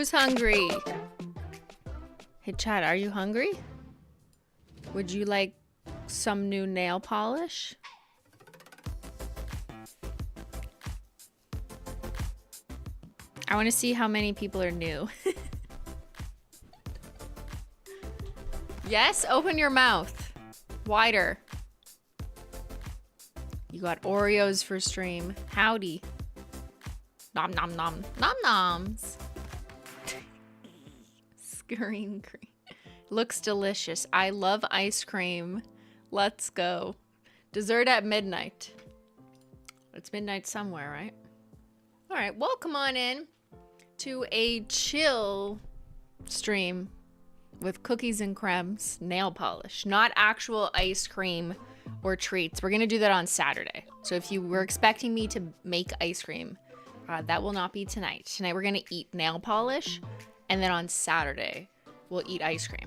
Who's hungry? Hey, Chad, are you hungry? Would you like some new nail polish? I want to see how many people are new. Yes, open your mouth. Wider. You got Oreos for stream. Howdy. Nom nom nom. Nom noms. Scurrying cream. Looks delicious. I love ice cream. Let's go. Dessert at midnight. It's midnight somewhere, right? All right, well, come on in to a chill stream with cookies and crèmes, nail polish, not actual ice cream or treats. We're gonna do that on Saturday. So if you were expecting me to make ice cream, that will not be tonight. Tonight we're gonna eat nail polish, and then on Saturday we'll eat ice cream.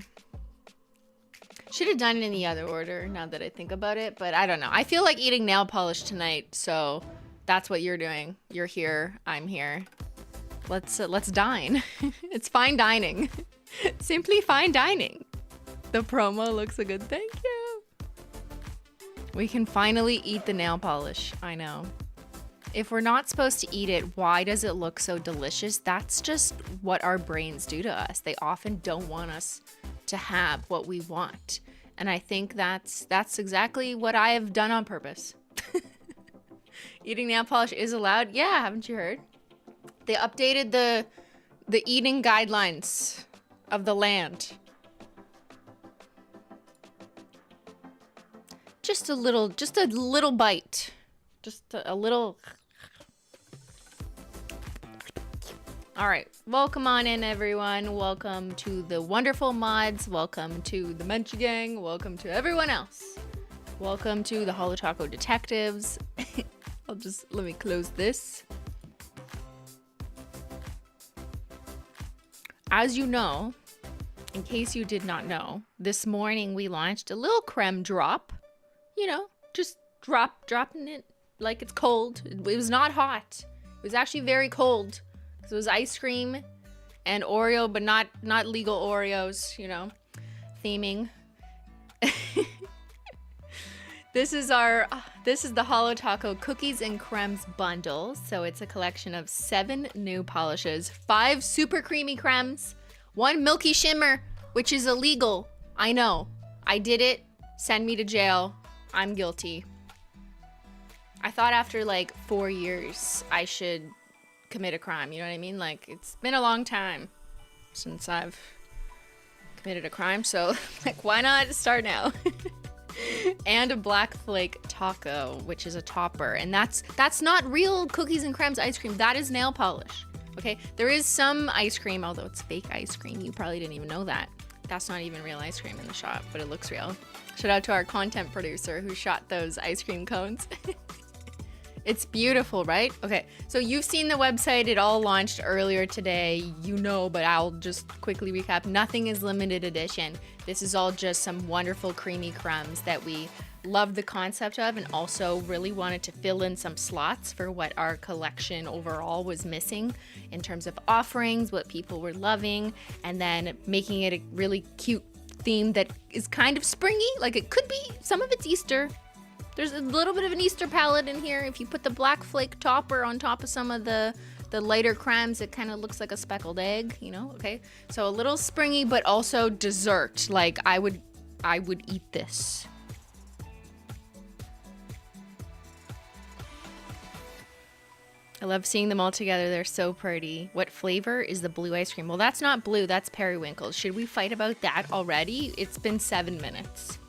Should have done it in the other order now that I think about it, but I don't know. I feel like eating nail polish tonight, so that's what you're doing. You're here, I'm here. Let's dine. It's fine dining. Simply fine dining. The promo looks a good thank you. We can finally eat the nail polish. I know. If we're not supposed to eat it, why does it look so delicious? That's just what our brains do to us. They often don't want us to have what we want. And I think that's exactly what I have done on purpose. Eating nail polish is allowed. Yeah, haven't you heard? They updated the eating guidelines of the land. Just a little bite. Just a little. All right, welcome on in, everyone. Welcome to the wonderful mods. Welcome to the Munchie Gang. Welcome to everyone else. Welcome to the Holo Taco detectives. Let me close this. As you know, in case you did not know, this morning we launched a little creme drop. You know, just dropping it like it's cold. It was not hot. It was actually very cold. It was ice cream and Oreo, but not legal Oreos, you know, theming. This is the Holo Taco Cookies and Crèmes bundle. So it's a collection of 7 new polishes, 5 super creamy crèmes, 1 milky shimmer, which is illegal. I know. I did it. Send me to jail. I'm guilty. I thought after like 4 years I should commit a crime, you know what I mean? Like, it's been a long time since I've committed a crime, so like, why not start now? And a Black Flake Taco, which is a topper, and that's not real cookies and crèmes ice cream. That is nail polish. Okay, there is some ice cream, although it's fake ice cream. You probably didn't even know that. That's not even real ice cream in the shop, but it looks real. Shout out to our content producer who shot those ice cream cones. It's beautiful, right? Okay, so you've seen the website. It all launched earlier today, you know, but I'll just quickly recap. Nothing is limited edition. This is all just some wonderful creamy crèmes that we love the concept of, and also really wanted to fill in some slots for what our collection overall was missing in terms of offerings, what people were loving, and then making it a really cute theme that is kind of springy. Like, it could be, some of it's Easter. There's a little bit of an Easter palette in here. If you put the Black Flake topper on top of some of the lighter crèmes, it kind of looks like a speckled egg, you know? Okay, so a little springy, but also dessert. Like, I would eat this. I love seeing them all together. They're so pretty. What flavor is the blue ice cream? Well, that's not blue. That's periwinkle. Should we fight about that already? It's been 7 minutes.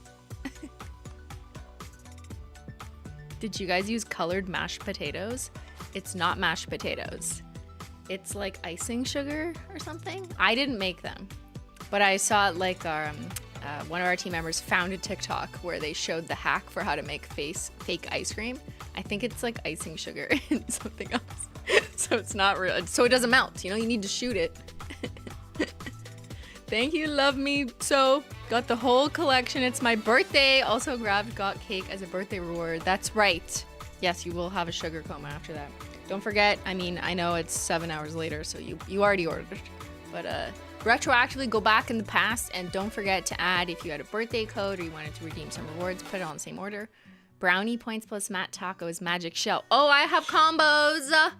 Did you guys use colored mashed potatoes? It's not mashed potatoes. It's like icing sugar or something. I didn't make them, but I saw like one of our team members found a TikTok where they showed the hack for how to make fake ice cream. I think it's like icing sugar and something else. So it's not real. So it doesn't melt. You know, you need to shoot it. Thank you, love me. So got the whole collection. It's my birthday. Also got cake as a birthday reward. That's right. Yes, you will have a sugar coma after that. Don't forget, I mean, I know it's 7 hours later, so you already ordered. But retroactively go back in the past and don't forget to add if you had a birthday code or you wanted to redeem some rewards, put it on the same order. Brownie points plus Matt Tacos magic shell. Oh, I have combos.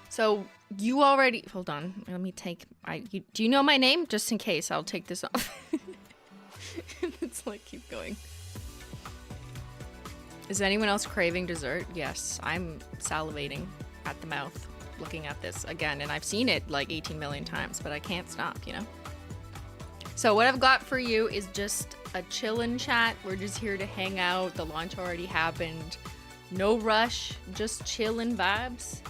So you already, hold on, let me take, do you know my name? Just in case, I'll take this off. It's like, keep going. Is anyone else craving dessert? Yes, I'm salivating at the mouth looking at this again, and I've seen it like 18 million times, but I can't stop, you know? So what I've got for you is just a chillin' chat. We're just here to hang out. The launch already happened. No rush, just chillin' vibes.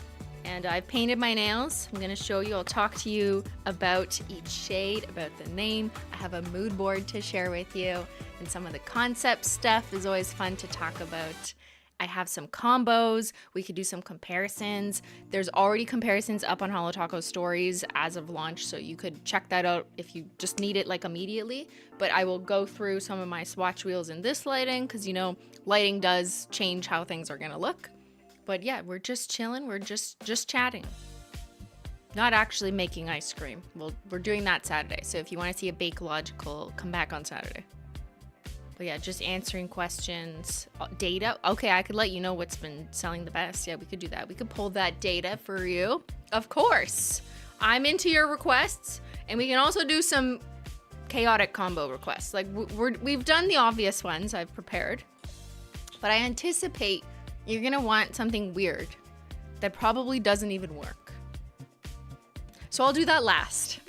And I've painted my nails. I'm gonna show you, I'll talk to you about each shade, about the name. I have a mood board to share with you, and some of the concept stuff is always fun to talk about. I have some combos. We could do some comparisons. There's already comparisons up on Holo Taco stories as of launch, so you could check that out if you just need it like immediately. But I will go through some of my swatch wheels in this lighting, because you know, lighting does change how things are gonna look. But yeah, we're just chilling. We're just chatting. Not actually making ice cream. Well, we're doing that Saturday. So if you want to see a Bake-Logical, come back on Saturday. But yeah, just answering questions. Data. Okay, I could let you know what's been selling the best. Yeah, we could do that. We could pull that data for you. Of course. I'm into your requests. And we can also do some chaotic combo requests. Like we've done the obvious ones I've prepared. But I anticipate you're gonna want something weird that probably doesn't even work. So I'll do that last.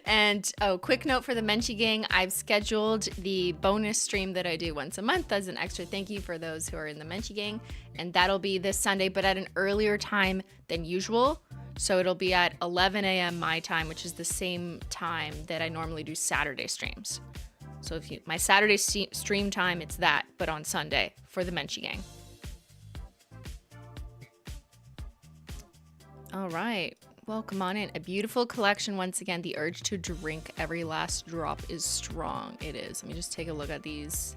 And quick note for the Menchie Gang, I've scheduled the bonus stream that I do once a month as an extra thank you for those who are in the Menchie Gang. And that'll be this Sunday, but at an earlier time than usual. So it'll be at 11 a.m. my time, which is the same time that I normally do Saturday streams. So if my Saturday stream time, it's that, but on Sunday for the Menchie Gang. All right. Well, come on in. A beautiful collection. Once again, the urge to drink every last drop is strong. It is. Let me just take a look at these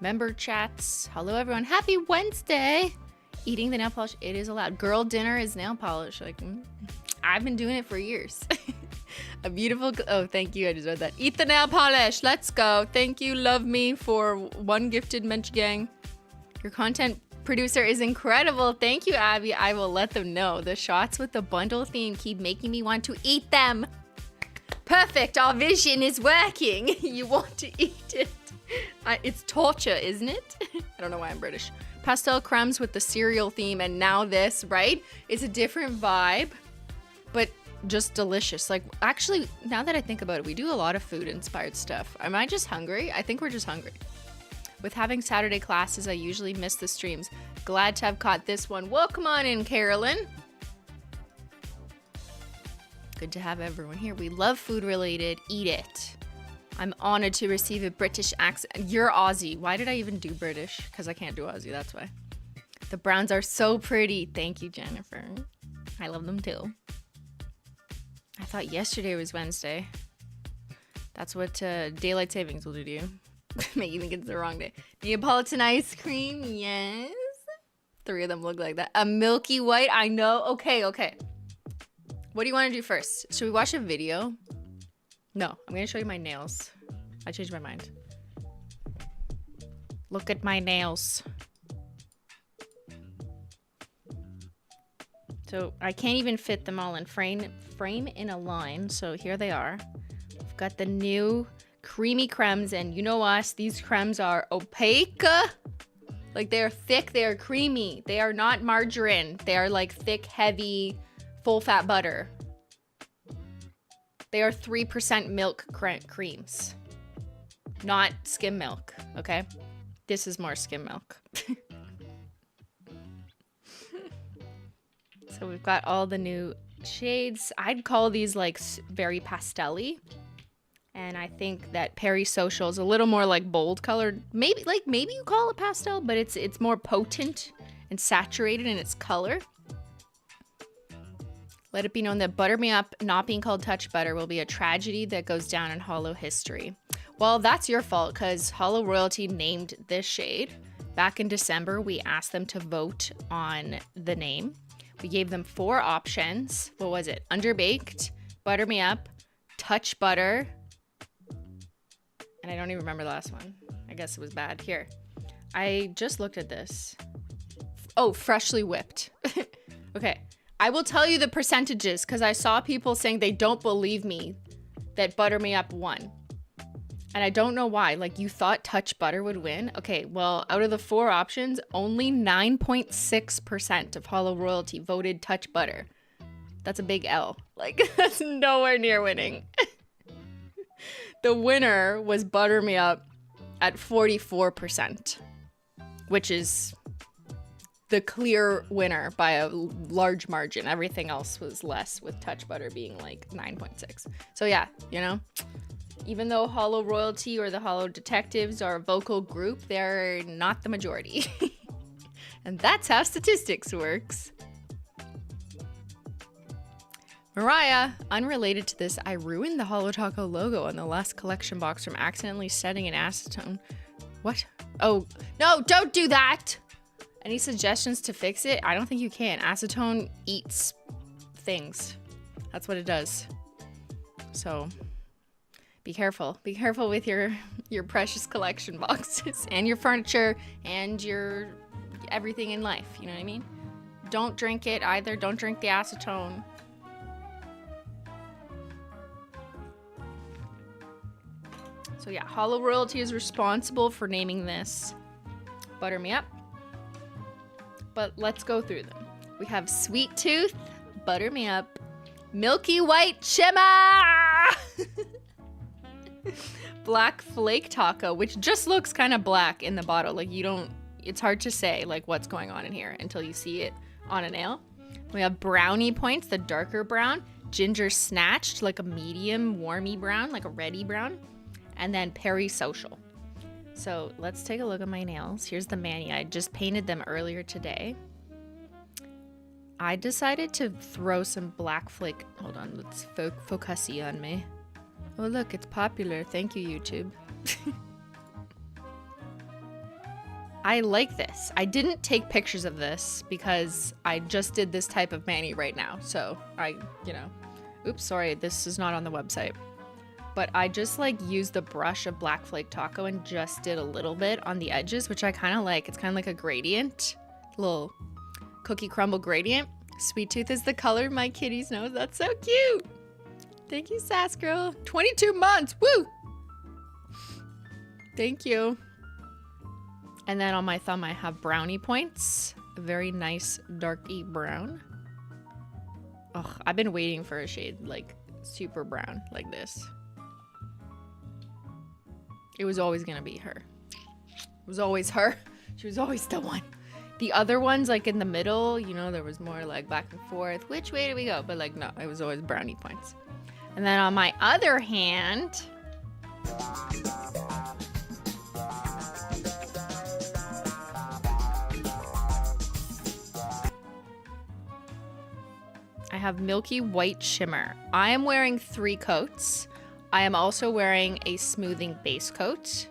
member chats. Hello, everyone. Happy Wednesday. Eating the nail polish. It is allowed. Girl dinner is nail polish. Like, I've been doing it for years. A beautiful, oh, thank you. I just read that. Eat the nail polish. Let's go. Thank you. Love me for one gifted Menchie Gang. Your content producer is incredible. Thank you, Abby. I will let them know. The shots with the bundle theme keep making me want to eat them. Perfect. Our vision is working. You want to eat it. It's torture, isn't it? I don't know why I'm British. Pastel crumbs with the cereal theme, and now this, right? It's a different vibe, but just delicious. Like, actually, now that I think about it, we do a lot of food inspired stuff. Am I just hungry? I think we're just hungry. With having Saturday classes, I usually miss the streams. Glad to have caught this one. Welcome on in, Carolyn. Good to have everyone here. We love food related. Eat it. I'm honored to receive a British accent. You're Aussie. Why did I even do British? Because I can't do Aussie, that's why. The browns are so pretty. Thank you, Jennifer. I love them too. I thought yesterday was Wednesday. That's what daylight savings will do to you. Make you think it's the wrong day. Neapolitan ice cream, yes. 3 of them look like that. A milky white, I know. Okay. What do you want to do first? Should we watch a video? No, I'm going to show you my nails. I changed my mind. Look at my nails. So I can't even fit them all in frame in a line. So here they are. I've got the new creamy crèmes, and you know us, these crèmes are opaque. Like, they are thick, they are creamy. They are not margarine. They are like thick, heavy, full fat butter. They are 3% milk creams, not skim milk, okay? This is more skim milk. So we've got all the new shades. I'd call these like very pastel-y. And I think that Peri-Social is a little more like bold colored. Maybe you call it pastel, but it's more potent and saturated in its color. Let it be known that Butter Me Up not being called Touch Butter will be a tragedy that goes down in Holo history. Well, that's your fault, because Holo Royalty named this shade. Back in December, we asked them to vote on the name. We gave them 4 options. What was it? Underbaked, butter me up, touch butter, and I don't even remember the last one. I guess it was bad. Here. I just looked at this. Oh, freshly whipped. Okay. I will tell you the percentages because I saw people saying they don't believe me that butter me up won. And I don't know why. Like, you thought touch butter would win? Okay, well, out of the 4 options, only 9.6% of Holo Royalty voted touch butter. That's a big L. Like, that's nowhere near winning. The winner was butter me up at 44%, which is the clear winner by a large margin. Everything else was less, with touch butter being like 9.6. So yeah, you know, even though Holo Royalty or the Holo Detectives are a vocal group, they're not the majority. And that's how statistics works. Mariah, unrelated to this, I ruined the Holo Taco logo on the last collection box from accidentally setting an acetone. What? Oh, no, don't do that! Any suggestions to fix it? I don't think you can. Acetone eats things. That's what it does. So be careful. Be careful with your precious collection boxes and your furniture and your everything in life. You know what I mean? Don't drink it either. Don't drink the acetone. So yeah, Holo Royalty is responsible for naming this Butter Me Up. But let's go through them. We have Sweet Tooth, Butter Me Up, Milky White Shimmer, Black Flake Taco, which just looks kind of black in the bottle. Like, you don't, it's hard to say like what's going on in here until you see it on a nail. We have Brownie Points, the darker brown, Ginger Snatched, like a medium warmy brown, like a reddy brown, and then Peri-Social. So let's take a look at my nails. Here's the mani. I just painted them earlier today. I decided to throw some Black Flake. Hold on, let's focusy on me. Oh look, it's popular. Thank you, YouTube. I like this. I didn't take pictures of this because I just did this type of mani right now. So oops, sorry, this is not on the website. But I just like used the brush of Black Flake Taco and just did a little bit on the edges, which I kind of like. It's kind of like a gradient, little cookie crumble gradient. Sweet Tooth is the color of my kitty's nose. That's so cute. Thank you, Sass Girl. 22 months, woo! Thank you. And then on my thumb, I have Brownie Points. A very nice darky brown. Ugh, I've been waiting for a shade like super brown like this. It was always gonna be her. It was always her. She was always the one. The other ones, like in the middle, you know, there was more like back and forth. Which way do we go? But like, no, it was always Brownie Points. And then on my other hand, I have Milky White Shimmer. I am wearing 3 coats. I am also wearing a smoothing base coat,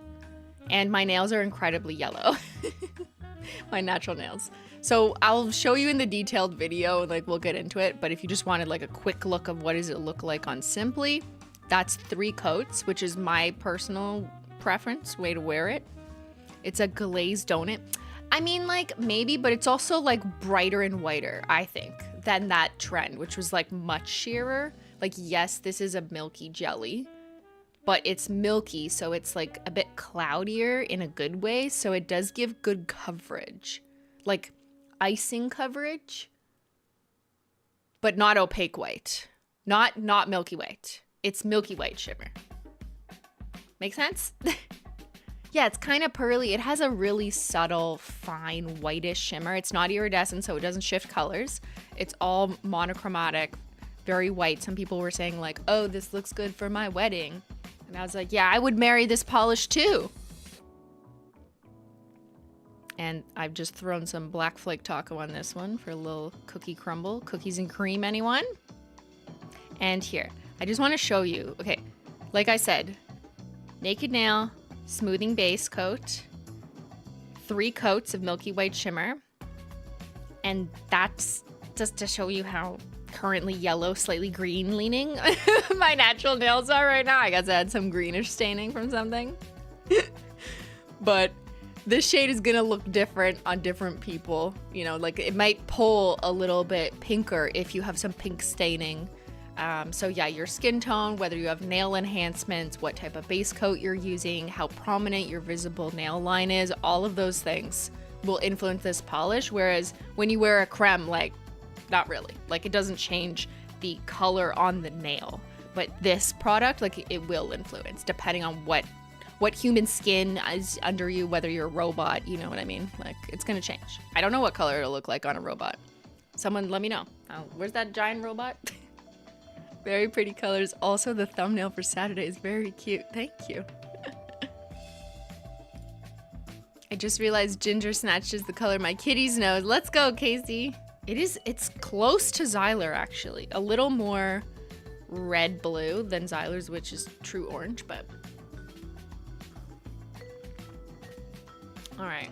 and my nails are incredibly yellow. My natural nails. So I'll show you in the detailed video, like we'll get into it, but if you just wanted like a quick look of what does it look like on Simply, that's 3 coats, which is my personal preference way to wear it. It's a glazed donut. I mean, like maybe, but it's also like brighter and whiter, I think, than that trend, which was like much sheerer. Like, yes, this is a milky jelly, but it's milky, so it's like a bit cloudier in a good way. So it does give good coverage, like icing coverage, but not opaque white, not milky white. It's Milky White Shimmer. Make sense? Yeah, it's kind of pearly. It has a really subtle, fine, whitish shimmer. It's not iridescent, so it doesn't shift colors. It's all monochromatic, very white. Some people were saying like, oh, this looks good for my wedding. And I was like, yeah, I would marry this polish too. And I've just thrown some Black Flake Taco on this one for a little cookie crumble. Cookies and cream, anyone? And here, I just want to show you. Okay, like I said, naked nail, smoothing base coat, 3 coats of Milky White Shimmer, and that's just to show you how currently yellow, slightly green leaning my natural nails are right now. I guess I had some greenish staining from something. But this shade is gonna look different on different people. You know, like it might pull a little bit pinker if you have some pink staining. So yeah, your skin tone, whether you have nail enhancements, what type of base coat you're using, how prominent your visible nail line is, all of those things will influence this polish. Whereas when you wear a creme, like, not really. Like, it doesn't change the color on the nail. But this product, like, it will influence depending on what human skin is under you, whether you're a robot, you know what I mean? Like, it's gonna change. I don't know what color it'll look like on a robot. Someone let me know. Oh, where's that giant robot? Very pretty colors. Also, the thumbnail for Saturday is very cute. Thank you. I just realized Ginger Snatched is the color my kitty's nose. Let's go, Casey. It's close to Xyler, actually. A little more red-blue than Xyler's, which is true orange, but... All right.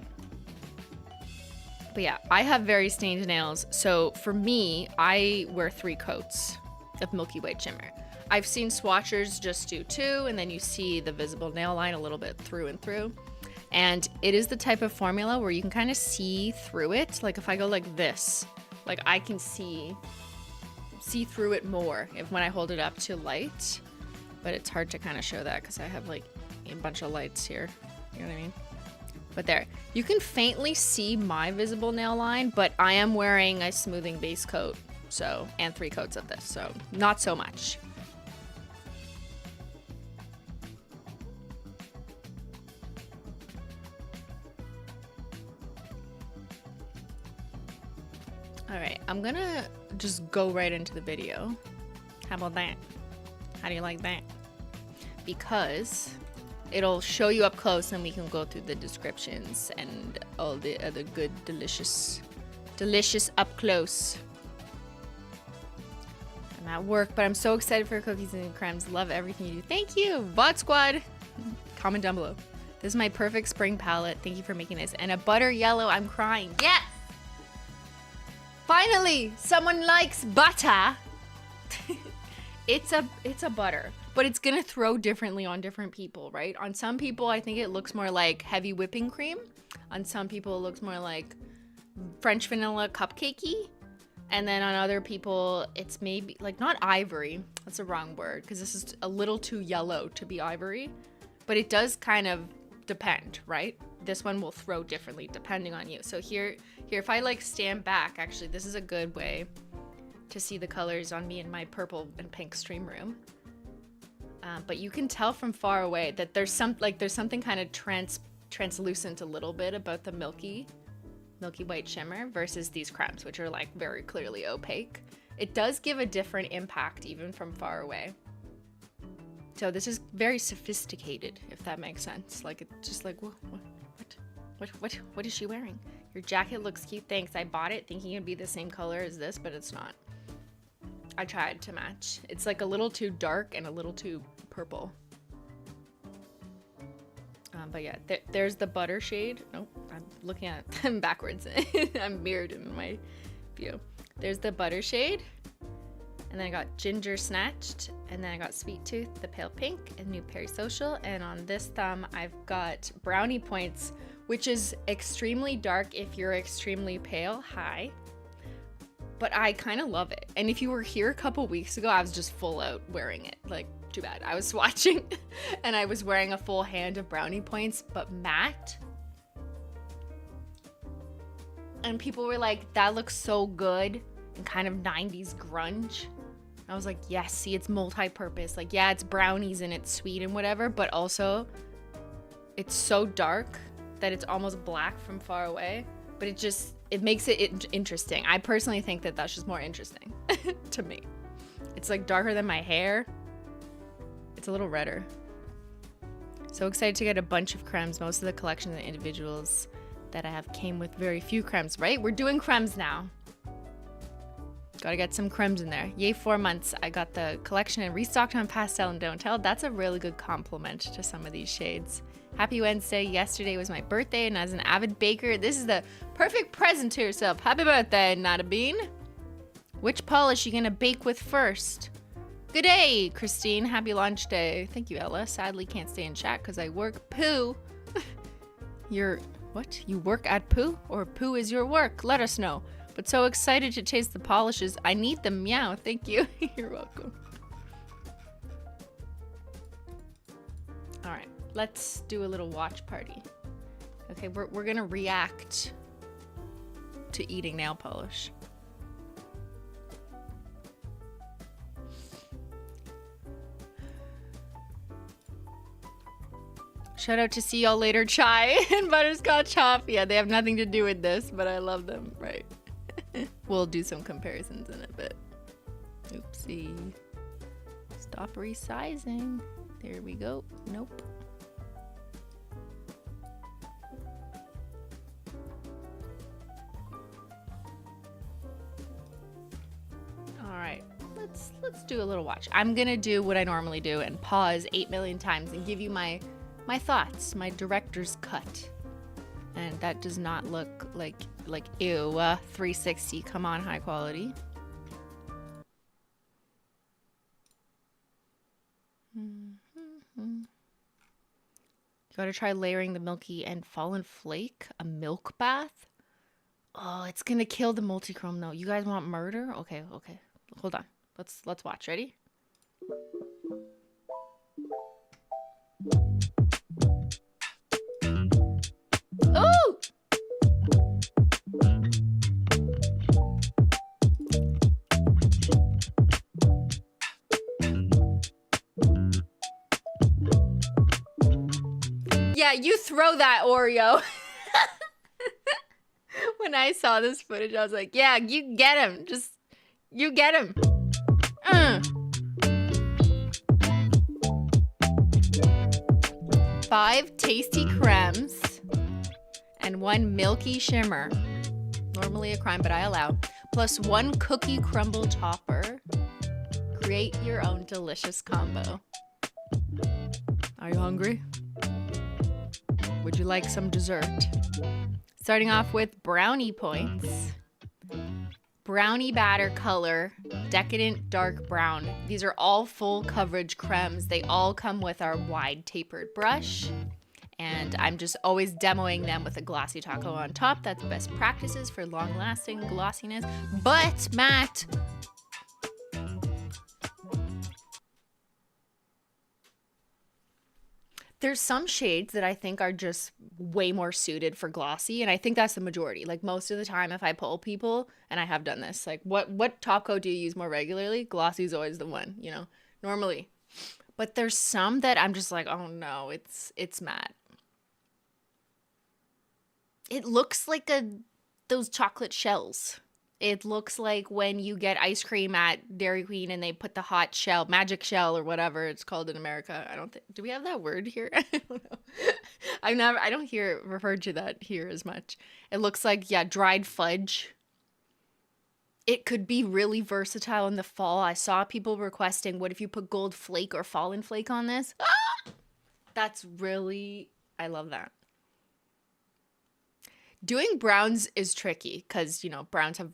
But yeah, I have very stained nails. So for me, I wear 3 coats of Milky White shimmer. I've seen swatchers just do 2, and then you see the visible nail line a little bit through and through. And it is the type of formula where you can kind of see through it. Like if I go like this, like I can see through it more when I hold it up to light. But it's hard to kind of show that because I have like a bunch of lights here. You know what I mean? But there, you can faintly see my visible nail line, but I am wearing a smoothing base coat. So, and 3 coats of this, so not so much. All right, I'm gonna just go right into the video. How about that? How do you like that? Because it'll show you up close and we can go through the descriptions and all the other good, delicious up close. I'm at work, but I'm so excited for cookies and crèmes. Love everything you do. Thank you, Bot Squad. Comment down below. This is my perfect spring palette. Thank you for making this. And a butter yellow. I'm crying. Yes! Finally, someone likes butter. It's a butter, but it's gonna throw differently on different people, right? On some people, I think it looks more like heavy whipping cream. On some people, it looks more like French vanilla cupcakey. And then on other people, it's maybe like not ivory. That's the wrong word because this is a little too yellow to be ivory. But it does kind of depend, right? This one will throw differently depending on you. So here, if I like stand back, actually, this is a good way to see the colors on me in my purple and pink stream room. But you can tell from far away that there's something kind of translucent a little bit about the Milky White shimmer versus these crèmes, which are like very clearly opaque. It does give a different impact even from far away. So this is very sophisticated, if that makes sense. Like it's just like, what is she wearing? Your jacket looks cute, thanks. I bought it thinking it'd be the same color as this, but it's not. I tried to match. It's like a little too dark and a little too purple. But yeah, there's the butter shade. Nope, I'm looking at them backwards. I'm mirrored in my view. There's the butter shade. And then I got Ginger Snatched. And then I got Sweet Tooth, the pale pink, and new Peri-Social. And on this thumb, I've got Brownie Points, which is extremely dark if you're extremely pale. Hi. But I kind of love it. And if you were here a couple weeks ago, I was just full out wearing it. Like, too bad. I was swatching and I was wearing a full hand of Brownie Points, but matte. And people were like, that looks so good and kind of 90s grunge. I was like, yes, see, it's multi-purpose. Like, yeah, it's brownies and it's sweet and whatever, but also it's so dark that it's almost black from far away. But it makes it interesting. I personally think that that's just more interesting to me. It's like darker than my hair. It's a little redder. So excited to get a bunch of crèmes. Most of the collection of the individuals that I have came with very few crèmes, right? We're doing crèmes now. Gotta get some crèmes in there. Yay, 4 months. I got the collection and restocked on Pastel and Don't Tell. That's a really good compliment to some of these shades. Happy Wednesday. Yesterday was my birthday, and as an avid baker, this is the perfect present to yourself. Happy birthday, Not a Bean. Which polish you gonna bake with first? Good day, Christine. Happy launch day. Thank you, Ella. Sadly, can't stay in chat because I work poo. What? You work at poo? Or poo is your work? Let us know. But so excited to taste the polishes. I need them. Meow. Thank you. You're welcome. All right. Let's do a little watch party. Okay, we're gonna react to eating nail polish. Shout out to See Y'all Later Chai and Butterscotch Hop. Yeah, they have nothing to do with this, but I love them, right? We'll do some comparisons in a bit. Oopsie. Stop resizing. There we go. Nope. All right, let's do a little watch. I'm gonna do what I normally do and pause 8 million times and give you my thoughts, my director's cut. And that does not look like ew, 360, come on, high quality. You gotta try layering the milky and fallen flake, a milk bath. Oh, it's gonna kill the multi-chrome though. You guys want murder? Okay, hold on. Let's watch, ready? Ooh! Yeah, you throw that, Oreo. When I saw this footage, I was like, yeah, you get him. Just, you get him. 5 tasty cremes and 1 milky shimmer. Normally a crime, but I allow. Plus 1 cookie crumble topper. Create your own delicious combo. Are you hungry? Would you like some dessert? Starting off with brownie points. Brownie batter color, decadent dark brown. These are all full coverage cremes. They all come with our wide tapered brush. And I'm just always demoing them with a glossy taco on top. That's best practices for long lasting glossiness. But Matt, there's some shades that I think are just way more suited for glossy, and I think that's the majority. Like most of the time if I poll people, and I have done this, like what top coat do you use more regularly? Glossy is always the one, you know, normally. But there's some that I'm just like, oh no, it's matte. It looks like those chocolate shells. It looks like when you get ice cream at Dairy Queen and they put the hot shell, magic shell or whatever it's called in America. I don't think, do we have that word here? I don't know. I don't hear it referred to that here as much. It looks like, yeah, dried fudge. It could be really versatile in the fall. I saw people requesting, what if you put gold flake or fallen flake on this? Ah! That's really, I love that. Doing browns is tricky because, you know, browns have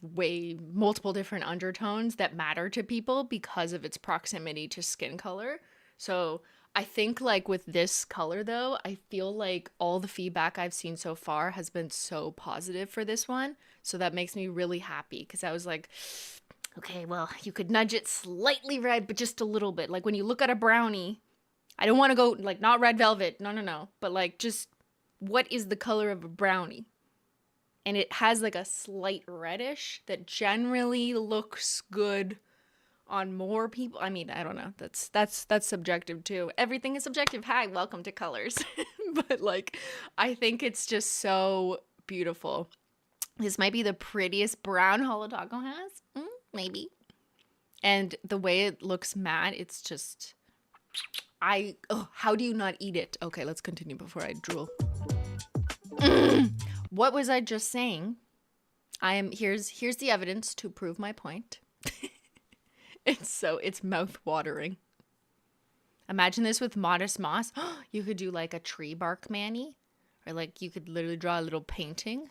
multiple different undertones that matter to people because of its proximity to skin color. So I think like with this color though, I feel like all the feedback I've seen so far has been so positive for this one. So that makes me really happy because I was like, okay, well, you could nudge it slightly red, but just a little bit. Like when you look at a brownie, I don't want to go like not red velvet. No. But like just what is the color of a brownie? And it has like a slight reddish that generally looks good on more people. I mean, I don't know. That's subjective too. Everything is subjective. Hi, welcome to colors. But like, I think it's just so beautiful. This might be the prettiest brown Holo Taco has. Maybe. And the way it looks matte, it's just, how do you not eat it? Okay, let's continue before I drool. What was I just saying? Here's the evidence to prove my point. It's mouth-watering. Imagine this with Modest Moss. You could do like a tree bark mani, or like you could literally draw a little painting.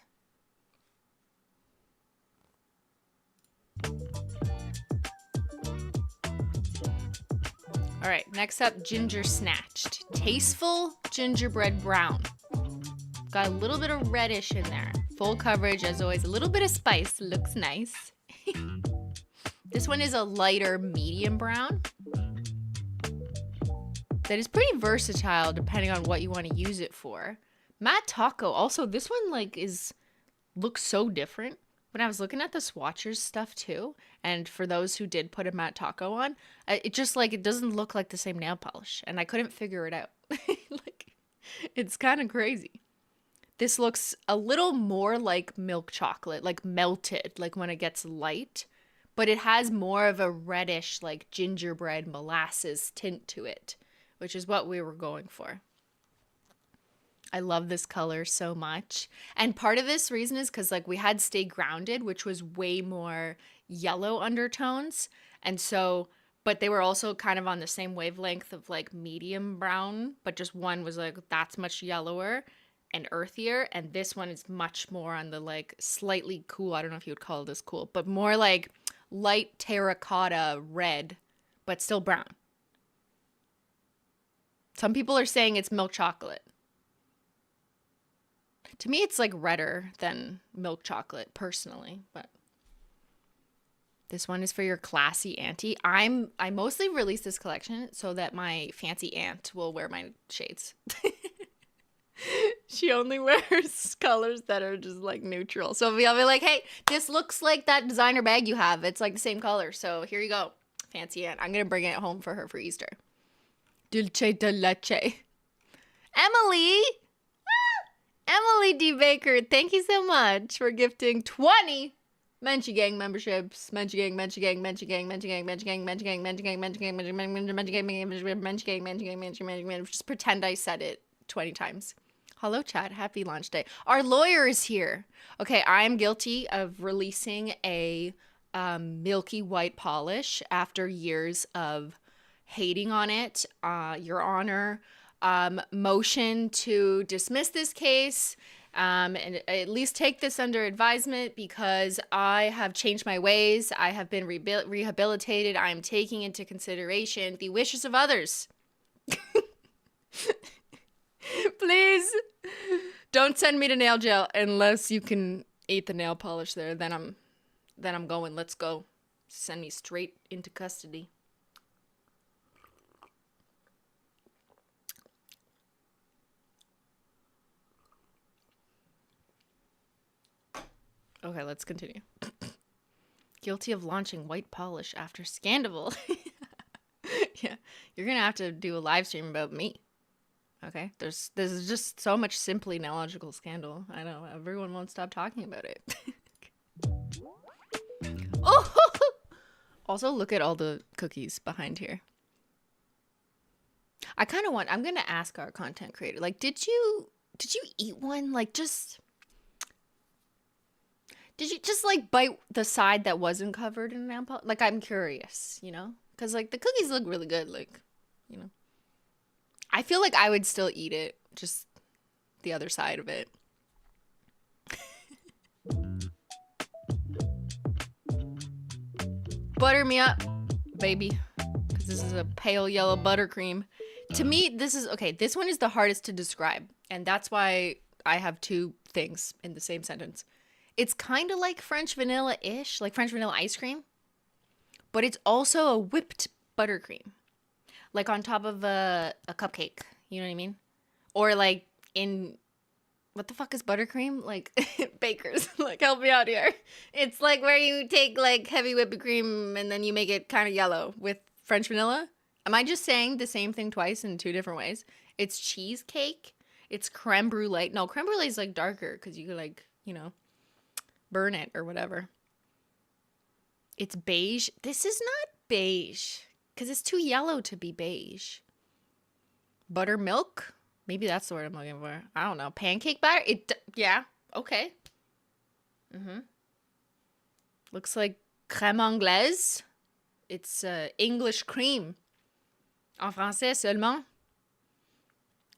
All right, next up, Ginger Snatched. Tasteful gingerbread brown. Got a little bit of reddish in there. Full coverage, as always. A little bit of spice. Looks nice. This one is a lighter medium brown. That is pretty versatile depending on what you want to use it for. Matte Taco. Also, this one looks so different. When I was looking at the swatchers stuff too, and for those who did put a Matte Taco on, it just it doesn't look like the same nail polish, and I couldn't figure it out. It's kind of crazy. This looks a little more like milk chocolate, like melted, like when it gets light, but it has more of a reddish, like gingerbread molasses tint to it, which is what we were going for. I love this color so much. And part of this reason is because we had Stay Grounded, which was way more yellow undertones. And so, but they were also kind of on the same wavelength of medium brown, but just one was that's much yellower and earthier. And this one is much more on the slightly cool, I don't know if you would call this cool, but more light terracotta red, but still brown. Some people are saying it's milk chocolate. To me, it's redder than milk chocolate, personally, but this one is for your classy auntie. I mostly release this collection so that my fancy aunt will wear my shades. She only wears colors that are just neutral. So I'll be like, hey, this looks like that designer bag you have. It's the same color. So here you go, fancy aunt. I'm going to bring it home for her for Easter. Dulce de leche. Emily! Emily D. Baker, thank you so much for gifting 20 Menchie Gang memberships. Menchie Gang, Menchie Gang, Menchie Gang, Menchie Gang, Menchie Gang, Menchie Gang, Menchie Gang, Menchie Gang, Menchie Gang, Menchie Gang, Menchie Gang, Menchie Gang. Just pretend I said it 20 times. Hello, chat. Happy launch day. Our lawyer is here. Okay, I'm guilty of releasing a milky white polish after years of hating on it. Your Honor. Motion to dismiss this case and at least take this under advisement because I have changed my ways. I have been rehabilitated. I am taking into consideration the wishes of others. Please don't send me to nail jail unless you can eat the nail polish there. Then I'm going. Let's go. Send me straight into custody. Okay, let's continue. Guilty of launching white polish after scandal. Yeah, you're gonna have to do a live stream about me. Okay, there's just so much Simplynailogical scandal. I know everyone won't stop talking about it. Oh, also look at all the cookies behind here. I kind of want. I'm gonna ask our content creator. Did you eat one? Did you just bite the side that wasn't covered in nail polish? I'm curious, because the cookies look really good. I feel like I would still eat it, just the other side of it. Butter me up, baby, because this is a pale yellow buttercream. To me, this one is the hardest to describe, and that's why I have two things in the same sentence. It's kind of like French vanilla-ish, like French vanilla ice cream, but it's also a whipped buttercream, on top of a cupcake, you know what I mean? Or in, what the fuck is buttercream? Bakers, help me out here. It's where you take heavy whipped cream and then you make it kind of yellow with French vanilla. Am I just saying the same thing twice in two different ways? It's cheesecake. It's creme brulee. No, creme brulee is darker because you could burn it or whatever. It's beige. This is not beige because it's too yellow to be beige. Buttermilk? Maybe that's the word I'm looking for. I don't know. Pancake batter? Yeah. Okay. Looks like crème anglaise. It's English cream. En français seulement.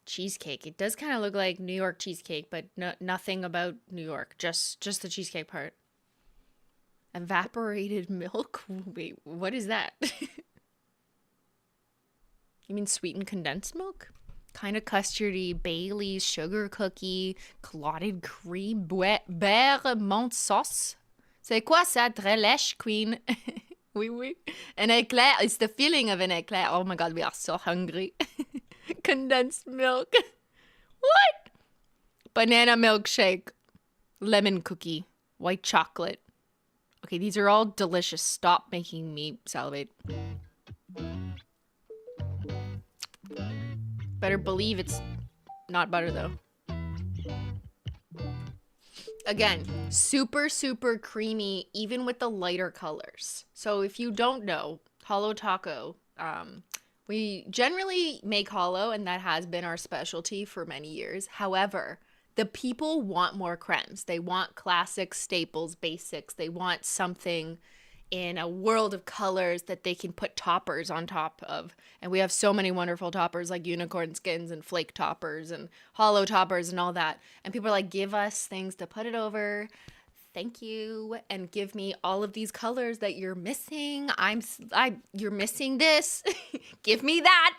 Cheesecake. It does kind of look like New York cheesecake, but nothing about New York. Just the cheesecake part. Evaporated milk? Wait, what is that? You mean sweetened condensed milk? Kind of custardy, Bailey's, sugar cookie, clotted cream, beurre, menthe sauce. C'est quoi ça? Très lèche, queen. Oui, oui. An éclair. It's the feeling of an éclair. Oh my god, we are so hungry. Condensed milk. What? Banana milkshake. Lemon cookie. White chocolate. Okay, these are all delicious. Stop making me salivate. Better believe it's not butter though. Again, super, super creamy, even with the lighter colors. So if you don't know, Holo Taco, we generally make holo, and that has been our specialty for many years. However, the people want more crèmes. They want classics, staples, basics. They want something in a world of colors that they can put toppers on top of. And we have so many wonderful toppers like unicorn skins and flake toppers and holo toppers and all that. And people are like, give us things to put it over. Thank you. And give me all of these colors that you're missing. You're missing this. Give me that.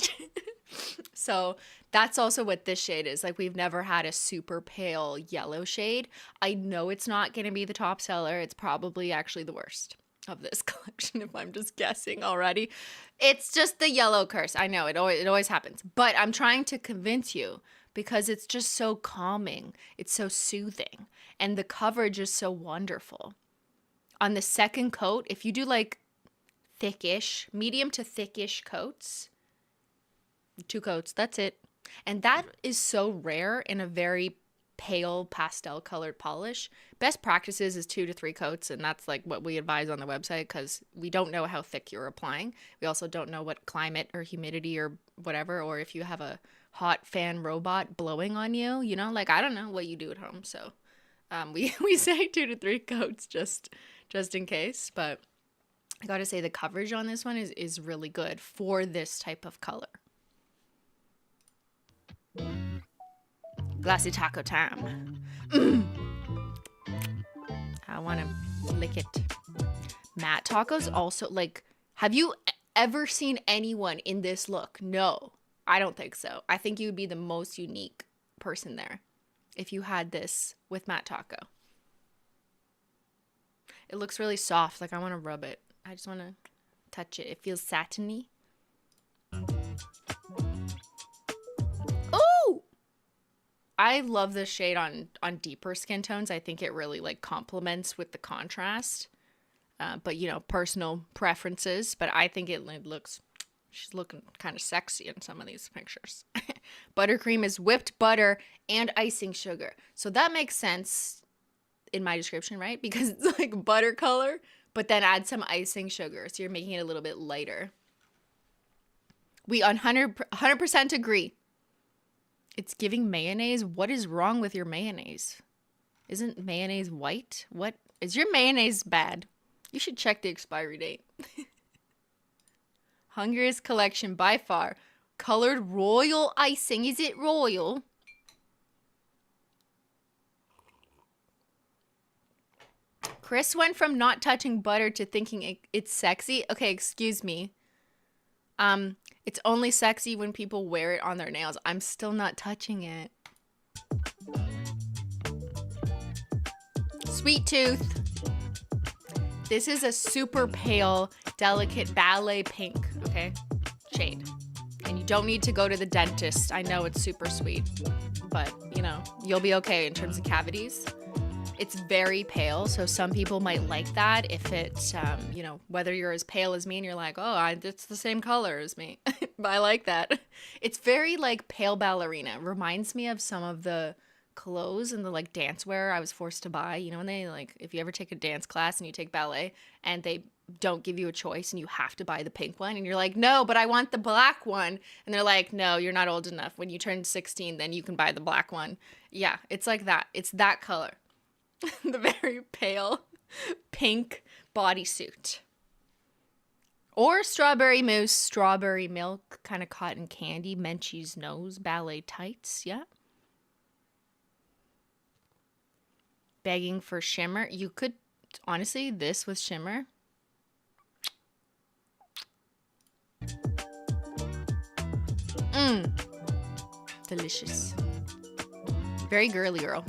So that's also what this shade is. Like, we've never had a super pale yellow shade. I know it's not going to be the top seller. It's probably actually the worst of this collection, if I'm just guessing already. It's just the yellow curse. I know it always happens, but I'm trying to convince you because it's just so calming. It's so soothing, and the coverage is so wonderful. On the second coat, if you do like thickish, medium to thickish coats, 2 coats, that's it. And that is so rare in a very pale pastel colored polish. Best practices is 2 to 3 coats, and that's like what we advise on the website because we don't know how thick you're applying. We also don't know what climate or humidity or whatever, or if you have a hot fan robot blowing on you, you know, like I don't know what you do at home. So we say 2 to 3 coats just in case, but I gotta say the coverage on this one is really good for this type of color. Glossy taco time. I want to lick it. Matte tacos also, like, have you ever seen anyone in this look? No, I don't think so. I think you would be the most unique person there if you had this with matte taco. It looks really soft. Like, I want to rub it. I just want to touch it. It feels satiny. I love this shade on deeper skin tones. I think it really like complements with the contrast. But you know, personal preferences. But I think it looks, she's looking kind of sexy in some of these pictures. Buttercream is whipped butter and icing sugar. So that makes sense in my description, right? Because it's like butter color, but then add some icing sugar. So you're making it a little bit lighter. We 100% agree. It's giving mayonnaise. What is wrong with your mayonnaise? Isn't mayonnaise white? What? Is your mayonnaise bad? You should check the expiry date. Hungriest collection by far. Colored royal icing. Is it royal? Chris went from not touching butter to thinking it's sexy. Okay, excuse me. It's only sexy when people wear it on their nails. I'm still not touching it. Sweet Tooth. This is a super pale, delicate ballet pink, okay, shade. And you don't need to go to the dentist. I know it's super sweet, but you know, you'll be okay in terms of cavities. It's very pale, so some people might like that if it's, you know, whether you're as pale as me and you're like, oh, it's the same color as me. But I like that. It's very, like, pale ballerina. Reminds me of some of the clothes and the, like, dance wear I was forced to buy. You know, when they, like, if you ever take a dance class and you take ballet and they don't give you a choice and you have to buy the pink one and you're like, no, but I want the black one. And they're like, no, you're not old enough. When you turn 16, then you can buy the black one. Yeah, it's like that. It's that color. The very pale pink bodysuit. Or strawberry mousse, strawberry milk, kind of cotton candy, Menchie's nose, ballet tights, yeah. Begging for shimmer. You could, honestly, this with shimmer. Delicious. Very girly girl.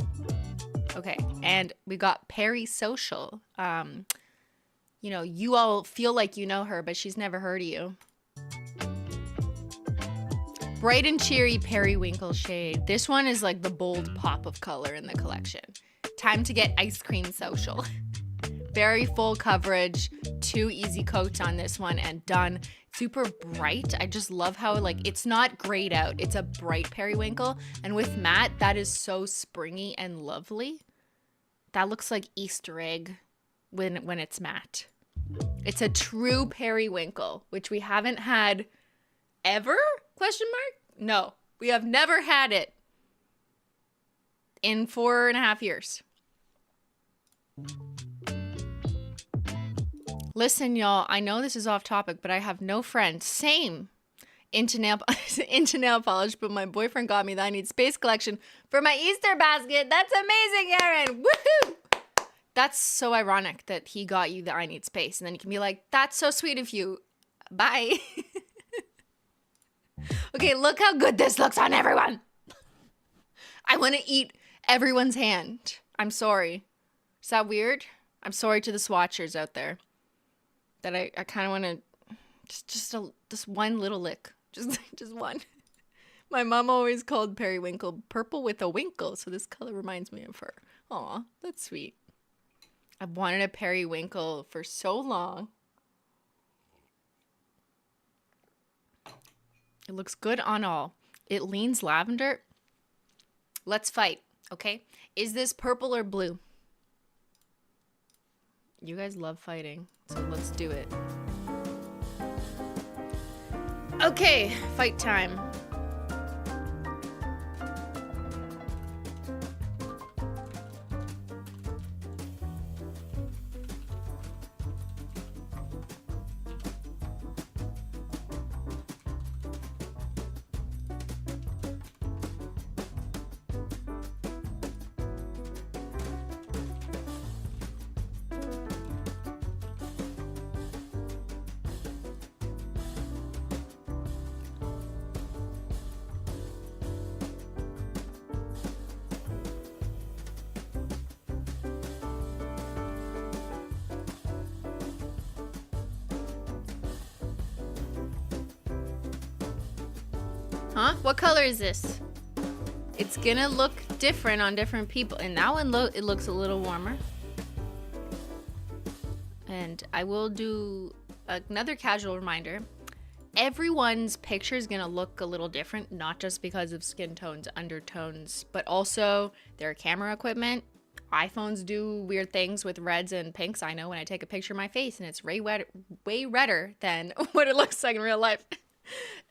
Okay, and we got Peri-Social. You know, you all feel like you know her, but she's never heard of you. Bright and cheery periwinkle shade. This one is like the bold pop of color in the collection. Time to get ice cream social. Very full coverage, 2 easy coats on this one and done. Super bright. I just love how like it's not grayed out. It's a bright periwinkle, and with matte, that is so springy and lovely. That looks like Easter egg when it's matte. It's a true periwinkle, which we haven't had ever? Question mark? No, we have never had it in 4.5 years. Listen, y'all, I know this is off topic, but I have no friends. Same. Into nail polish, but my boyfriend got me the I Need Space collection for my Easter basket. That's amazing, Aaron. Woohoo! That's so ironic that he got you the I Need Space, and then you can be like, that's so sweet of you. Bye. Okay, look how good this looks on everyone. I want to eat everyone's hand. I'm sorry. Is that weird? I'm sorry to the swatchers out there. That I kind of want to just one little lick. Just one. My mom always called periwinkle purple with a winkle, so this color reminds me of her. Aw, that's sweet. I've wanted a periwinkle for so long. It looks good on all. It leans lavender. Let's fight, okay? Is this purple or blue? You guys love fighting, so let's do it. Okay, fight time. Huh? What color is this? It's gonna look different on different people. And that one, it looks a little warmer. And I will do another casual reminder. Everyone's picture is gonna look a little different, not just because of skin tones, undertones, but also their camera equipment. iPhones do weird things with reds and pinks. I know when I take a picture of my face and it's way redder than what it looks like in real life.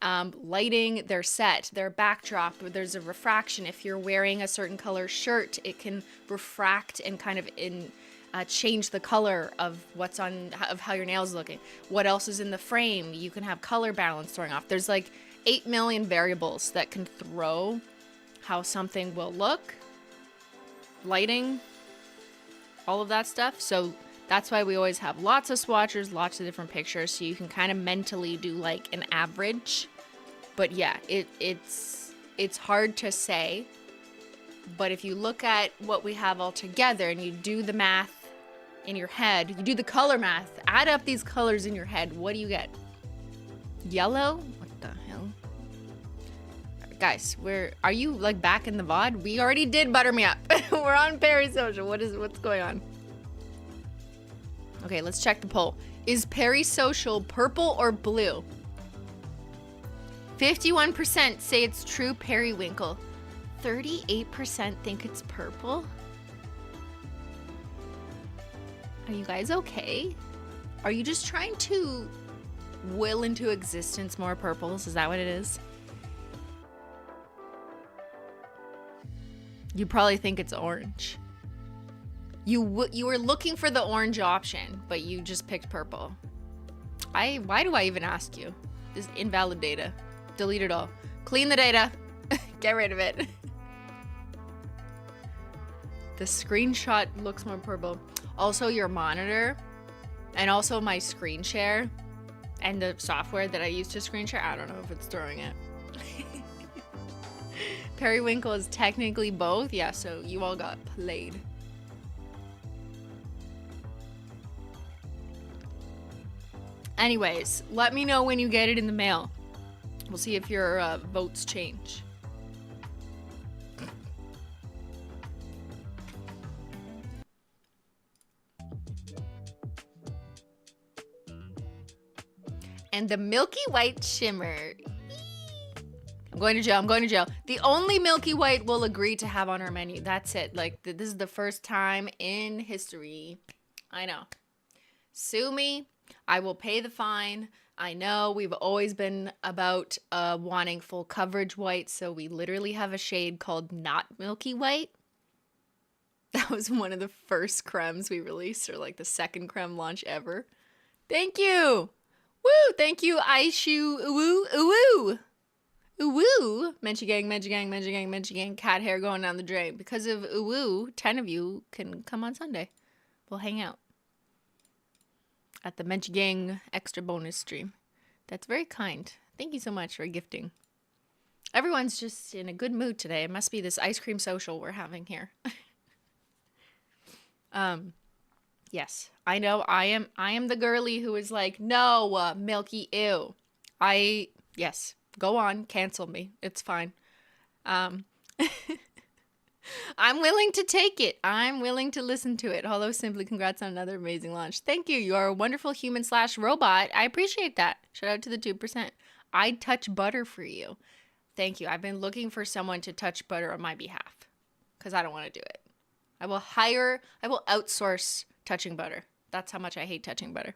Lighting, their set, their backdrop, there's a refraction. If you're wearing a certain color shirt, it can refract and kind of change the color of of how your nails are looking. What else is in the frame? You can have color balance throwing off. There's like 8 million variables that can throw how something will look. Lighting, all of that stuff. So that's why we always have lots of swatchers, lots of different pictures, so you can kind of mentally do like an average. But yeah, it's hard to say. But if you look at what we have all together and you do the math in your head, you do the color math, add up these colors in your head, what do you get? Yellow? What the hell? Guys, are you like back in the VOD? We already did Butter Me Up. We're on Peri-Social. What's going on? Okay, let's check the poll. Is Peri-Social purple or blue? 51% say it's true periwinkle. 38% think it's purple. Are you guys okay? Are you just trying to will into existence more purples? Is that what it is? You probably think it's orange. You were looking for the orange option, but you just picked purple. Why do I even ask you? This is invalid data. Delete it all. Clean the data. Get rid of it. The screenshot looks more purple. Also your monitor and also my screen share and the software that I use to screen share. I don't know if it's throwing it. Periwinkle is technically both. Yeah, so you all got played. Anyways, let me know when you get it in the mail. We'll see if your votes change. And the milky white shimmer. I'm going to jail. I'm going to jail. The only milky white we'll agree to have on our menu. That's it. Like, this is the first time in history. I know. Sue me. I will pay the fine. I know we've always been about wanting full coverage white, so we literally have a shade called Not Milky White. That was one of the first crèmes we released, or like the second crème launch ever. Thank you! Woo! Thank you, Aishu. Uwoo! Uwoo! Uwoo! Menchie gang, Menchie gang, Menchie gang, Menchie gang. Cat hair going down the drain. Because of Uwoo, 10 of you can come on Sunday. We'll hang out at the Menchie Gang extra bonus stream. That's very kind. Thank you so much for gifting. Everyone's just in a good mood today. It must be this ice cream social we're having here. Yes, I know. I am the girly who is like, no, milky, ew. Yes, go on, cancel me. It's fine. I'm willing to take it. I'm willing to listen to it. Hello, Simply. Congrats on another amazing launch. Thank you. You are a wonderful human/robot. I appreciate that. Shout out to the 2%. I'd touch butter for you. Thank you. I've been looking for someone to touch butter on my behalf because I don't want to do it. I will outsource touching butter. That's how much I hate touching butter.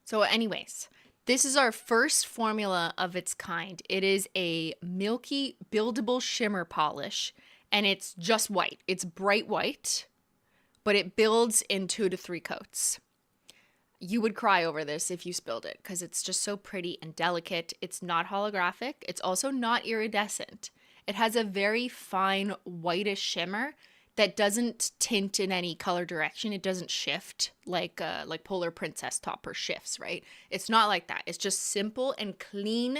So anyways, this is our first formula of its kind. It is a milky buildable shimmer polish, and it's just white. It's bright white, but it builds in 2 to 3 coats. You would cry over this if you spilled it because it's just so pretty and delicate. It's not holographic. It's also not iridescent. It has a very fine whitish shimmer that doesn't tint in any color direction. It doesn't shift like Polar Princess topper shifts, right? It's not like that. It's just simple and clean,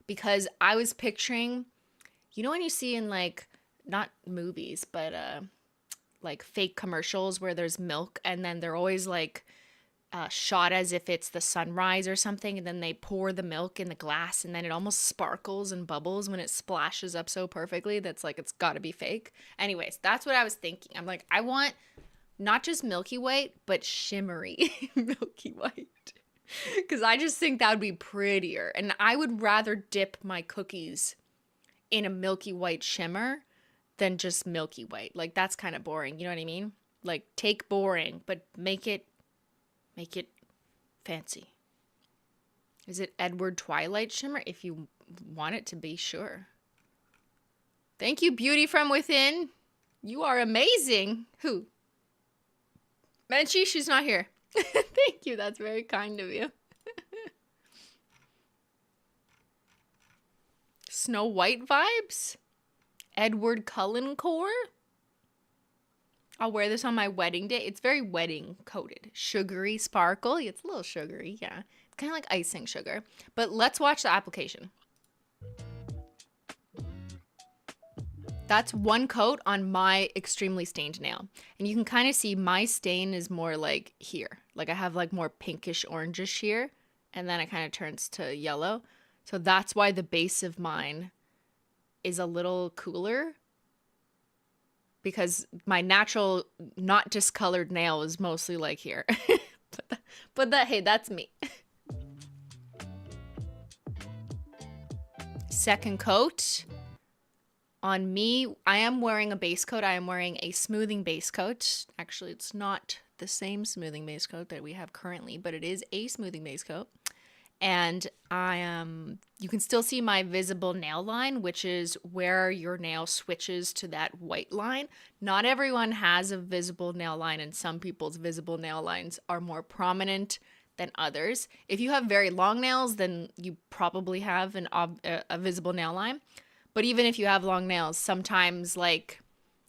because I was picturing, you know, when you see in like, not movies, but like fake commercials where there's milk and then they're always like shot as if it's the sunrise or something, and then they pour the milk in the glass and then it almost sparkles and bubbles when it splashes up so perfectly that's like it's got to be fake. Anyways, that's what I was thinking. I'm like, I want not just milky white but shimmery milky white, because I just think that would be prettier, and I would rather dip my cookies in a milky white shimmer than just milky white. Like, that's kind of boring, you know what I mean? Like, take boring but make it fancy. Is it Edward Twilight shimmer? If you want it to be, sure. Thank you, Beauty from Within. You are amazing. Who? Menchie? She's not here. Thank you. That's very kind of you. Snow White vibes? Edward Cullen core? I'll wear this on my wedding day. It's very wedding coated. Sugary sparkle. It's a little sugary, yeah. It's kind of like icing sugar. But let's watch the application. That's one coat on my extremely stained nail. And you can kind of see my stain is more like here. Like I have like more pinkish orangish here. And then it kind of turns to yellow. So that's why the base of mine is a little cooler. Because my natural, not discolored nail is mostly like here. but hey, that's me. Second coat. On me, I am wearing a base coat. I am wearing a smoothing base coat. Actually, it's not the same smoothing base coat that we have currently, but it is a smoothing base coat. And you can still see my visible nail line, which is where your nail switches to that white line. Not everyone has a visible nail line, and some people's visible nail lines are more prominent than others. If you have very long nails, then you probably have a visible nail line. But even if you have long nails, sometimes like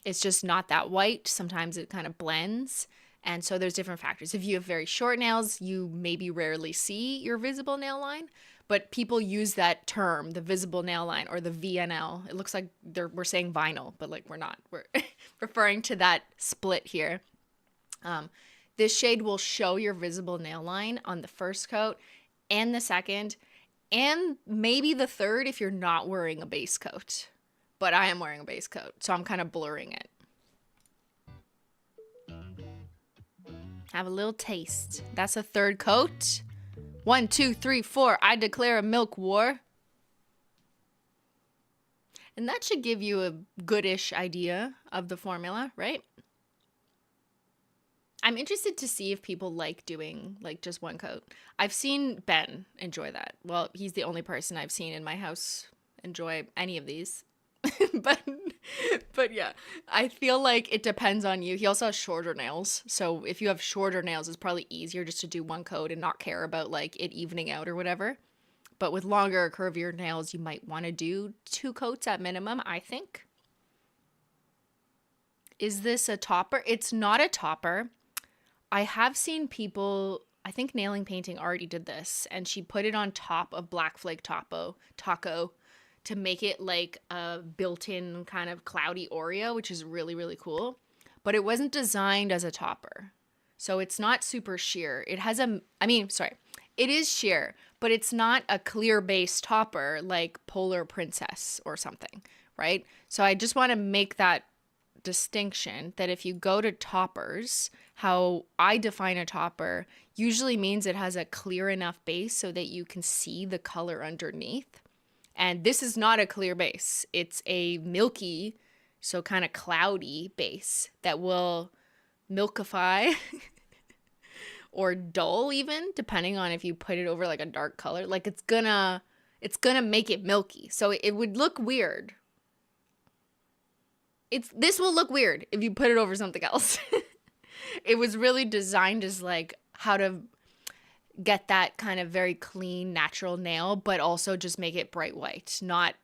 it's just not that white. Sometimes it kind of blends. And so there's different factors. If you have very short nails, you maybe rarely see your visible nail line, but people use that term, the visible nail line, or the VNL. It looks like we're saying vinyl, but like we're not. We're referring to that split here. This shade will show your visible nail line on the first coat and the second, and maybe the third if you're not wearing a base coat. But I am wearing a base coat, so I'm kind of blurring it. Have a little taste. That's a third coat. 1, 2, 3, 4. I declare a milk war. And that should give you a goodish idea of the formula, right? I'm interested to see if people like doing like just one coat. I've seen Ben enjoy that. Well, he's the only person I've seen in my house enjoy any of these. but yeah, I feel like it depends on you. He also has shorter nails, so if you have shorter nails, it's probably easier just to do one coat and not care about like it evening out or whatever. But with longer or curvier nails, you might want to do 2 coats at minimum, I think. Is this a topper? It's not a topper. I have seen people, I think Nailing Painting already did this, and she put it on top of Black Flake Taco to make it like a built-in kind of cloudy Oreo, which is really, really cool. But it wasn't designed as a topper. So it's not super sheer. It has it is sheer, but it's not a clear base topper like Polar Princess or something, right? So I just want to make that distinction that if you go to toppers, how I define a topper usually means it has a clear enough base so that you can see the color underneath. And this is not a clear base. It's a milky, so kind of cloudy base that will milkify or dull even, depending on if you put it over like a dark color. Like it's gonna make it milky. So it would look weird. This will look weird if you put it over something else. It was really designed as like how to get that kind of very clean natural nail, but also just make it bright white, not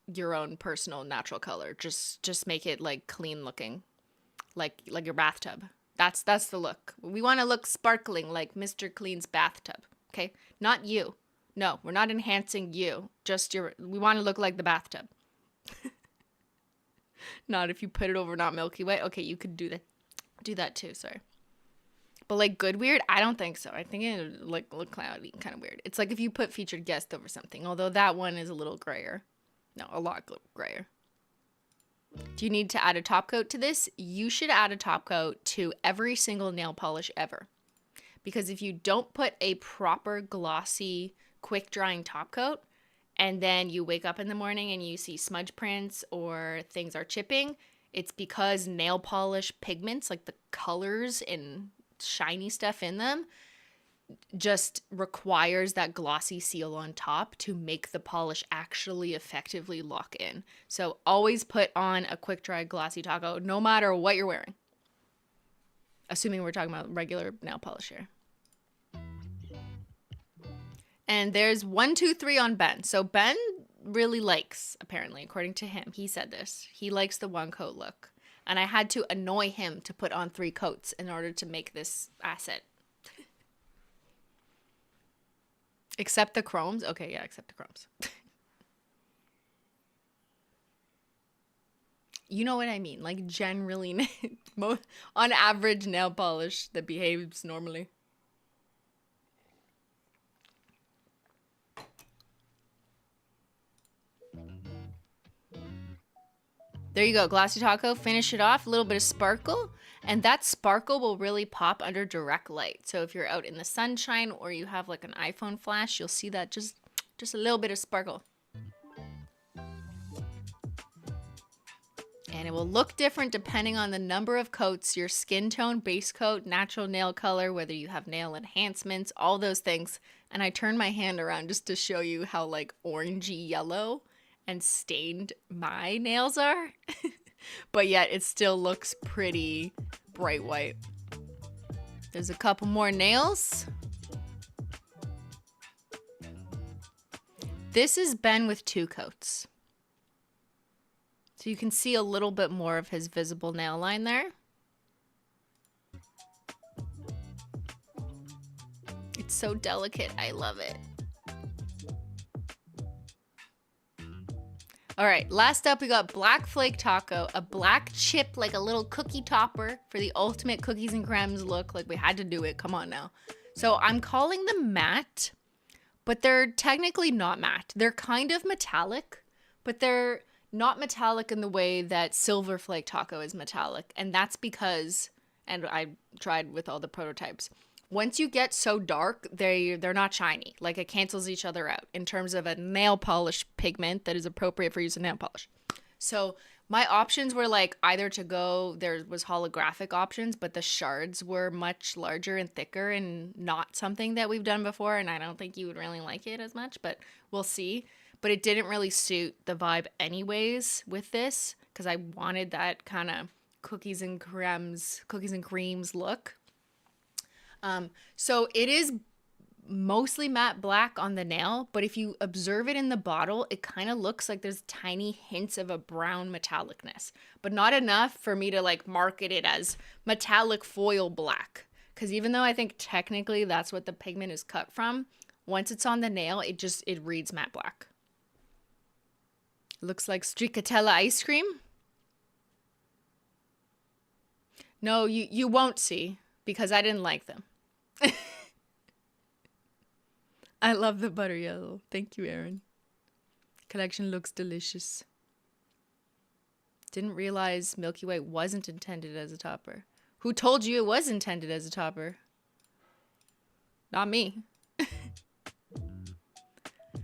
your own personal natural color. Just make it like clean looking, like your bathtub. That's the look. We want to look sparkling like Mr. Clean's bathtub. Okay, not you. No, we're not enhancing you. We want to look like the bathtub. Not if you put it over not milky white. Okay, you could do that too. Sorry. But like good weird, I don't think so. I think it would like look cloudy and kind of weird. It's like if you put featured guest over something, although that one is a little grayer. No, a lot grayer. Do you need to add a top coat to this? You should add a top coat to every single nail polish ever. Because if you don't put a proper glossy, quick drying top coat, and then you wake up in the morning and you see smudge prints or things are chipping, it's because nail polish pigments, like the colors and shiny stuff in them, just requires that glossy seal on top to make the polish actually effectively lock in. So always put on a quick dry glossy taco no matter what you're wearing. Assuming we're talking about regular nail polish here. And there's 1, 2, 3 on Ben. So Ben really likes, apparently, according to him, he said this, he likes the 1 coat look. And I had to annoy him to put on 3 coats in order to make this asset. Except the chromes. Okay, yeah, except the chromes. You know what I mean? Like generally, on average nail polish that behaves normally. There you go, glossy taco, finish it off, a little bit of sparkle, and that sparkle will really pop under direct light. So if you're out in the sunshine or you have like an iPhone flash, you'll see that just a little bit of sparkle. And it will look different depending on the number of coats, your skin tone, base coat, natural nail color, whether you have nail enhancements, all those things. And I turned my hand around just to show you how like orangey yellow and stained my nails are. But yet it still looks pretty bright white. There's a couple more nails. This is Ben with 2 coats. So you can see a little bit more of his visible nail line there. so delicate. I love it. All right, last up we got Black Flake Taco, a black chip, like a little cookie topper for the ultimate cookies and crèmes look. Like we had to do it, come on now. So I'm calling them matte, but they're technically not matte. They're kind of metallic, but they're not metallic in the way that Silver Flake Taco is metallic. And that's because, and I tried with all the prototypes, once you get so dark, they're not shiny. Like it cancels each other out in terms of a nail polish pigment that is appropriate for use in nail polish. So my options were like either to go, there was holographic options, but the shards were much larger and thicker and not something that we've done before. And I don't think you would really like it as much, but we'll see. But it didn't really suit the vibe anyways with this because I wanted that kind of cookies and creams look. So it is mostly matte black on the nail, but if you observe it in the bottle, it kind of looks like there's tiny hints of a brown metallicness, but not enough for me to like market it as metallic foil black. Because even though I think technically that's what the pigment is cut from, once it's on the nail, it reads matte black. Looks like stracciatella ice cream. No, you won't see because I didn't like them. I love the butter yellow. Thank you, Erin. Collection looks delicious. Didn't realize Milky Way wasn't intended as a topper. Who told you it was intended as a topper? Not me.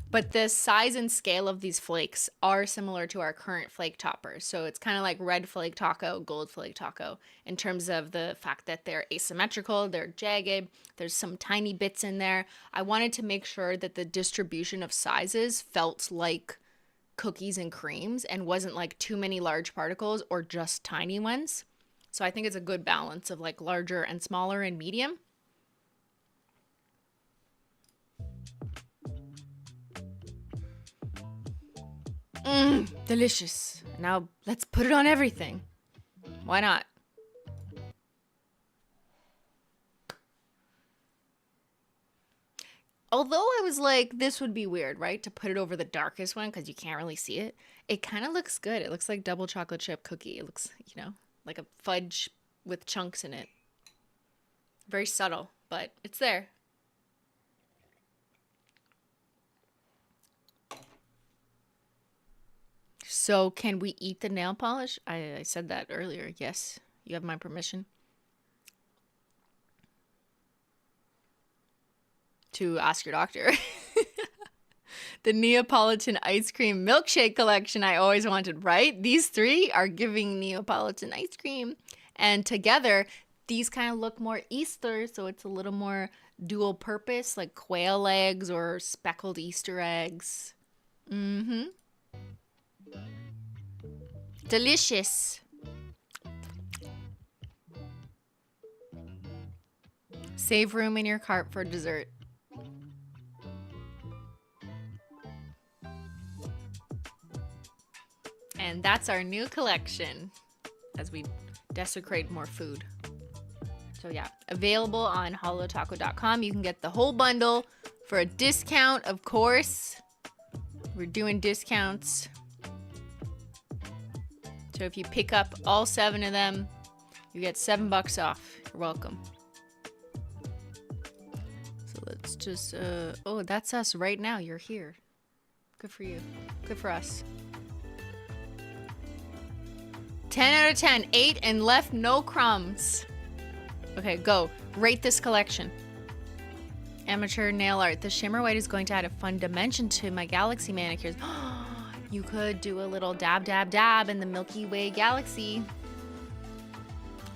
But the size and scale of these flakes are similar to our current flake toppers. So it's kind of like red flake taco, gold flake taco in terms of the fact that they're asymmetrical, they're jagged, there's some tiny bits in there. I wanted to make sure that the distribution of sizes felt like cookies and creams and wasn't like too many large particles or just tiny ones. So I think it's a good balance of like larger and smaller and medium. Delicious. Now let's put it on everything. Why not? Although I was like, this would be weird, right? To put it over the darkest one because you can't really see it. It kind of looks good. It looks like double chocolate chip cookie. It looks, you know, like a fudge with chunks in it. Very subtle, but it's there. So can we eat the nail polish? I said that earlier. Yes, you have my permission to ask your doctor. The Neapolitan ice cream milkshake collection I always wanted, right? These three are giving Neapolitan ice cream. And together, these kind of look more Easter, so it's a little more dual purpose, like quail eggs or speckled Easter eggs. Mm-hmm. Delicious. Save room in your cart for dessert. And that's our new collection as we desecrate more food. So yeah, available on holotaco.com. You can get the whole bundle for a discount, of course. We're doing discounts. So if you pick up all 7 of them, you get $7 off. You're welcome. So let's just, oh, that's us right now. You're here. Good for you. Good for us. 10 out of 10. 8 and left no crumbs. Okay, go. Rate this collection. Amateur nail art. The shimmer white is going to add a fun dimension to my galaxy manicures. You could do a little dab, dab, dab in the Milky Way galaxy.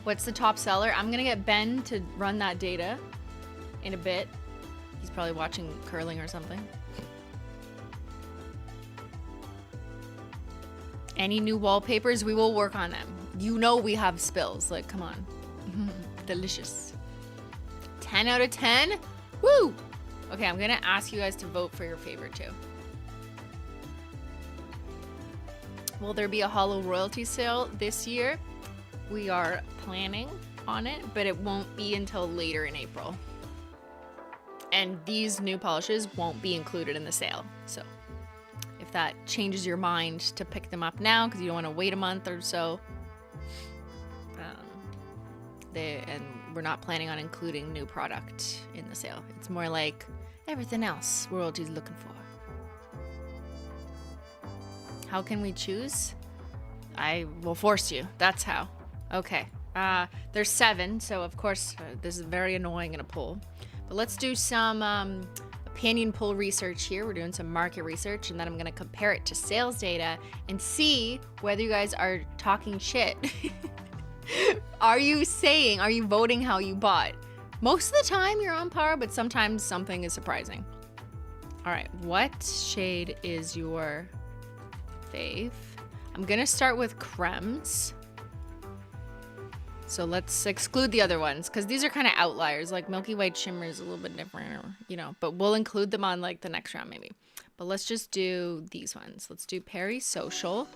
What's the top seller? I'm going to get Ben to run that data in a bit. He's probably watching curling or something. Any new wallpapers? We will work on them. You know we have spills. Like, come on. Delicious. 10 out of 10? Woo! Okay, I'm going to ask you guys to vote for your favorite too. Will there be a Holo royalty sale this year? We are planning on it, but it won't be until later in April. And these new polishes won't be included in the sale. So if that changes your mind to pick them up now because you don't want to wait a month or so, and we're not planning on including new product in the sale. It's more like everything else royalty's looking for. How can we choose? I will force you. That's how. Okay. There's 7, so of course this is very annoying in a poll. But let's do some opinion poll research here. We're doing some market research, and then I'm going to compare it to sales data and see whether you guys are talking shit. Are you voting how you bought? Most of the time you're on par, but sometimes something is surprising. All right, what shade is your fave? I'm going to start with Crèmes. So let's exclude the other ones because these are kind of outliers. Like Milky White Shimmer is a little bit different, but we'll include them on like the next round maybe. But let's just do these ones. Let's do Peri-Social,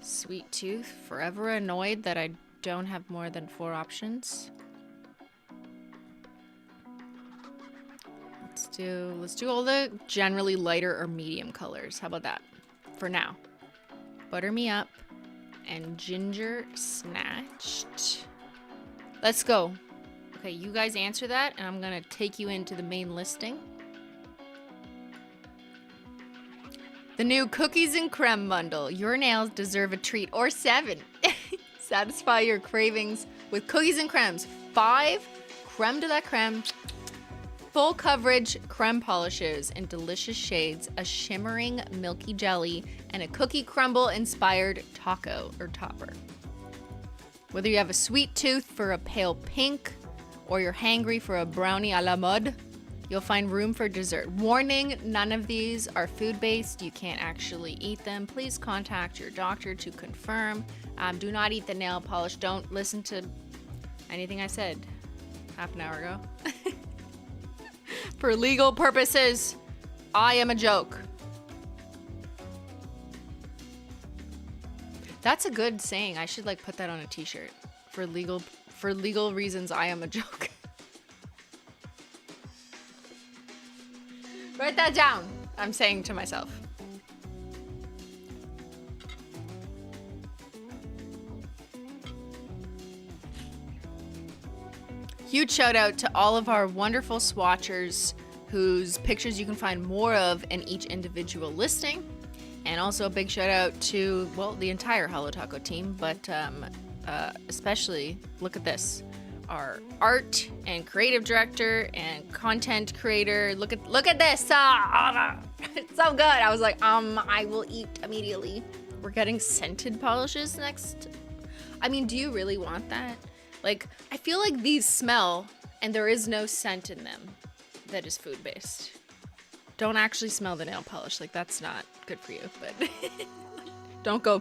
Sweet Tooth, Forever Annoyed that I don't have more than 4 options. Let's do all the generally lighter or medium colors. How about that for now? Butter Me Up and Ginger Snatched. Let's go. Okay, you guys answer that, and I'm gonna take you into the main listing. The new Cookies and Crème bundle. Your nails deserve a treat, or 7. Satisfy your cravings with cookies and crèmes. 5 crème de la crème, full coverage crème polishes in delicious shades, a shimmering milky jelly, and a cookie crumble inspired taco or topper. Whether you have a sweet tooth for a pale pink or you're hangry for a brownie a la mode, you'll find room for dessert. Warning, none of these are food-based. You can't actually eat them. Please contact your doctor to confirm. Do not eat the nail polish. Don't listen to anything I said half an hour ago. For legal purposes, I am a joke. That's a good saying. I should like put that on a t-shirt. For legal reasons, I am a joke. Write that down. I'm saying to myself. Huge shout out to all of our wonderful swatchers whose pictures you can find more of in each individual listing. And also a big shout out to, well, the entire Holo Taco team, but especially, look at this. Our art and creative director and content creator. Look at this. It's so good. I was like, I will eat immediately. We're getting scented polishes next. I mean, do you really want that? Like, I feel like these smell and there is no scent in them that is food-based. Don't actually smell the nail polish. Like, that's not good for you, but don't go.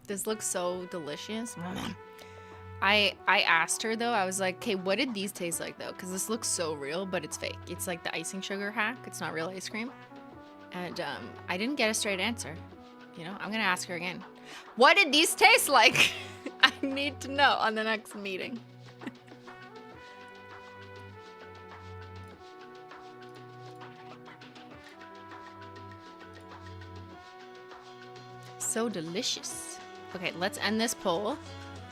This looks so delicious. I asked her though, I was like, okay, what did these taste like though? Because this looks so real, but it's fake. It's like the icing sugar hack. It's not real ice cream. And I didn't get a straight answer. I'm gonna ask her again. What did these taste like? I need to know on the next meeting. So delicious. Okay, let's end this poll.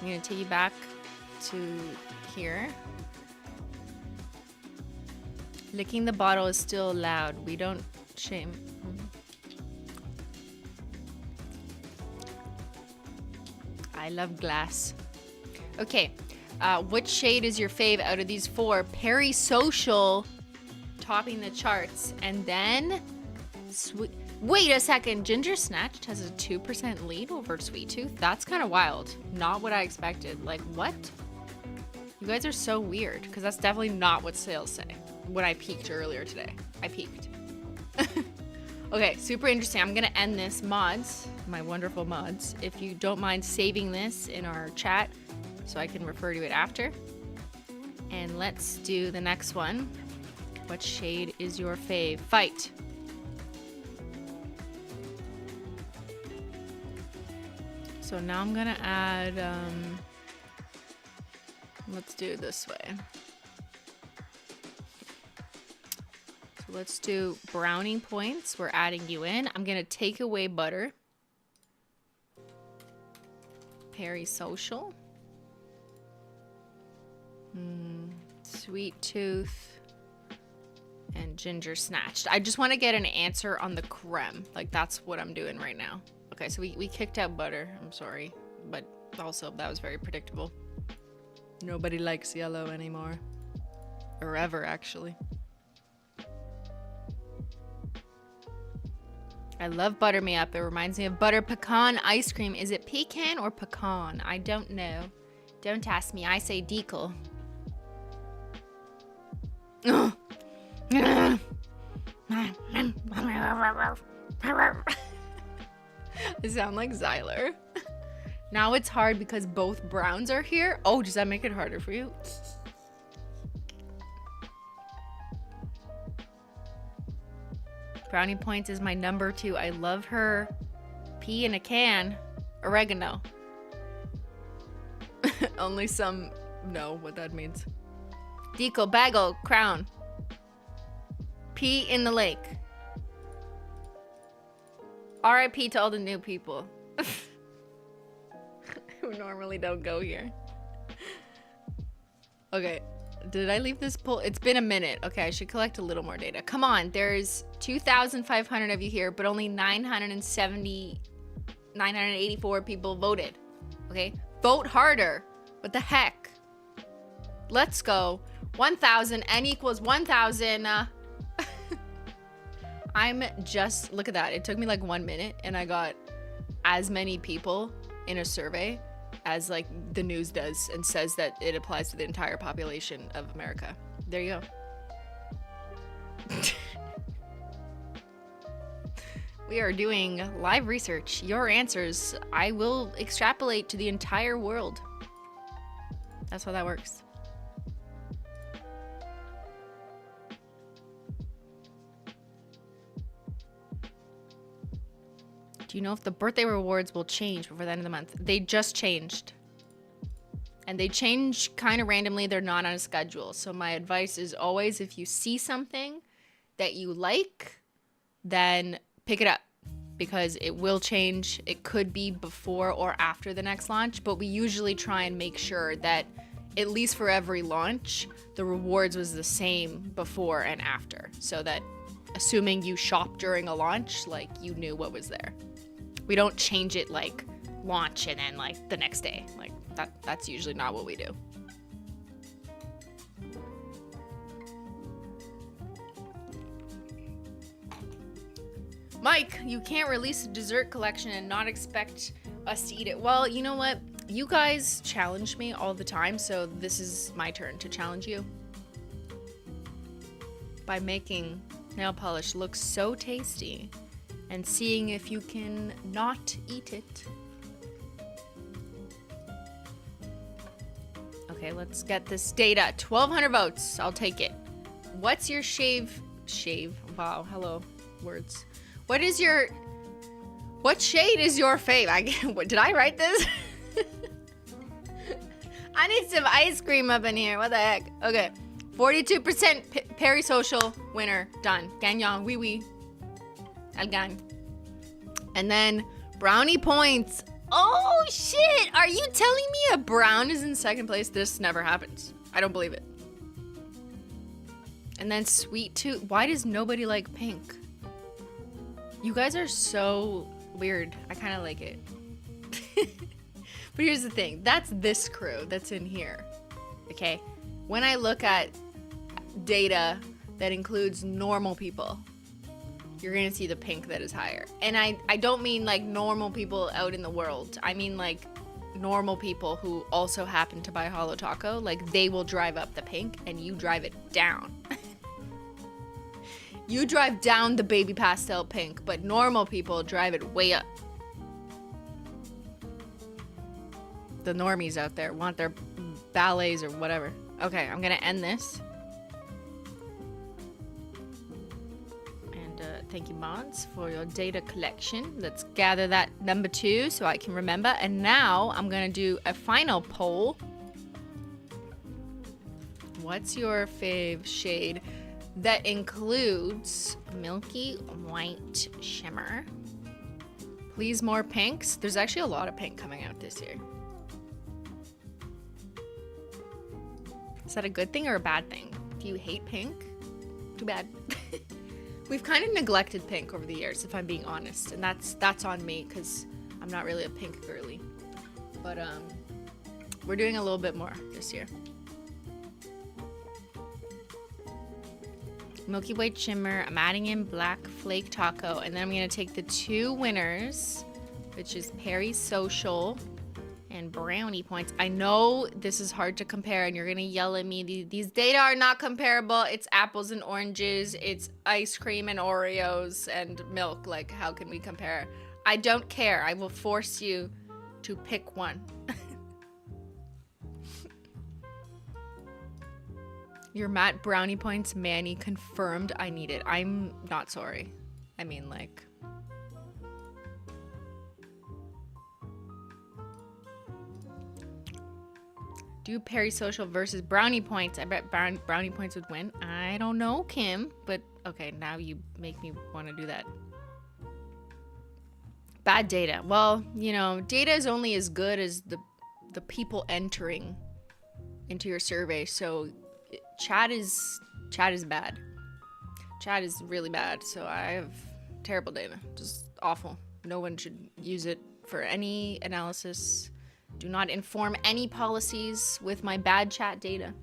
I'm gonna take you back to here. Licking the bottle is still loud. We don't shame. I love glass. Okay, which shade is your fave out of these 4? Peri-Social topping the charts, and then wait a second, Ginger Snatched has a 2% lead over Sweet Tooth. That's kind of wild. Not what I expected. Like, what? You guys are so weird, because that's definitely not what sales say. When I peeked earlier today, I peeked. Okay, super interesting. I'm gonna end this, mods, my wonderful mods. If you don't mind saving this in our chat so I can refer to it after. And let's do the next one. What shade is your fave? Fight. So now I'm gonna add, let's do it this way. let's do brownie points. We're adding you in. I'm gonna take away butter. Peri-Social. Sweet tooth. And ginger snatched. I just want to get an answer on the creme. Like, that's what I'm doing right now. Okay, so we kicked out butter. I'm sorry. But also, that was very predictable. Nobody likes yellow anymore. Or ever, actually. I love butter me up. It reminds me of butter pecan ice cream. Is it pecan or pecan? I don't know. Don't ask me. I say decal. I sound like Xyler. Now it's hard because both browns are here. Oh, does that make it harder for you? Brownie Points is my number 2. I love her. Pea in a can. Oregano. Only some know what that means. Deco, bagel, crown. Pea in the lake. RIP to all the new people. Who normally don't go here. Okay. Did I leave this poll? It's been a minute. Okay, I should collect a little more data. Come on, there's 2,500 of you here, but only 984 people voted. Okay, vote harder. What the heck? Let's go. 1,000. N equals 1,000. I'm just, look at that. It took me like 1 minute and I got as many people in a survey as like the news does and says that it applies to the entire population of America. There you go. We are doing live research. Your answers, I will extrapolate to the entire world. That's how that works. Do you know if the birthday rewards will change before the end of the month? They just changed. And they change kind of randomly. They're not on a schedule. So my advice is always, if you see something that you like, then pick it up. Because it will change. It could be before or after the next launch. But we usually try and make sure that, at least for every launch, the rewards was the same before and after. So that, assuming you shopped during a launch, like, you knew what was there. We don't change it like launch and then like the next day. Like that's usually not what we do. Mike, you can't release a dessert collection and not expect us to eat it. Well, you know what? You guys challenge me all the time, so this is my turn to challenge you. By making nail polish look so tasty. And seeing if you can not eat it. Okay, let's get this data. 1,200 votes. I'll take it. What's your shave? Wow, hello, words. What shade is your fave? Did I write this? I need some ice cream up in here. What the heck? Okay, 42% Peri-Social winner. Done. Gagnon. Oui, oui. Algan. And then brownie points. Oh shit! Are you telling me a brown is in second place? This never happens. I don't believe it. And then sweet tooth. Why does nobody like pink? You guys are so weird. I kind of like it. But here's the thing. That's this crew that's in here. Okay? When I look at data that includes normal people, you're gonna see the pink that is higher. And I don't mean like normal people out in the world. I mean like normal people who also happen to buy Holo Taco. Like, they will drive up the pink and you drive it down. You drive down the baby pastel pink, but normal people drive it way up. The normies out there want their ballets or whatever. Okay, I'm gonna end this. Thank you, mods, for your data collection. Let's gather that number 2 so I can remember. And now I'm going to do a final poll. What's your fave shade? that includes milky white shimmer. Please more pinks. There's actually a lot of pink coming out this year. Is that a good thing or a bad thing? Do you hate pink? Too bad. We've kind of neglected pink over the years, if I'm being honest, and that's on me because I'm not really a pink girly. But we're doing a little bit more this year. Milky white shimmer. I'm adding in Black Flake Taco, and then I'm gonna take the two winners, which is Peri-Social and Brownie Points. I know this is hard to compare, and you're gonna yell at me. These data are not comparable. It's apples and oranges. It's ice cream and Oreos and milk. Like, how can we compare? I don't care. I will force you to pick one. Your matte Brownie Points Manny confirmed. I need it. I'm not sorry. I mean, like, do Peri-Social versus Brownie Points. I bet Brownie Points would win. I don't know, Kim, but okay, now you make me want to do that. Bad data. Well, you know, data is only as good as the people entering into your survey. So chat is bad. Chat is really bad. So I have terrible data. Just awful. No one should use it for any analysis. Do not inform any policies with my bad chat data.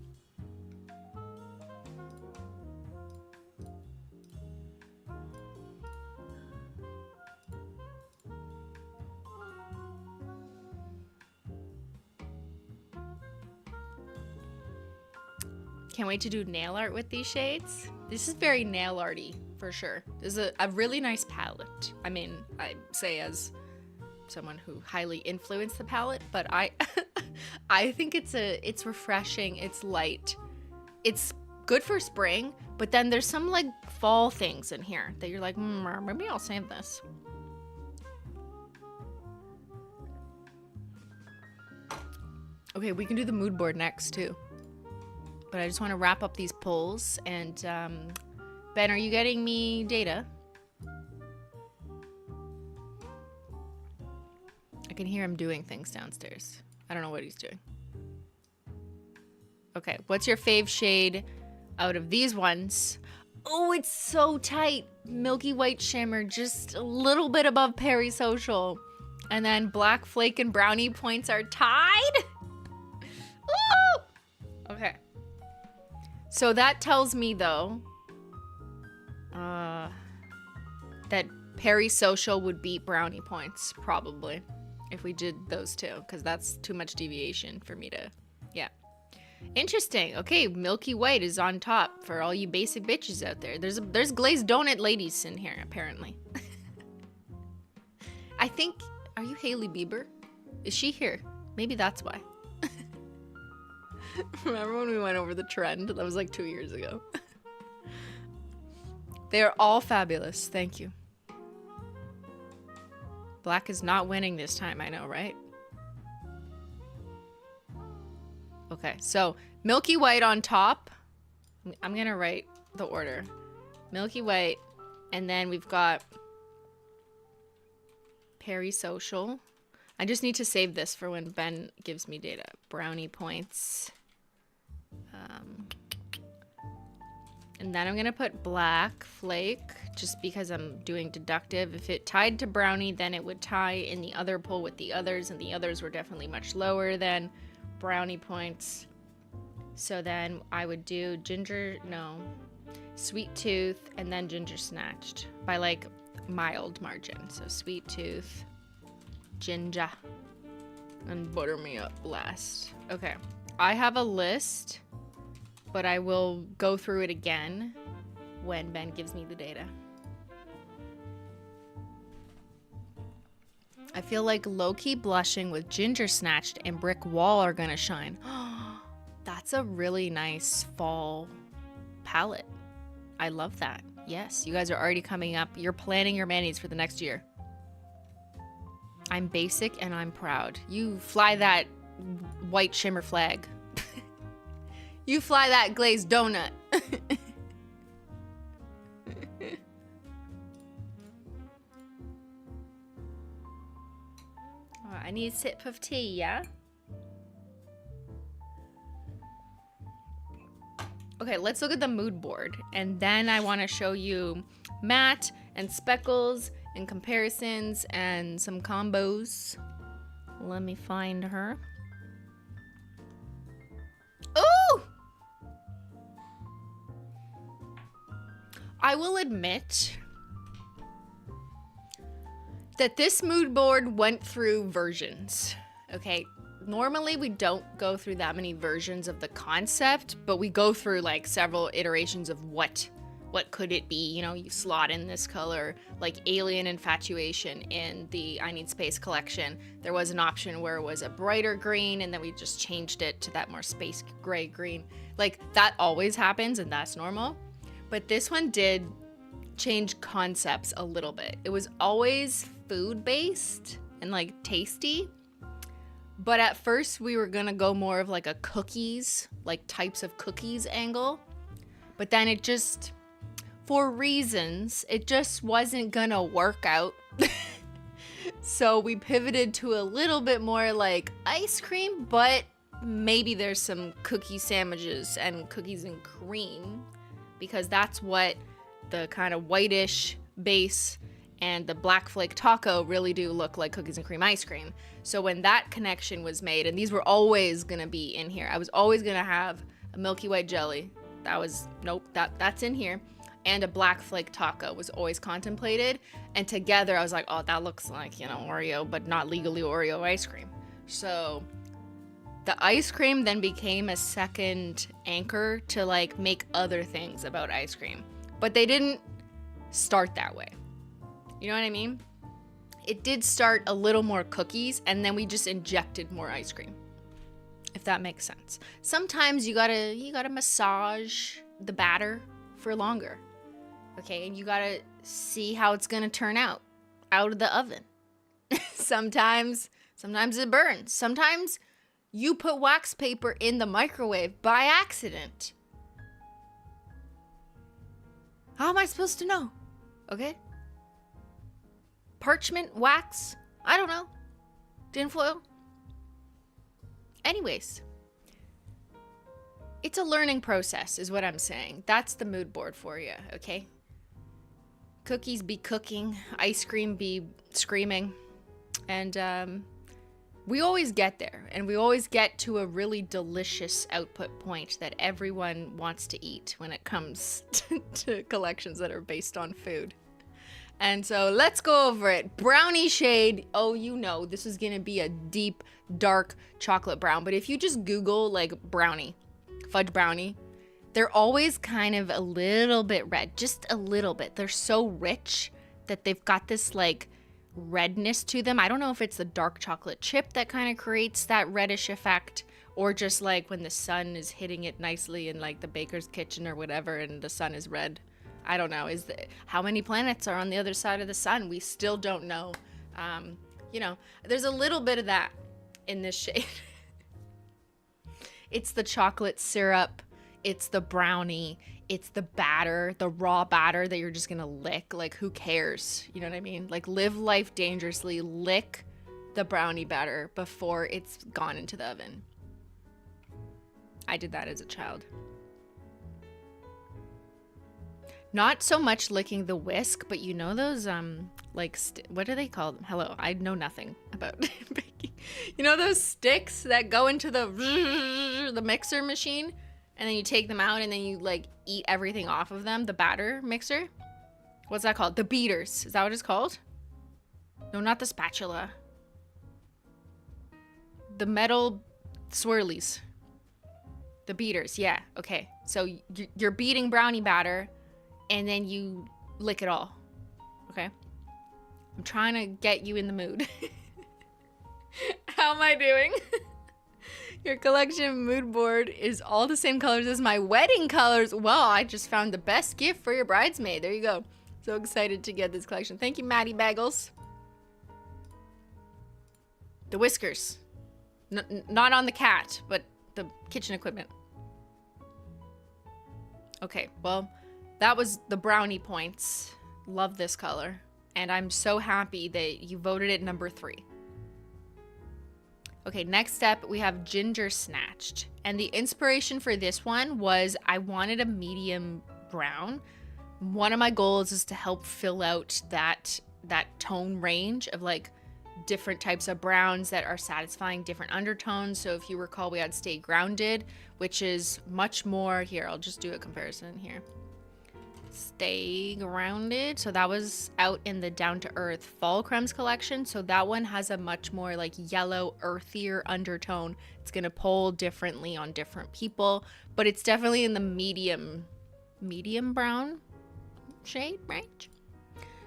Can't wait to do nail art with these shades. This is very nail arty for sure. This is a really nice palette. I mean, I say as someone who highly influenced the palette, but I think it's refreshing, it's light. It's good for spring, but then there's some like fall things in here that you're like, maybe I'll save this. Okay, we can do the mood board next too. But I just want to wrap up these polls. And Ben, are you getting me data? I can hear him doing things downstairs. I don't know what he's doing. Okay, what's your fave shade out of these ones? Oh, it's so tight. Milky white shimmer, just a little bit above Peri-Social. And then Black Flake and Brownie Points are tied. Woo! Okay. So that tells me, though, that Peri-Social would beat Brownie Points, probably, if we did those two, because that's too much deviation for me to, yeah. Interesting. Okay, Milky White is on top for all you basic bitches out there. There's glazed donut ladies in here, apparently. I think, are you Hailey Bieber? Is she here? Maybe that's why. Remember when we went over the trend? That was like 2 years ago. They are all fabulous. Thank you. Black is not winning this time, I know, right? Okay, so Milky White on top. I'm gonna write the order. Milky White, and then we've got Peri-Social. I just need to save this for when Ben gives me data. Brownie Points. And then I'm gonna put Black Flake, just because I'm doing deductive. If it tied to Brownie, then it would tie in the other poll with the others, and the others were definitely much lower than Brownie Points. So then I would do Sweet Tooth, and then Ginger Snatched by like mild margin. So Sweet Tooth, Ginger, and Butter Me Up last. Okay, I have a list, but I will go through it again when Ben gives me the data. I feel like low-key blushing with Ginger Snatched and Brick Wall are gonna shine. That's a really nice fall palette. I love that. Yes, you guys are already coming up. You're planning your manis for the next year. I'm basic and I'm proud. You fly that white shimmer flag. You fly that glazed donut. I need a sip of tea, yeah? Okay, let's look at the mood board. And then I want to show you matte and speckles and comparisons and some combos. Let me find her. Ooh! I will admit that this mood board went through versions, okay? Normally we don't go through that many versions of the concept, but we go through like several iterations of what could it be. You know, you slot in this color, like Alien Infatuation in the I Need Space collection. There was an option where it was a brighter green, and then we just changed it to that more space gray green. Like, that always happens, and that's normal. But this one did change concepts a little bit. It was always food-based and like tasty. But at first we were gonna go more of like a cookies, like types of cookies angle. But then it just, for reasons, it just wasn't gonna work out. So we pivoted to a little bit more like ice cream, but maybe there's some cookie sandwiches and cookies and cream, because that's what the kind of whitish base and the Black Flake Taco really do look like cookies and cream ice cream. So when that connection was made, and these were always gonna be in here, I was always gonna have a Milky White jelly. That was, nope, that's in here. And a Black Flake Taco was always contemplated. And together I was like, oh, that looks like, you know, Oreo, but not legally Oreo ice cream. So the ice cream then became a second anchor to like make other things about ice cream. But they didn't start that way. You know what I mean? It did start a little more cookies, and then we just injected more ice cream, if that makes sense. Sometimes you gotta massage the batter for longer, okay? And you gotta see how it's gonna turn out of the oven. Sometimes it burns. Sometimes you put wax paper in the microwave by accident. How am I supposed to know? Okay? Parchment, wax, I don't know. Tinfoil. Anyways, it's a learning process is what I'm saying. That's the mood board for you, okay? Cookies be cooking, ice cream be screaming, and we always get there, and we always get to a really delicious output point that everyone wants to eat when it comes to collections that are based on food. And so let's go over it. Brownie shade. Oh, you know, this is going to be a deep, dark chocolate brown. But if you just Google like brownie, fudge brownie, they're always kind of a little bit red, just a little bit. They're so rich that they've got this like redness to them. I don't know if it's the dark chocolate chip that kind of creates that reddish effect, or just like when the sun is hitting it nicely in like the baker's kitchen or whatever and the sun is red. I don't know. How many planets are on the other side of the sun? We still don't know. You know, there's a little bit of that in this shade. It's the chocolate syrup. It's the brownie. It's the batter, the raw batter that you're just going to lick. Like, who cares? You know what I mean? Like, live life dangerously. Lick the brownie batter before it's gone into the oven. I did that as a child. Not so much licking the whisk, but you know those, like, what are they called? Hello, I know nothing about baking. You know those sticks that go into the mixer machine? And then you take them out and then you, like, eat everything off of them? The batter mixer? What's that called? The beaters. Is that what it's called? No, not the spatula. The metal swirlies. The beaters, yeah. Okay, so you're beating brownie batter, and then you lick it all, okay? I'm trying to get you in the mood. How am I doing? Your collection mood board is all the same colors as my wedding colors. Well, I just found the best gift for your bridesmaid. There you go. So excited to get this collection. Thank you, Maddie Bagels. The whiskers. Not on the cat, but the kitchen equipment. Okay, well, that was the brownie points. Love this color. And I'm so happy that you voted it number 3. Okay, next step, we have ginger snatched. And the inspiration for this one was I wanted a medium brown. One of my goals is to help fill out that tone range of like different types of browns that are satisfying different undertones. So if you recall, we had Stay Grounded, which is much more, here, I'll just do a comparison here. Stay Grounded, so that was out in the Down to Earth Fall Crèmes collection. So that one has a much more like yellow, earthier undertone. It's gonna pull differently on different people, but it's definitely in the medium brown shade range.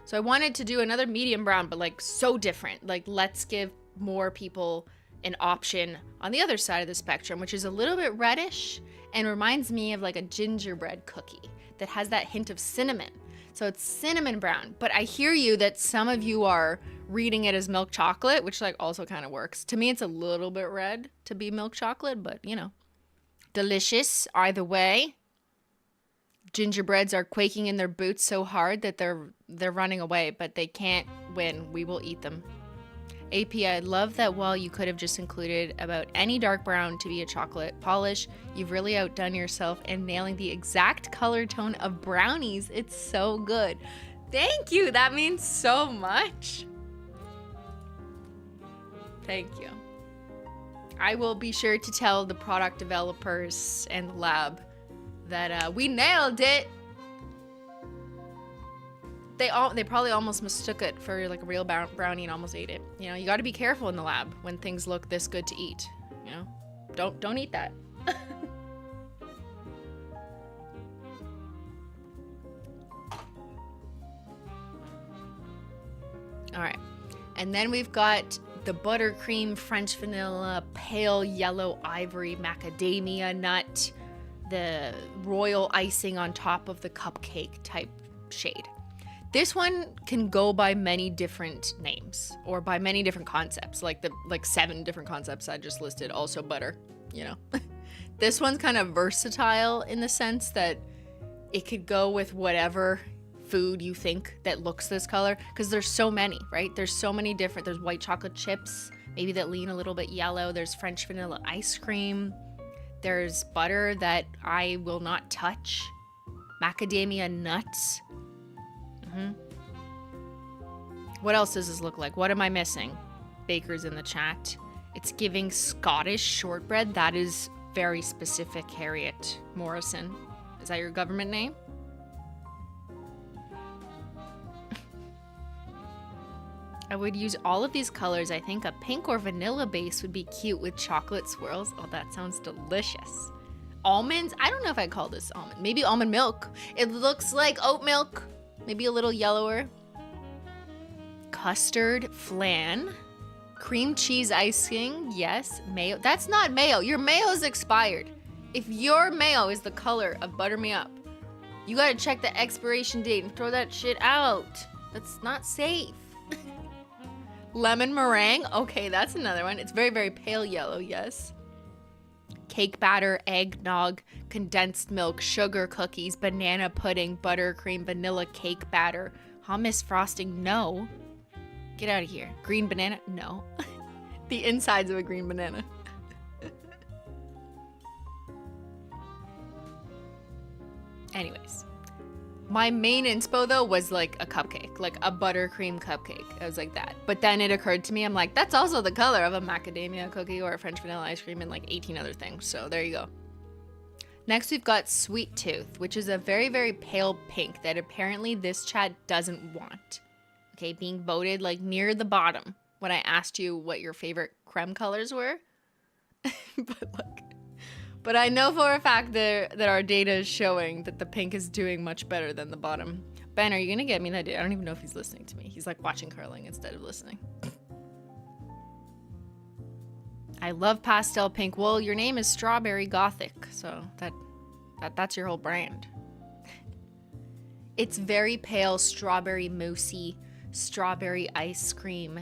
So I wanted to do another medium brown, but like so different. Like, let's give more people an option on the other side of the spectrum, which is a little bit reddish and reminds me of like a gingerbread cookie that has that hint of cinnamon. So it's cinnamon brown, but I hear you that some of you are reading it as milk chocolate, which like also kind of works. To me, it's a little bit red to be milk chocolate, but you know, delicious either way. Gingerbreads are quaking in their boots so hard that they're running away, but they can't win. We will eat them. AP, I love that while you could have just included about any dark brown to be a chocolate polish, you've really outdone yourself in nailing the exact color tone of brownies. It's so good. Thank you. That means so much. Thank you. I will be sure to tell the product developers and the lab that we nailed it. They probably almost mistook it for like a real brownie and almost ate it. You know, you got to be careful in the lab when things look this good to eat. You know, don't eat that. All right, and then we've got the buttercream French vanilla pale yellow ivory macadamia nut, the royal icing on top of the cupcake type shade. This one can go by many different names or by many different concepts, like 7 different concepts I just listed, also butter, you know. This one's kind of versatile in the sense that it could go with whatever food you think that looks this color, because there's so many, right? There's so many different, there's white chocolate chips, maybe that lean a little bit yellow. There's French vanilla ice cream. There's butter that I will not touch. Macadamia nuts. What else does this look like? What am I missing? Bakers in the chat. It's giving Scottish shortbread. That is very specific, Harriet Morrison. Is that your government name? I would use all of these colors. I think a pink or vanilla base would be cute with chocolate swirls. Oh, that sounds delicious. Almonds? I don't know if I call this almond. Maybe almond milk. It looks like oat milk. Maybe a little yellower. Custard flan. Cream cheese icing. Yes. Mayo. That's not mayo. Your mayo is expired. If your mayo is the color of Butter Me Up, you gotta check the expiration date and throw that shit out. That's not safe. Lemon meringue. Okay, that's another one. It's very, very pale yellow. Yes. Cake batter, eggnog, condensed milk, sugar cookies, banana pudding, buttercream, vanilla cake batter, hummus frosting. No. Get out of here. Green banana. No. The insides of a green banana. Anyways. My main inspo though was like a cupcake, like a buttercream cupcake. I was like that. But then it occurred to me, I'm like, that's also the color of a macadamia cookie or a French vanilla ice cream and like 18 other things. So there you go. Next we've got Sweet Tooth, which is a very, very pale pink that apparently this chat doesn't want. Okay, being voted like near the bottom when I asked you what your favorite creme colors were. But I know for a fact that our data is showing that the pink is doing much better than the bottom. Ben, are you gonna get me that data? I don't even know if he's listening to me. He's like watching curling instead of listening. I love pastel pink. Well, your name is Strawberry Gothic, so that's your whole brand. It's very pale, strawberry moussey, strawberry ice cream.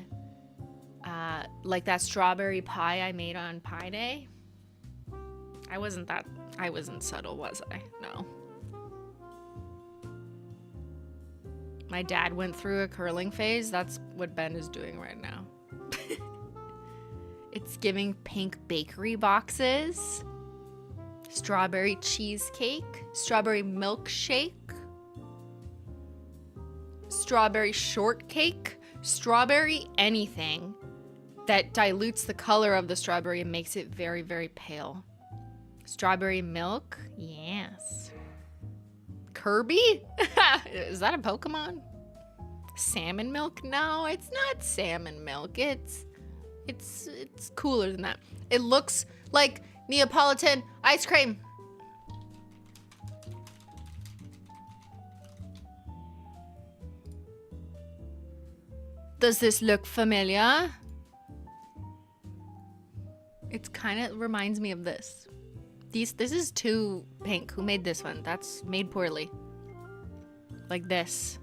Like that strawberry pie I made on Pie Day. I wasn't subtle, was I? No. My dad went through a curling phase. That's what Ben is doing right now. It's giving pink bakery boxes. Strawberry cheesecake. Strawberry milkshake. Strawberry shortcake. Strawberry anything that dilutes the color of the strawberry and makes it very, very pale. Strawberry milk. Yes. Kirby? Is that a Pokemon? Salmon milk? No, it's not salmon milk. It's cooler than that. It looks like Neapolitan ice cream. Does this look familiar? It kind of reminds me of this. This is too pink. Who made this one? That's made poorly. Like this.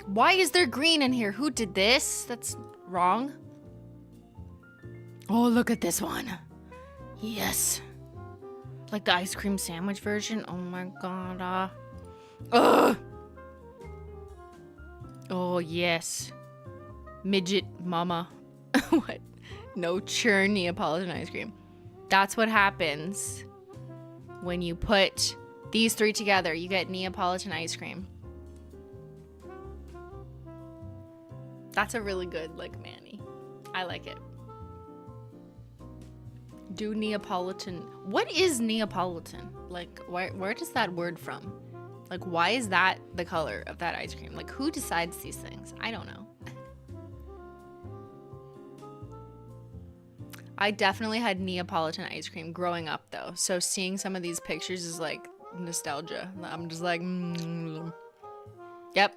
Why is there green in here? Who did this? That's wrong. Oh, look at this one. Yes. Like the ice cream sandwich version. Oh my god. Ugh. Oh, yes. Midget mama. What? No churn Neapolitan ice cream. That's what happens when you put these three together. You get Neapolitan ice cream. That's a really good, like, Manny. I like it. Do Neapolitan. What is Neapolitan? Like, where does that word from? Like, why is that the color of that ice cream? Like, who decides these things? I don't know. I definitely had Neapolitan ice cream growing up, though. So seeing some of these pictures is like nostalgia. I'm just like, Yep.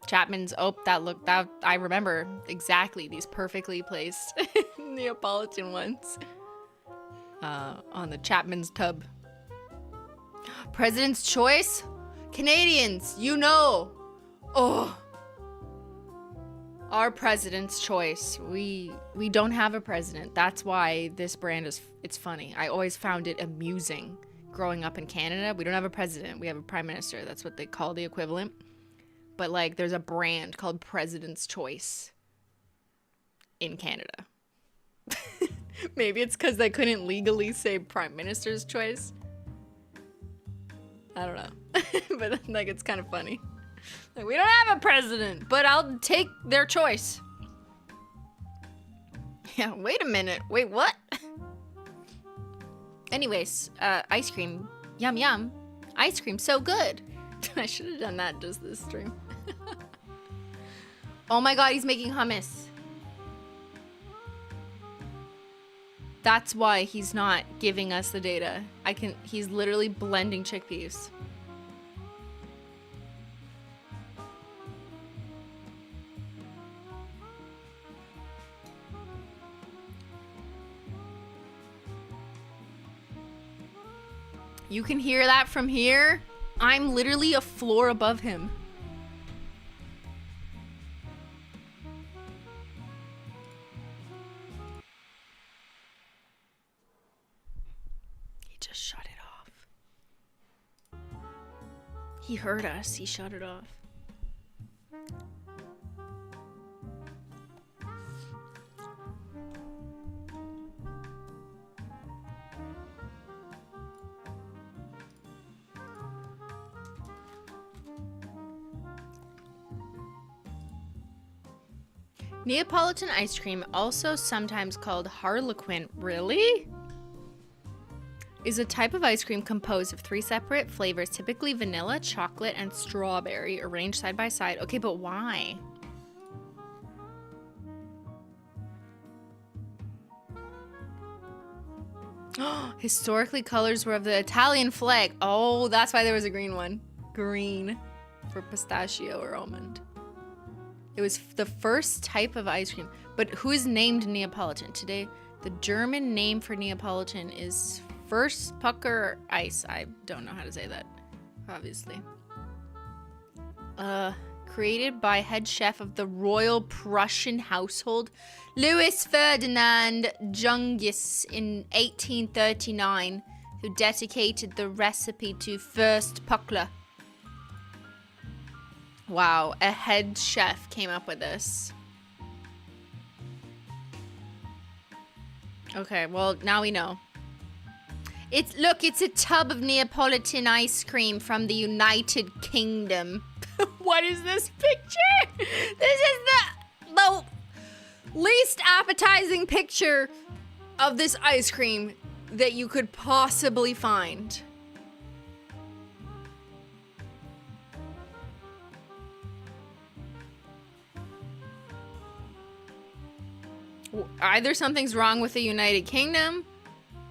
Chapman's. Oh, that I remember exactly these perfectly placed Neapolitan ones on the Chapman's tub. President's choice? Canadians, you know. Oh. Our president's choice. We don't have a president. That's why this brand it's funny. I always found it amusing growing up in Canada. We don't have a president. We have a prime minister. That's what they call the equivalent. But like there's a brand called President's Choice in Canada. Maybe it's because they couldn't legally say prime minister's choice. I don't know. But like it's kind of funny. Like, we don't have a president, but I'll take their choice. Yeah, wait a minute. Wait, what? Anyways, ice cream. Yum, yum. Ice cream, so good. I should have done that just this stream. Oh my god, he's making hummus. That's why he's not giving us the data. He's literally blending chickpeas. You can hear that from here? I'm literally a floor above him. He just shut it off. He heard us. He shut it off. Neapolitan ice cream, also sometimes called Harlequin, really? Is a type of ice cream composed of 3 separate flavors, typically vanilla, chocolate, and strawberry, arranged side by side. Okay, but why? Historically, colors were of the Italian flag. Oh, that's why there was a green one. Green for pistachio or almond. It was the first type of ice cream. But who is named Neapolitan? Today, the German name for Neapolitan is Pucker Ice. I don't know how to say that, obviously. Created by head chef of the Royal Prussian household, Louis Ferdinand Jungius in 1839, who dedicated the recipe to First Puckler. Wow, a head chef came up with this. Okay, well, now we know. Look, it's a tub of Neapolitan ice cream from the United Kingdom. What is this picture? This is the least appetizing picture of this ice cream that you could possibly find. Either something's wrong with the United Kingdom,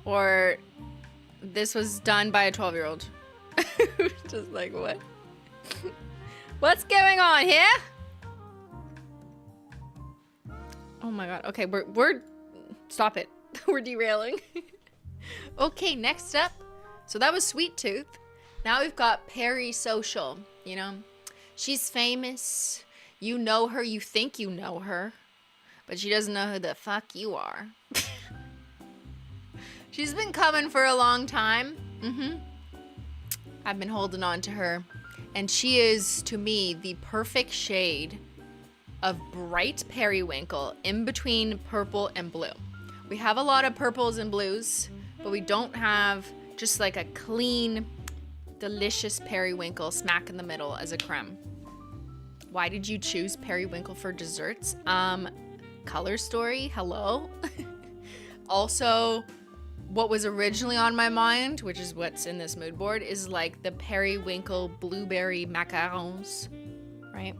or this was done by a 12-year-old. Just like, what? What's going on here? Oh my god. Okay, we're stop it. We're derailing. Okay, next up. So that was Sweet Tooth. Now we've got Peri-Social, you know. She's famous. You know her, you think you know her. But she doesn't know who the fuck you are. She's been coming for a long time. I've been holding on to her. And she is, to me, the perfect shade of bright periwinkle in between purple and blue. We have a lot of purples and blues, but we don't have just like a clean, delicious periwinkle smack in the middle as a creme. Why did you choose periwinkle for desserts? Color story, hello. Also, what was originally on my mind, which is what's in this mood board, is like the periwinkle blueberry macarons, right?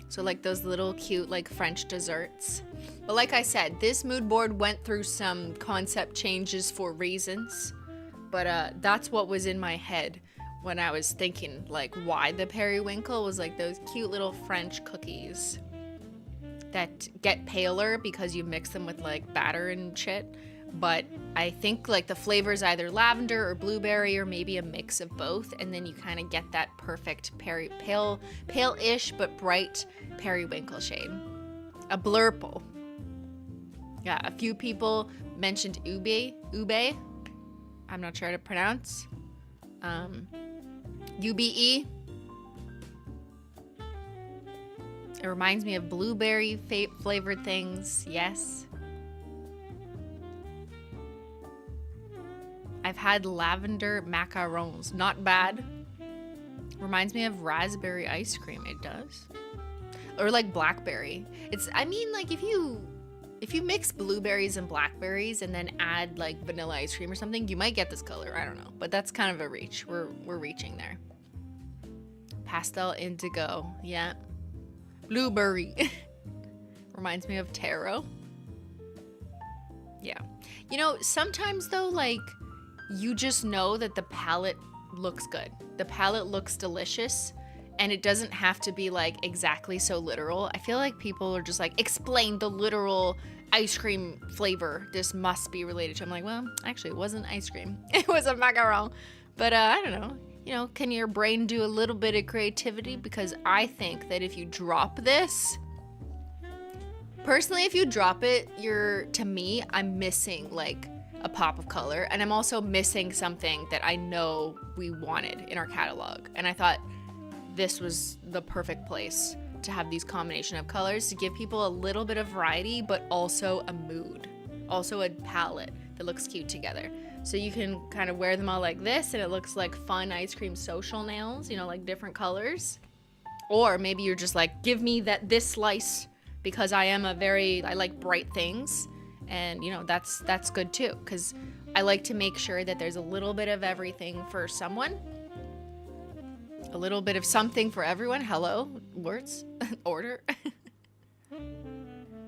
So like those little cute like French desserts. But like I said, this mood board went through some concept changes for reasons. But that's what was in my head when I was thinking like why the periwinkle was like those cute little French cookies that get paler because you mix them with like batter and shit. But I think like the flavor is either lavender or blueberry or maybe a mix of both, and then you kind of get that perfect pale-ish but bright periwinkle shade. A blurple. Yeah, a few people mentioned ube. I'm not sure how to pronounce. UBE. It reminds me of blueberry flavored things. Yes. I've had lavender macarons. Not bad. Reminds me of raspberry ice cream. It does. Or like blackberry. I mean, like if you mix blueberries and blackberries and then add like vanilla ice cream or something, you might get this color. I don't know. But that's kind of a reach. We're reaching there. Pastel indigo. Yeah. Blueberry. Reminds me of taro. Yeah. You know, sometimes though, like, you just know that the palette looks good. The palette looks delicious, and it doesn't have to be like exactly so literal. I feel like people are just like, explain the literal ice cream flavor. This must be related to. I'm like, well, actually, it wasn't ice cream. It was a macaron. But I don't know. You know, can your brain do a little bit of creativity? Because I think that if you drop this, personally, if you drop it, to me, I'm missing like a pop of color, and I'm also missing something that I know we wanted in our catalog. And I thought this was the perfect place to have these combination of colors to give people a little bit of variety, but also a mood, also a palette that looks cute together. So you can kind of wear them all like this, and it looks like fun ice cream social nails, you know, like different colors. Or maybe you're just like, give me this slice, because I like bright things. And you know, that's good too, because I like to make sure that there's a little bit of everything for someone, a little bit of something for everyone. Hello, words, order.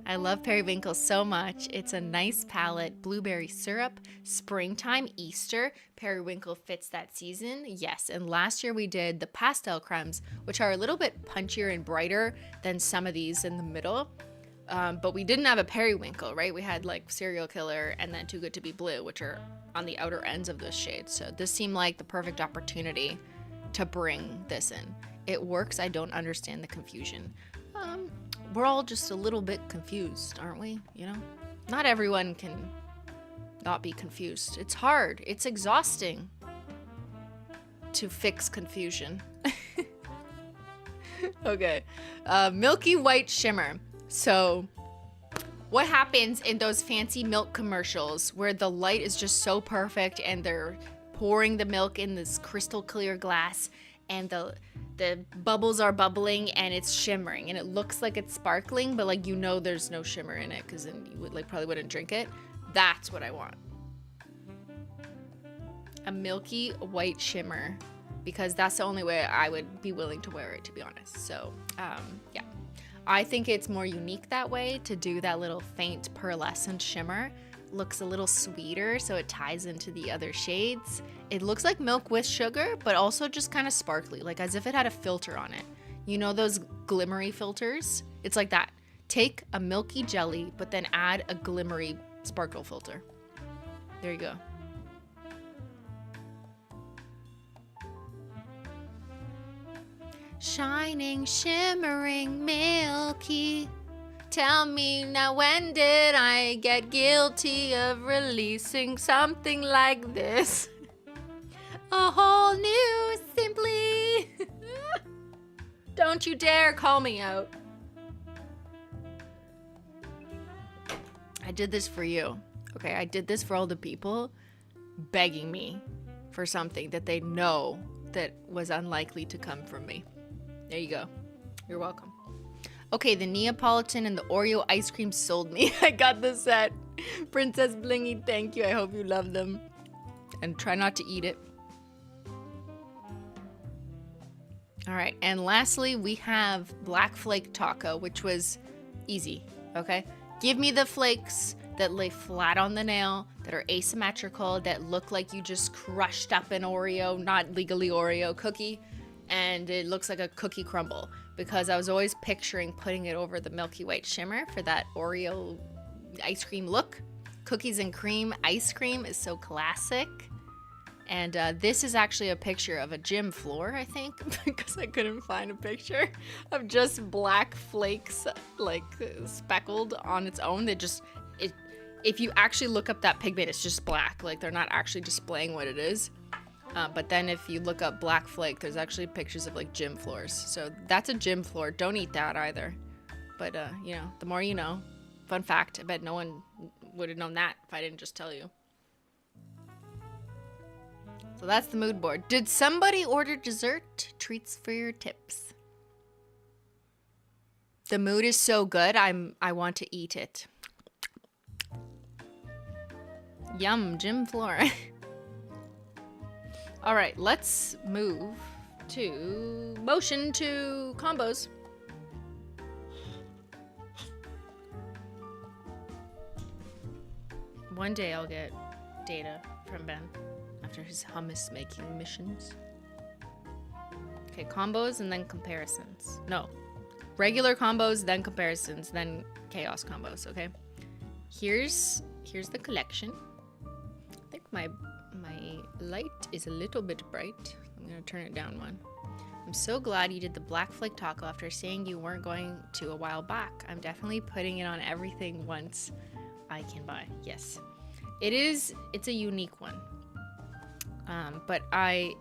I love periwinkle so much. It's a nice palette. Blueberry syrup, springtime, Easter. Periwinkle fits that season. Yes, and last year we did the pastel crèmes, which are a little bit punchier and brighter than some of these in the middle. But we didn't have a periwinkle, right? We had like Serial Killer and then Too Good to Be Blue, which are on the outer ends of those shades. So this seemed like the perfect opportunity to bring this in. It works. I don't understand the confusion. We're all just a little bit confused, aren't we? You know, not everyone can not be confused. It's hard. It's exhausting to fix confusion. Okay. Milky white shimmer. So What happens in those fancy milk commercials where the light is just so perfect and they're pouring the milk in this crystal clear glass and the bubbles are bubbling and it's shimmering and it looks like it's sparkling, but like, you know, there's no shimmer in it because then you would like probably wouldn't drink it. That's what I want. A milky white shimmer, because that's the only way I would be willing to wear it, to be honest. So yeah, I think it's more unique that way, to do that little faint pearlescent shimmer. Looks a little sweeter, so it ties into the other shades. It looks like milk with sugar, but also just kind of sparkly, like as if it had a filter on it. You know those glimmery filters? It's like that. Take a milky jelly, but then add a glimmery sparkle filter. There you go. Shining, shimmering, milky. Tell me now, when did I get guilty of releasing something like this? A whole new Simply. Don't you dare call me out. I did this for you. Okay, I did this for all the people begging me for something that they know that was unlikely to come from me. There you go. You're welcome. Okay, the Neapolitan and the Oreo ice cream sold me. I got the set. Princess Blingy, thank you. I hope you love them. And try not to eat it. All right, and lastly, we have Black Flake Taco, which was easy, okay? Give me the flakes that lay flat on the nail, that are asymmetrical, that look like you just crushed up an Oreo, not legally Oreo cookie, and it looks like a cookie crumble, because I was always picturing putting it over the milky white shimmer for that Oreo ice cream look. Cookies and cream ice cream is so classic. And this is actually a picture of a gym floor, I think, because I couldn't find a picture of just black flakes, like speckled on its own. If you actually look up that pigment, it's just black. Like, they're not actually displaying what it is. But then if you look up Black Flake, there's actually pictures of like gym floors. So that's a gym floor. Don't eat that either. But, you know, the more you know. Fun fact, I bet no one would have known that if I didn't just tell you. So that's the mood board. Did somebody order dessert? Treats for your tips. The mood is so good, I want to eat it. Yum, gym floor. All right, let's move to motion to combos. One day I'll get data from Ben after his hummus making missions. Okay, combos and then comparisons. No, regular combos, then comparisons, then chaos combos, okay? Here's the collection. I think my light is a little bit bright. I'm gonna turn it down one. I'm so glad you did the Black Flake Taco after saying you weren't going to a while back. I'm definitely putting it on everything once I can buy. Yes, it's a unique one. But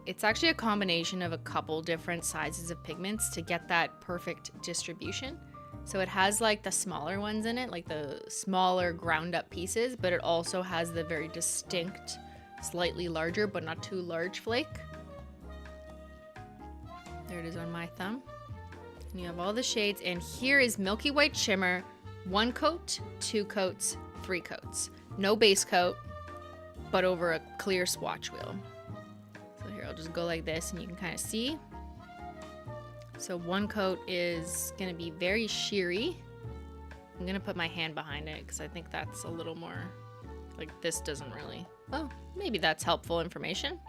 it's actually a combination of a couple different sizes of pigments to get that perfect distribution. So it has like the smaller ones in it, like the smaller ground up pieces, but it also has the very distinct, slightly larger, but not too large flake. There it is on my thumb. And you have all the shades, and here is Milky White Shimmer, 1 coat, 2 coats, 3 coats. No base coat, but over a clear swatch wheel. So here, I'll just go like this and you can kind of see. So 1 coat is gonna be very sheery. I'm gonna put my hand behind it because I think that's a little more, like this doesn't really, well, maybe that's helpful information.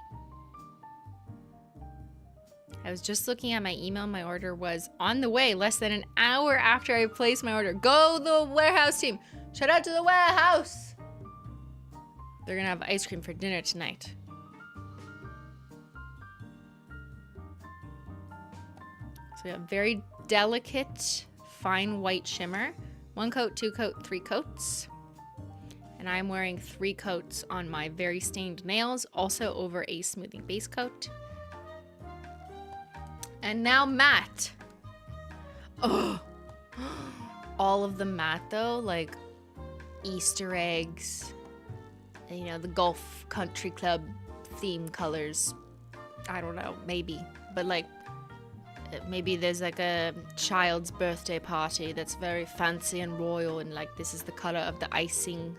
I was just looking at my email. My order was on the way less than an hour after I placed my order. Go the warehouse team. Shout out to the warehouse. They're gonna have ice cream for dinner tonight. So we have very delicate, fine white shimmer. 1 coat, 2 coat, 3 coats. And I'm wearing 3 coats on my very stained nails, also over a smoothing base coat. And now matte. Oh, all of the matte though, like Easter eggs. You know, the golf country club theme colors. I don't know, maybe. But like, maybe there's like a child's birthday party that's very fancy and royal, and like this is the color of the icing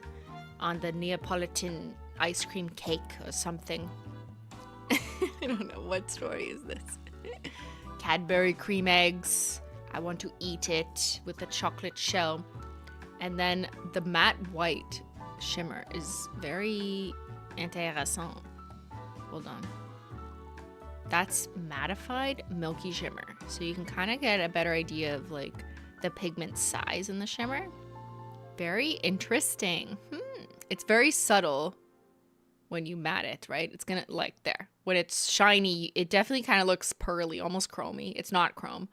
on the Neapolitan ice cream cake or something. I don't know, what story is this? Cadbury cream eggs. I want to eat it with the chocolate shell. And then the matte white shimmer is very intéressant. Hold on. That's mattified milky shimmer. So you can kind of get a better idea of like the pigment size in the shimmer. Very interesting. It's very subtle when you matte it, right? It's gonna, like, there. When it's shiny, it definitely kind of looks pearly, almost chromey. It's not chrome,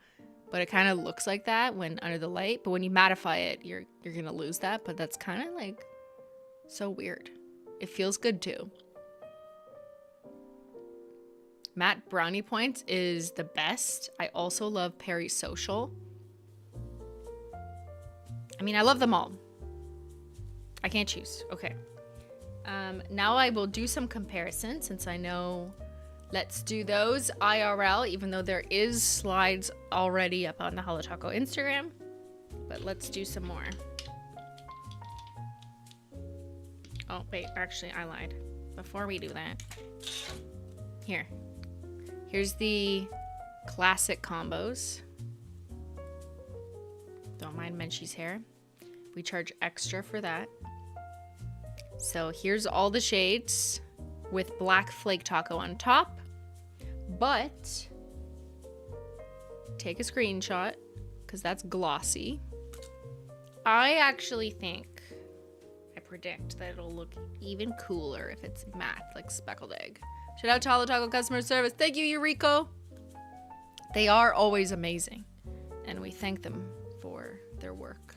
but it kind of looks like that when under the light. But when you mattify it, you're gonna lose that. But that's kind of like so weird. It feels good too. Matte brownie points is the best. I also love Peri-Social. I mean, I love them all. I can't choose. Okay. Now I will do some comparisons since I know. Let's do those IRL, even though there is slides already up on the Holo Taco Instagram. But let's do some more. Oh, wait. Actually, I lied. Before we do that. Here's the classic combos. Don't mind Menchie's hair. We charge extra for that. So here's all the shades with Black Flake Taco on top. But take a screenshot because that's glossy. I actually think, I predict that it'll look even cooler if it's matte, like speckled egg. Shout out to Holo Taco customer service. Thank you, Eureka. They are always amazing, and we thank them for their work.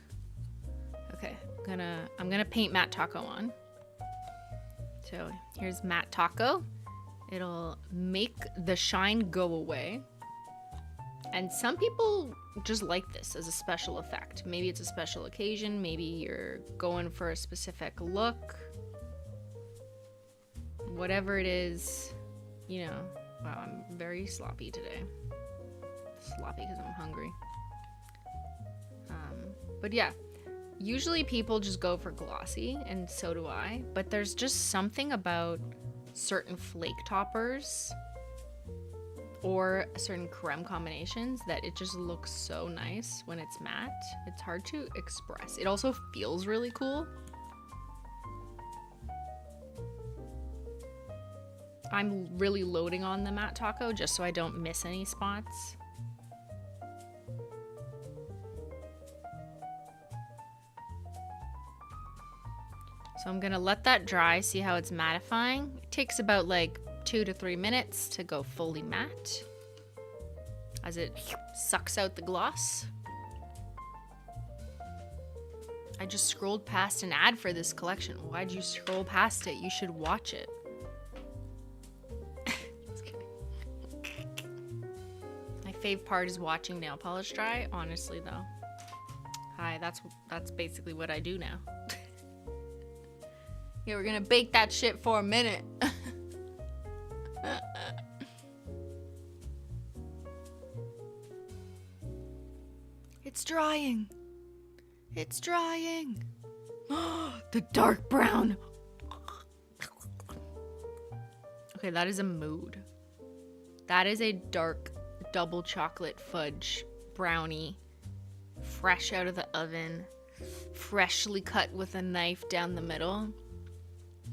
Okay, I'm gonna paint matte taco on. So here's matte taco. It'll make the shine go away. And some people just like this as a special effect. Maybe it's a special occasion. Maybe you're going for a specific look. Whatever it is, you know. Wow, I'm very sloppy today. Sloppy because I'm hungry. But yeah, usually people just go for glossy, and so do I. But there's just something about certain flake toppers or certain creme combinations that it just looks so nice when it's matte. It's hard to express. It also feels really cool. I'm really loading on the matte taco just so I don't miss any spots. So I'm gonna let that dry, see how it's mattifying. It takes about like 2 to 3 minutes to go fully matte as it sucks out the gloss. I just scrolled past an ad for this collection. Why'd you scroll past it? You should watch it. Just kidding. My fave part is watching nail polish dry, honestly though. Hi, that's basically what I do now. Yeah, we're gonna bake that shit for a minute. It's drying. It's drying. The dark brown. Okay, that is a mood. That is a dark double chocolate fudge brownie. Fresh out of the oven. Freshly cut with a knife down the middle.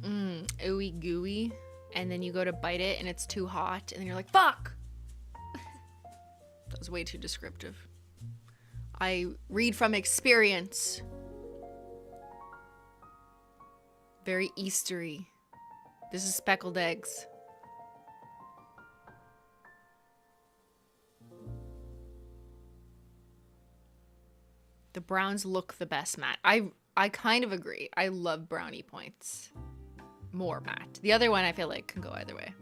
Ooey gooey. And then you go to bite it and it's too hot. And then you're like, fuck! That was way too descriptive. I read from experience. Very Eastery. This is speckled eggs. The browns look the best matte. I kind of agree. I love brownie points. More matte. The other one I feel like can go either way.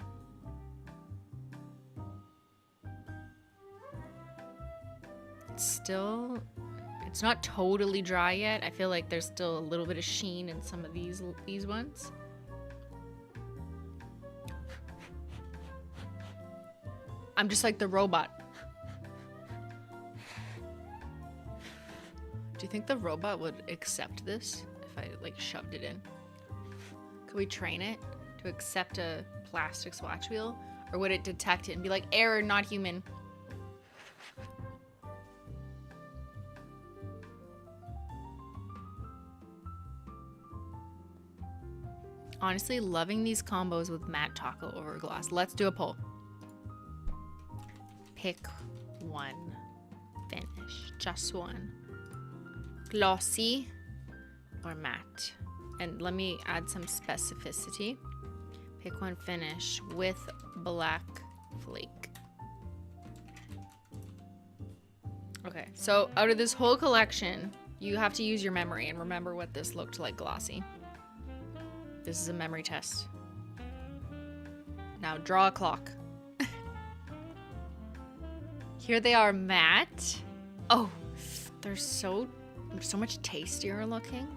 It's It's not totally dry yet. I feel like there's still a little bit of sheen in some of these ones. I'm just like the robot. Do you think the robot would accept this if I like shoved it in? Could we train it to accept a plastic swatch wheel? Or would it detect it and be like, error, not human? Honestly, loving these combos with matte taco over gloss. Let's do a poll. Pick one finish. Just one. Glossy or matte. And let me add some specificity. Pick one finish with Black Flake. Okay, so out of this whole collection, you have to use your memory and remember what this looked like glossy. This is a memory test. Now draw a clock. Here they are matte. Oh, they're so much tastier looking.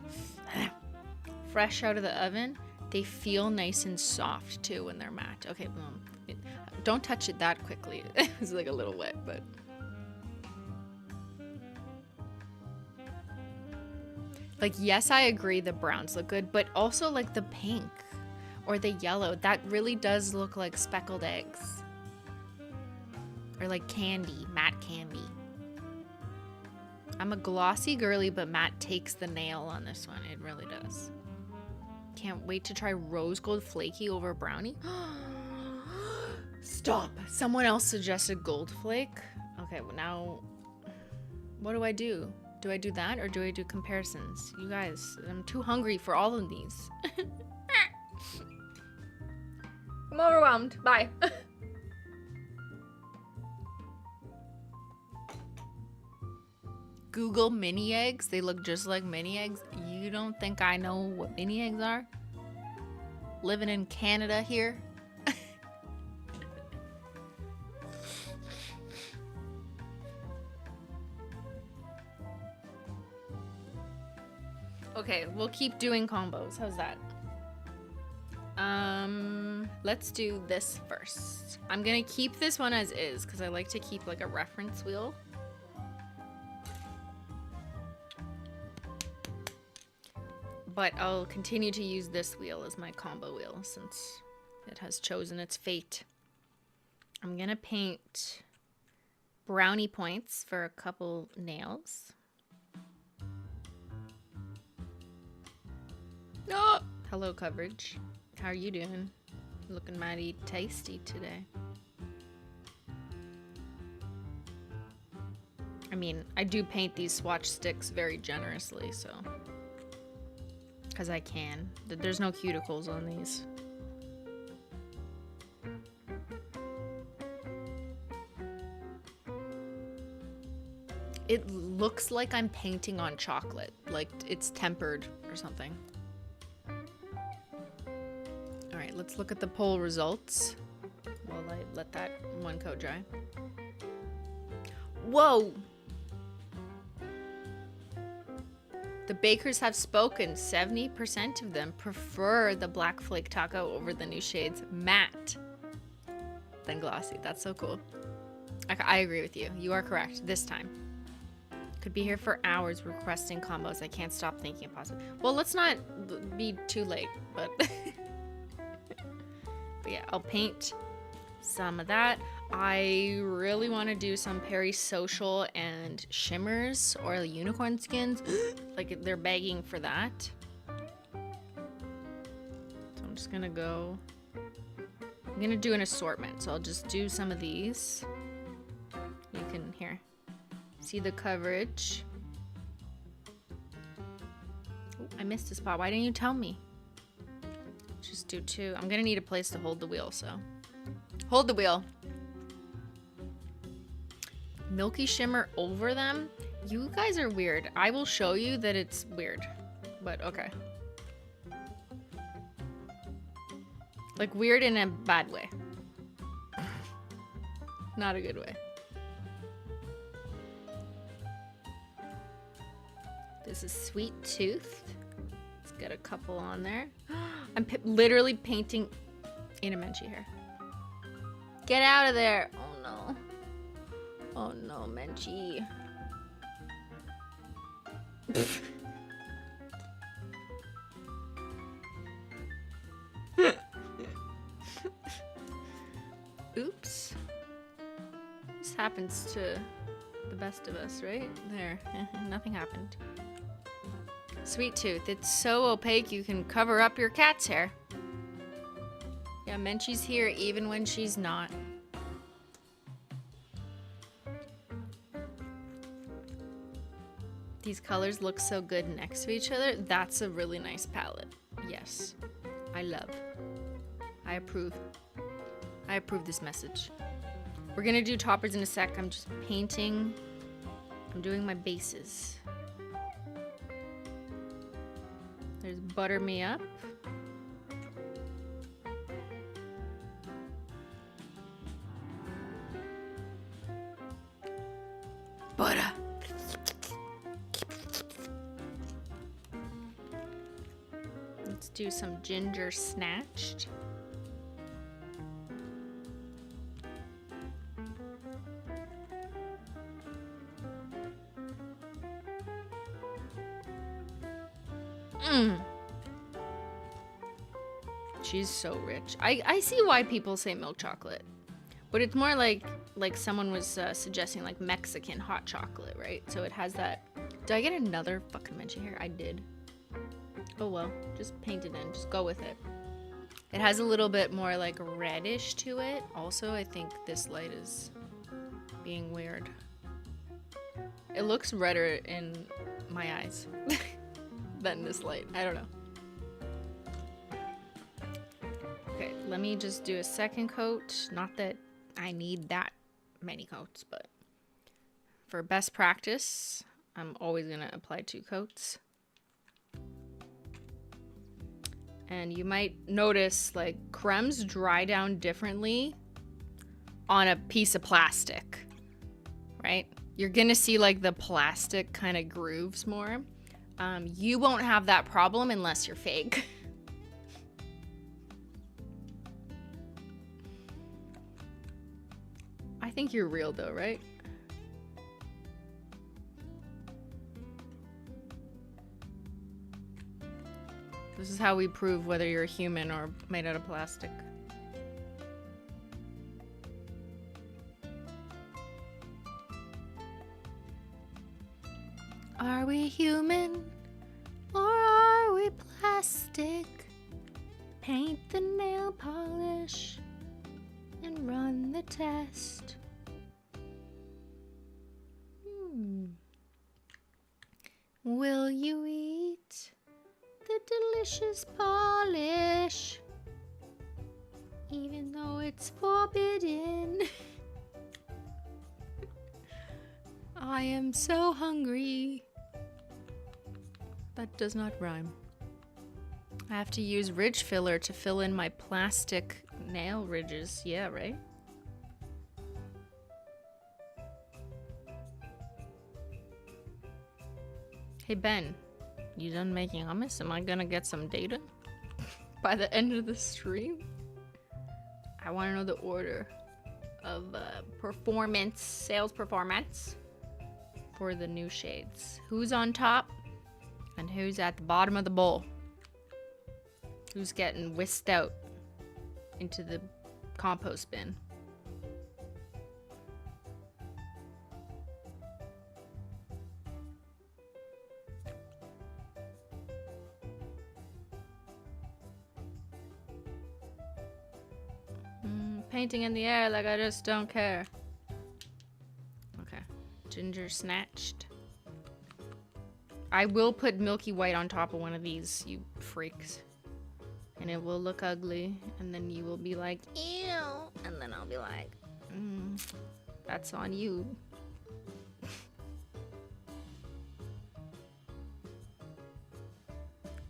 Fresh out of the oven. They feel nice and soft too when they're matte. Okay, don't touch it that quickly. It's like a little wet, but. Like, yes, I agree the browns look good, but also like the pink or the yellow, that really does look like speckled eggs. Or like candy, matte candy. I'm a glossy girly, but matte takes the nail on this one. It really does. Can't wait to try rose gold flaky over brownie. Stop. Someone else suggested gold flake. Okay, well now, what do I do? Do I do that or do I do comparisons? You guys, I'm too hungry for all of these. I'm overwhelmed. Bye. Google mini eggs. They look just like mini eggs. You don't think I know what mini eggs are? Living in Canada here. Okay, we'll keep doing combos. How's that? Let's do this first. I'm gonna keep this one as is because I like to keep like a reference wheel. But I'll continue to use this wheel as my combo wheel since it has chosen its fate. I'm gonna paint brownie points for a couple nails. Oh, hello coverage. How are you doing? Looking mighty tasty today. I mean, I do paint these swatch sticks very generously, so. Because I can. There's no cuticles on these. It looks like I'm painting on chocolate. Like it's tempered or something. Alright, let's look at the poll results while I let that one coat dry. Whoa! The bakers have spoken. 70% of them prefer the Black Flake Taco over the new shades matte than glossy. That's so cool. I agree with you. You are correct this time. Could be here for hours requesting combos. I can't stop thinking possible. Well, let's not be too late, but but yeah, I'll paint some of that. I really want to do some Peri-Social and shimmers or unicorn skins. Like they're begging for that. So I'm just gonna go. I'm gonna do an assortment. So I'll just do some of these. You can here see the coverage. Oh, I missed a spot. Why didn't you tell me? Just do two. I'm gonna need a place to hold the wheel, so hold the wheel. Milky shimmer over them? You guys are weird. I will show you that it's weird, but okay. Like weird in a bad way. Not a good way. This is Sweet Tooth. Let's get a couple on there. I'm literally painting in a Menchie hair. Get out of there. Oh no. Oh no, Menchie. Oops. This happens to the best of us, right? There. Nothing happened. Sweet Tooth. It's so opaque you can cover up your cat's hair. Yeah, Menchie's here even when she's not. These colors look so good next to each other. That's a really nice palette. Yes. I love. I approve. I approve this message. We're gonna do toppers in a sec. I'm just painting. I'm doing my bases. There's Butter Me Up. Butter. Let's do some Ginger Snatched. She's so rich. I see why people say milk chocolate, but it's more like someone was suggesting like Mexican hot chocolate, right? So it has that. Did I get another fucking Menchie here? I did. Oh well, just paint it in. Just go with it. It has a little bit more like reddish to it. Also, I think this light is being weird. It looks redder in my eyes than this light. I don't know. Okay, let me just do a second coat. Not that I need that many coats, but for best practice, I'm always gonna apply 2 coats. And you might notice like crèmes dry down differently on a piece of plastic, right? You're gonna see like the plastic kind of grooves more. You won't have that problem unless you're fake. I think you're real though, right? This is how we prove whether you're a human or made out of plastic. Are we human or are we plastic? Paint the nail polish and run the test. Will you eat the delicious polish, even though it's forbidden? I am so hungry. That does not rhyme. I have to use ridge filler to fill in my plastic nail ridges. Yeah, right? Hey Ben, you done making hummus? Am I gonna get some data by the end of the stream? I want to know the order of performance, sales performance for the new shades. Who's on top and who's at the bottom of the bowl? Who's getting whisked out into the compost bin? Painting in the air like I just don't care. Okay, Ginger Snatched. I will put Milky White on top of one of these, you freaks. And it will look ugly, and then you will be like, ew, and then I'll be like, that's on you.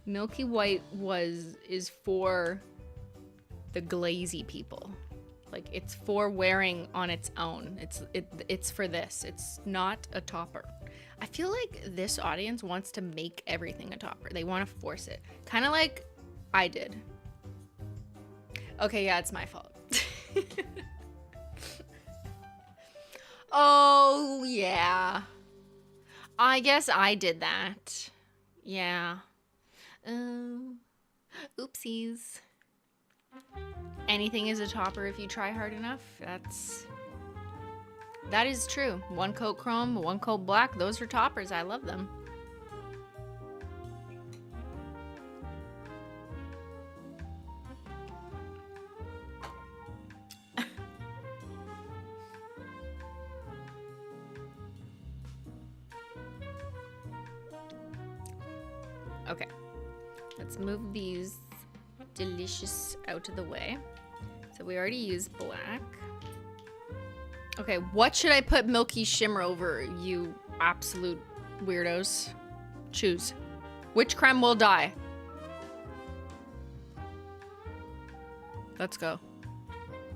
Milky White is for the glazy people. Like, it's for wearing on its own. It's for this. It's not a topper. I feel like this audience wants to make everything a topper. They want to force it. Kind of like I did. Okay, yeah, it's my fault. Oh, yeah. I guess I did that. Yeah. Oopsies. Anything is a topper if you try hard enough. That is true. One coat chrome, one coat black. Those are toppers. I love them. Okay, let's move these delicious out of the way. So we already used black. Okay, what should I put milky shimmer over, you absolute weirdos? Choose. Which creme will die? Let's go.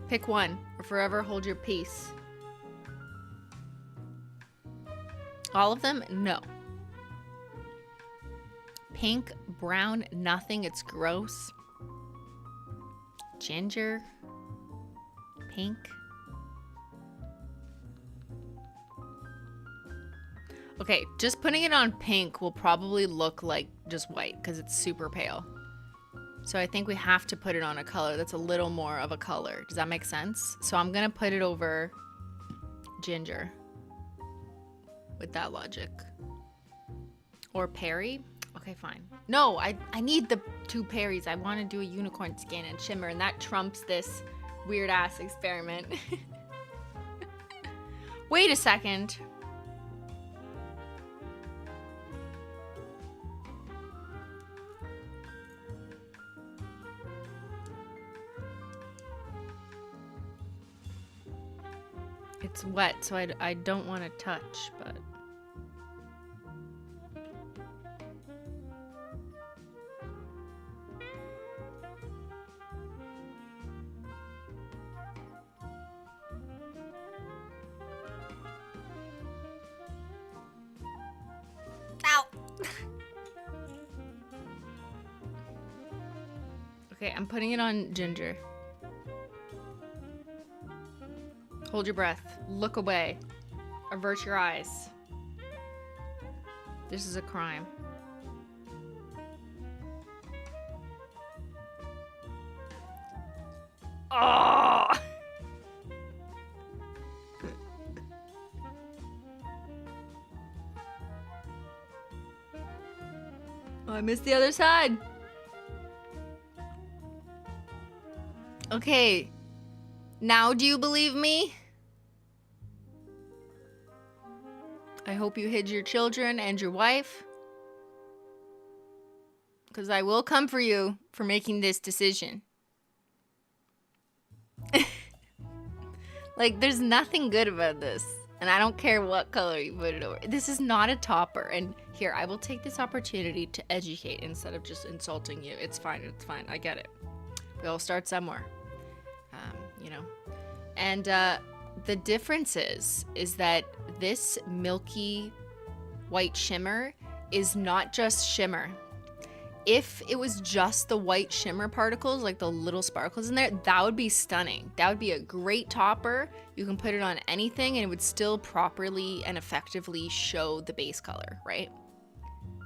Pick one, or forever hold your peace. All of them? No. Pink, brown, nothing. It's gross. Ginger. Pink. Okay, just putting it on pink will probably look like just white because it's super pale. So I think we have to put it on a color that's a little more of a color. Does that make sense? So I'm gonna put it over ginger with that logic. Or Peri. Okay, fine. No, I need the two Peris. I want to do a unicorn skin and shimmer, and that trumps this weird ass experiment. Wait a second. It's wet, so I don't want to touch, but... Okay, I'm putting it on ginger. Hold your breath. Look away. Avert your eyes. This is a crime. Oh! Oh, I missed the other side. Okay. Now do you believe me? I hope you hid your children and your wife. Because I will come for you for making this decision. Like, there's nothing good about this. And I don't care what color you put it over. This is not a topper. And here, I will take this opportunity to educate instead of just insulting you. It's fine. It's fine. I get it. We all start somewhere. You know. And the difference is that this milky white shimmer is not just shimmer. If it was just the white shimmer particles, like the little sparkles in there, that would be stunning. That would be a great topper. You can put it on anything and it would still properly and effectively show the base color, right?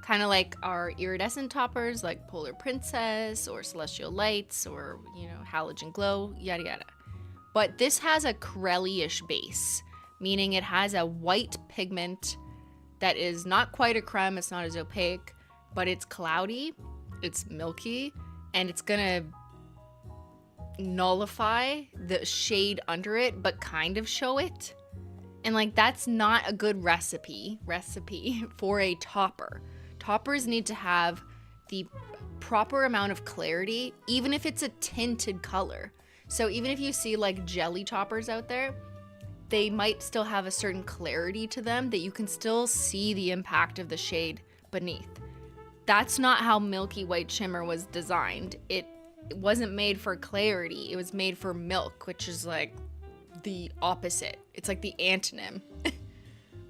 Kind of like our iridescent toppers like Polar Princess or Celestial Lights or, you know, Halogen Glow, yada yada. But this has a corelli-ish base, meaning it has a white pigment that is not quite a creme, it's not as opaque, but it's cloudy, it's milky, and it's gonna nullify the shade under it, but kind of show it. And like, that's not a good recipe for a topper. Toppers need to have the proper amount of clarity, even if it's a tinted color. So even if you see like jelly toppers out there, they might still have a certain clarity to them that you can still see the impact of the shade beneath. That's not how Milky White Shimmer was designed. It wasn't made for clarity. It was made for milk, which is like the opposite. It's like the antonym.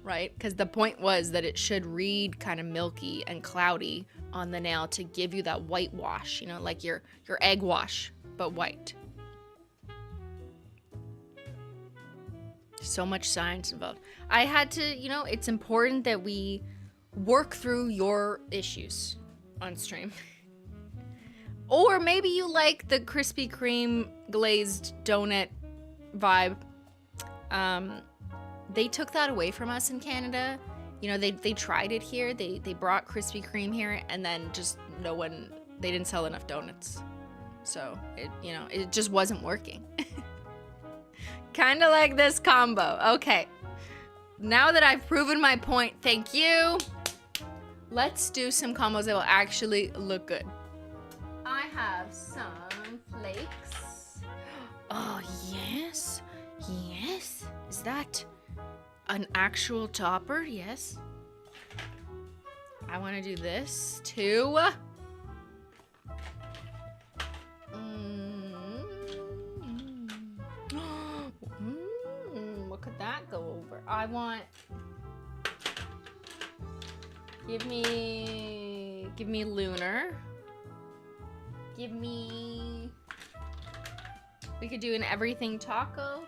right? Because the point was that it should read kind of milky and cloudy on the nail to give you that whitewash, you know, like your egg wash, but white. So much science involved. I had to, you know, it's important that we work through your issues on stream. Or maybe you like the Krispy Kreme glazed donut vibe. They took that away from us in Canada. You know, they tried it here. They brought Krispy Kreme here, and then just they didn't sell enough donuts. So, it just wasn't working. Kind of like this combo. Okay. Now that I've proven my point, thank you. Let's do some combos that will actually look good. I have some flakes. Oh, yes. Yes. Is that an actual topper? Yes. I want to do this too. What could that go over? I want... Give me lunar. Give me... We could do an everything taco.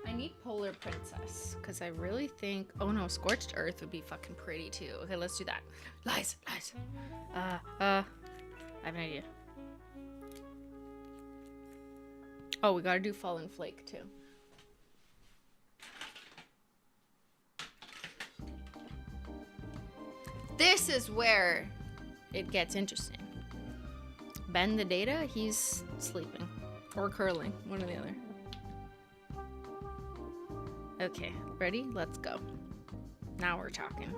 I need polar princess, because I really think... Oh no, scorched earth would be fucking pretty too. Okay, let's do that. Lies. I have an idea. Oh, we gotta do fallen flake too. This is where it gets interesting. Ben the data, he's sleeping. Or curling, one or the other. Okay, ready? Let's go. Now we're talking.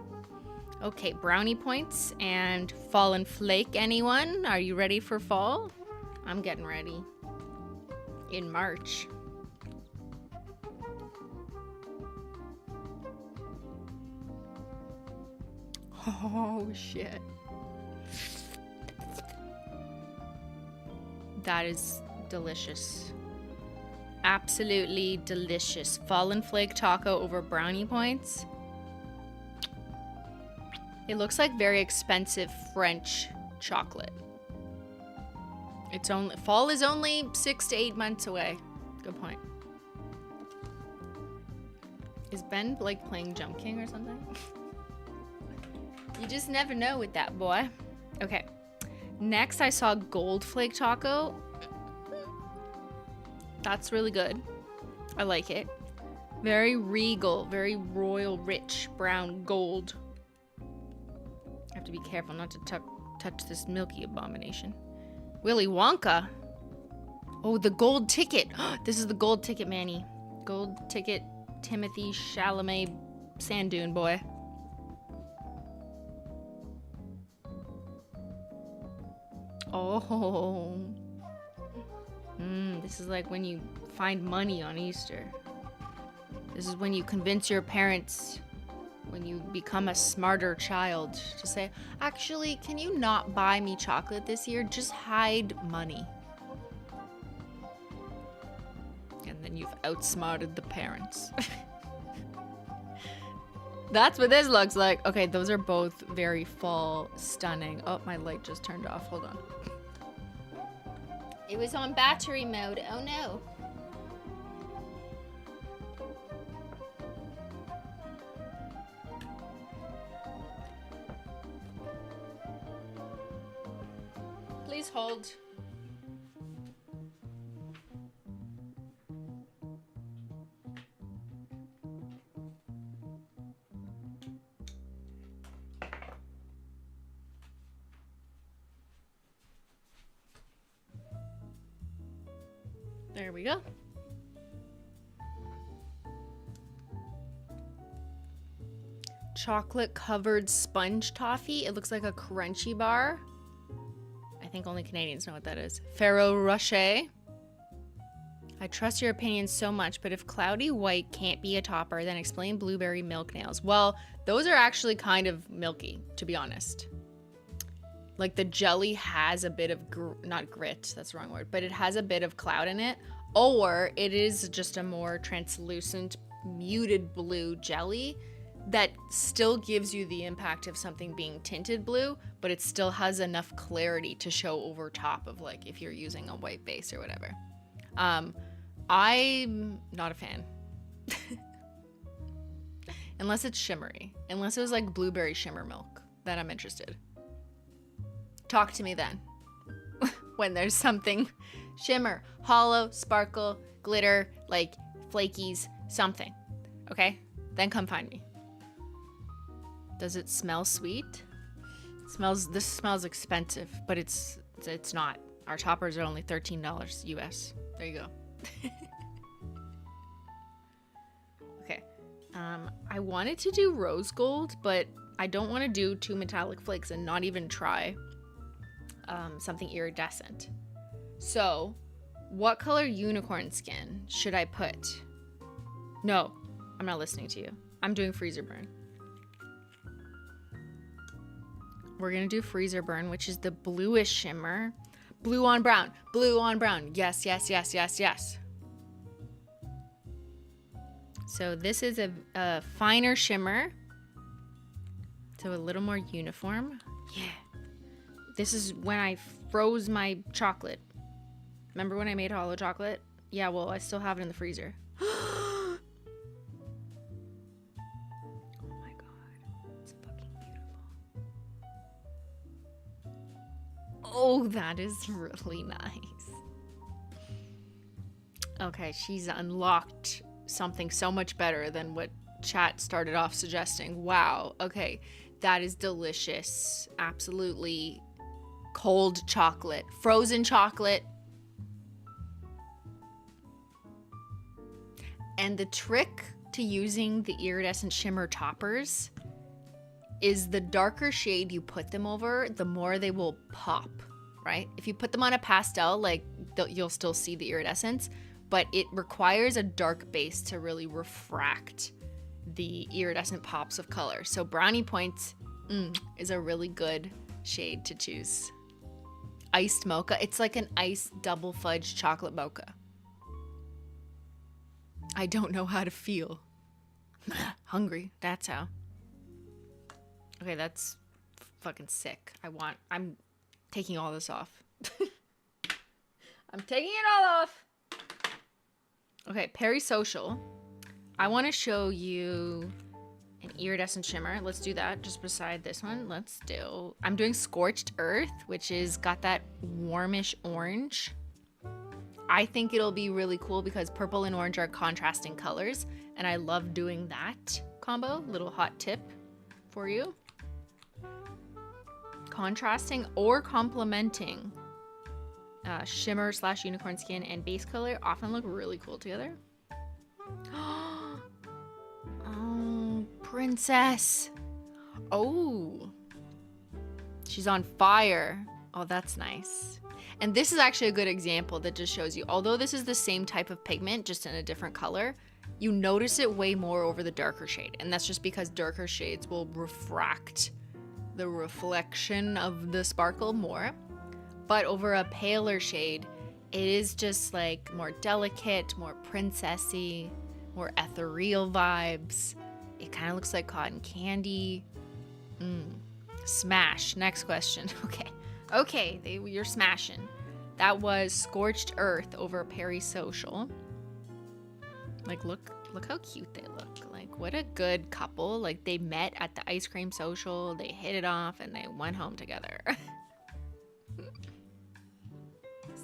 Okay, brownie points and fallen flake, anyone? Are you ready for fall? I'm getting ready. In March. Oh, shit. That is delicious. Absolutely delicious. Fallen flake taco over brownie points. It looks like very expensive French chocolate. Fall is only 6 to 8 months away. Good point. Is Ben like playing Jump King or something? You just never know with that boy. Okay. Next I saw gold flake taco. That's really good. I like it. Very regal, very royal, rich, brown gold. I have to be careful not to touch this milky abomination. Willy Wonka. Oh, the gold ticket. This is the gold ticket, Manny. Gold ticket, Timothy Chalamet sand dune boy. Oh. This is like when you find money on Easter. This is when you convince your parents, when you become a smarter child, to say, actually, can you not buy me chocolate this year? Just hide money. And then you've outsmarted the parents. That's what this looks like. Okay, those are both very fall stunning. Oh, my light just turned off. Hold on. It was on battery mode. Oh no. Please hold. There we go. Chocolate covered sponge toffee. It looks like a crunchy bar. I think only Canadians know what that is. Ferrero Rocher. I trust your opinion so much, but if cloudy white can't be a topper, then explain blueberry milk nails. Well, those are actually kind of milky, to be honest. Like the jelly has a bit of, not grit, that's the wrong word, but it has a bit of cloud in it. or it is just a more translucent, muted blue jelly that still gives you the impact of something being tinted blue, but it still has enough clarity to show over top of like if you're using a white base or whatever. I'm not a fan. Unless it's shimmery. Unless it was like blueberry shimmer milk, then I'm interested. Talk to me then. When there's something shimmer, hollow, sparkle, glitter, like flakies, something. Okay? Then come find me. Does it smell sweet? This smells expensive, but it's not. Our toppers are only $13 US. There you go. Okay. I wanted to do rose gold, but I don't want to do 2 metallic flakes and not even try something iridescent. So, what color unicorn skin should I put? No, I'm not listening to you. I'm doing freezer burn. We're gonna do freezer burn, which is the bluish shimmer. Blue on brown, blue on brown. Yes, yes, yes, yes, yes. So this is a finer shimmer. So a little more uniform. Yeah. This is when I froze my chocolate. Remember when I made Holo chocolate? Yeah, well, I still have it in the freezer. Oh my god. It's fucking beautiful. Oh, that is really nice. Okay, she's unlocked something so much better than what chat started off suggesting. Wow. Okay, that is delicious. Absolutely. Cold chocolate, frozen chocolate. And the trick to using the iridescent shimmer toppers is the darker shade you put them over, the more they will pop, right? If you put them on a pastel, like you'll still see the iridescence, but it requires a dark base to really refract the iridescent pops of color. So Brownie Points is a really good shade to choose. Iced mocha. It's like an iced double fudge chocolate mocha. I don't know how to feel. Hungry. That's how. Okay, that's fucking sick. I'm taking all this off. I'm taking it all off. Okay, Peri-Social. I want to show you an iridescent shimmer. Let's do that just beside this one. I'm doing Scorched Earth, which is got that warmish orange. I think it'll be really cool because purple and orange are contrasting colors, and I love doing that combo. Little hot tip for you. Contrasting or complementing shimmer / unicorn skin and base color often look really cool together. Oh, princess. Oh, she's on fire. Oh, that's nice. And this is actually a good example that just shows you, although this is the same type of pigment, just in a different color, you notice it way more over the darker shade. And that's just because darker shades will refract the reflection of the sparkle more. But over a paler shade, it is just like more delicate, more princessy, more ethereal vibes. It kind of looks like cotton candy. Smash. Next question. Okay, you're smashing. That was Scorched Earth over Peri-Social. Like, look how cute they look. Like, what a good couple. Like, they met at the ice cream social, they hit it off, and they went home together.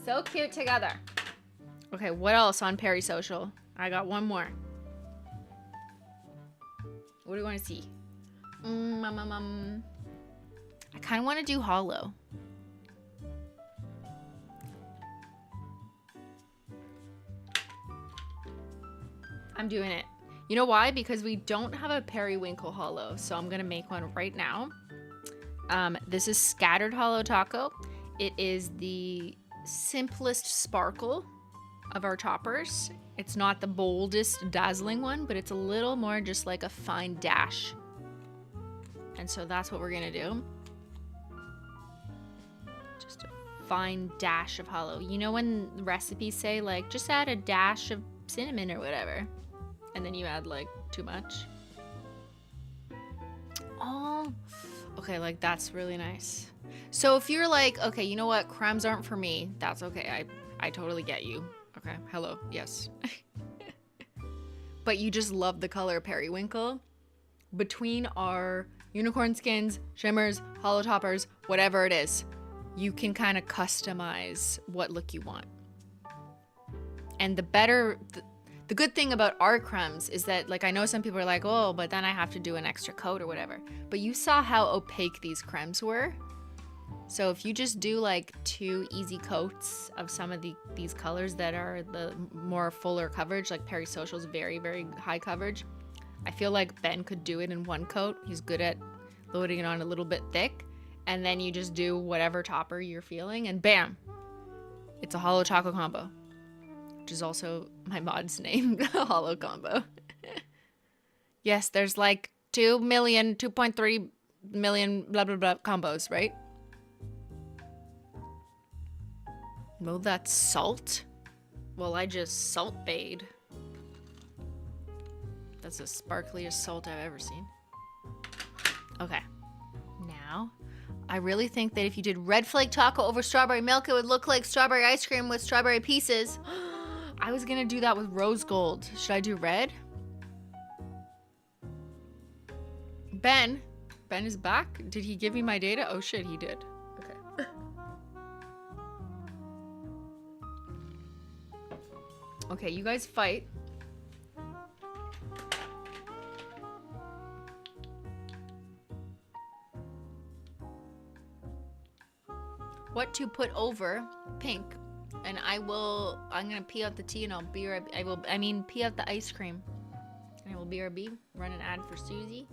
So cute together. Okay, what else on Peri-Social? I got one more. What do you want to see? I kind of want to do Holo. I'm doing it. You know why? Because we don't have a periwinkle Holo, so I'm gonna make one right now. This is Scattered Holo Taco. It is the simplest sparkle of our toppers. It's not the boldest, dazzling one, but it's a little more just like a fine dash. And so that's what we're gonna do. Just a fine dash of holo. You know when recipes say like just add a dash of cinnamon or whatever, and then you add like too much? Oh, okay, like that's really nice. So if you're like, okay, you know what, crèmes aren't for me, that's okay. I totally get you. Okay, hello, yes. But you just love the color periwinkle. Between our unicorn skins, shimmers, holo toppers, whatever it is, you can kind of customize what look you want. And the good thing about our crèmes is that, like, I know some people are like, oh, but then I have to do an extra coat or whatever. But you saw how opaque these crèmes were. So if you just do like 2 easy coats of some of these colors that are the more fuller coverage, like Peri-Social is very, very high coverage. I feel like Ben could do it in 1 coat. He's good at loading it on a little bit thick. And then you just do whatever topper you're feeling and bam, it's a Holo Taco Combo, which is also my mod's name, Holo Combo. Yes, there's like 2.3 million blah, blah, blah combos, right? Well, that's salt. Well, I just salt bayed. That's the sparkliest salt I've ever seen. Okay. Now, I really think that if you did red flake taco over strawberry milk, it would look like strawberry ice cream with strawberry pieces. I was gonna do that with rose gold. Should I do red? Ben is back. Did he give me my data? Oh shit, he did. Okay. Okay, you guys fight. What to put over pink, and I'm gonna pee out the tea and pee out the ice cream, and I will BRB, run an ad for Susie.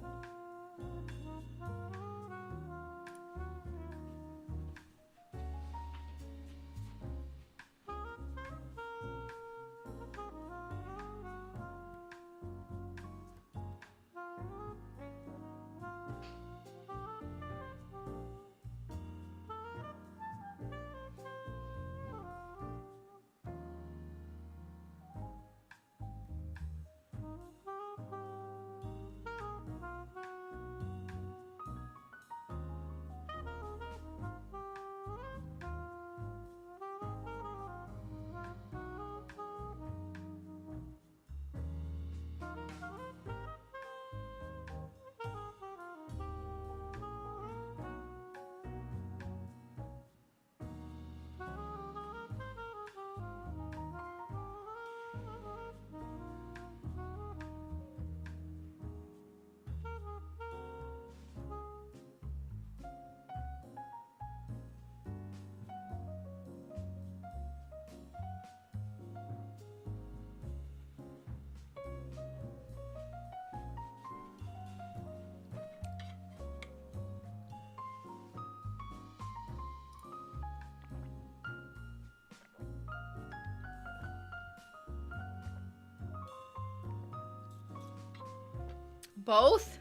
Both?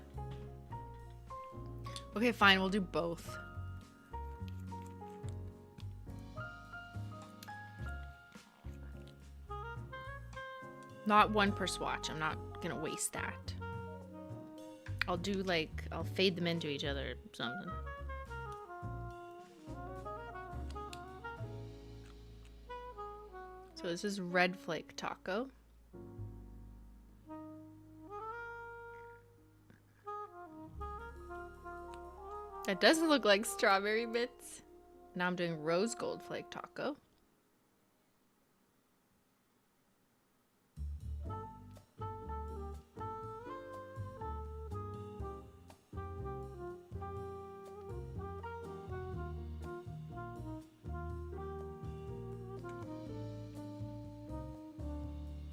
Okay, fine, we'll do both. Not 1 per swatch. I'm not gonna waste that. I'll do like, I'll fade them into each other or something. So this is red flake taco. That doesn't look like strawberry bits. Now I'm doing rose gold flake taco.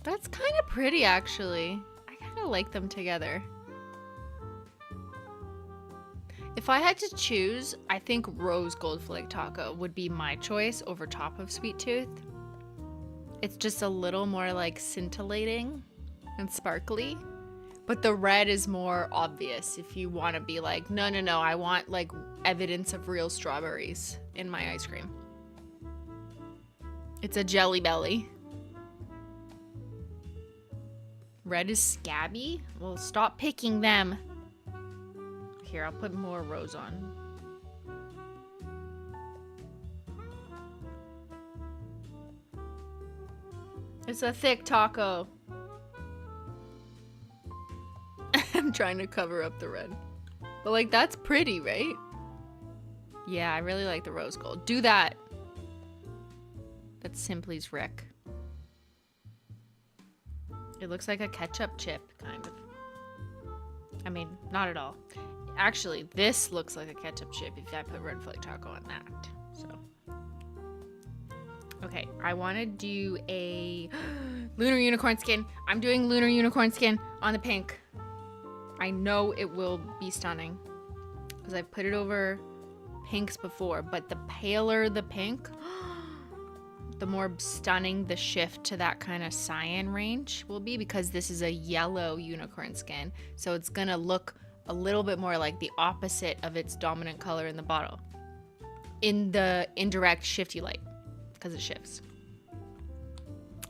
That's kind of pretty, actually. I kind of like them together. If I had to choose, I think rose gold flake taco would be my choice over top of sweet tooth. It's just a little more like scintillating and sparkly, but the red is more obvious if you want to be like, no, I want like evidence of real strawberries in my ice cream. It's a Jelly Belly. Red is scabby? Well, stop picking them. Here, I'll put more rows on. It's a thick taco. I'm trying to cover up the red. But like, that's pretty, right? Yeah, I really like the rose gold. Do that. That's Simply's Rick. It looks like a ketchup chip, kind of. I mean, not at all. Actually, this looks like a ketchup chip if I put Red Flake Taco on that. So, okay, I want to do a lunar unicorn skin. I'm doing lunar unicorn skin on the pink. I know it will be stunning because I've put it over pinks before, but the paler the pink, the more stunning the shift to that kind of cyan range will be, because this is a yellow unicorn skin. So it's gonna look a little bit more like the opposite of its dominant color in the bottle in the indirect shifty light, because it shifts.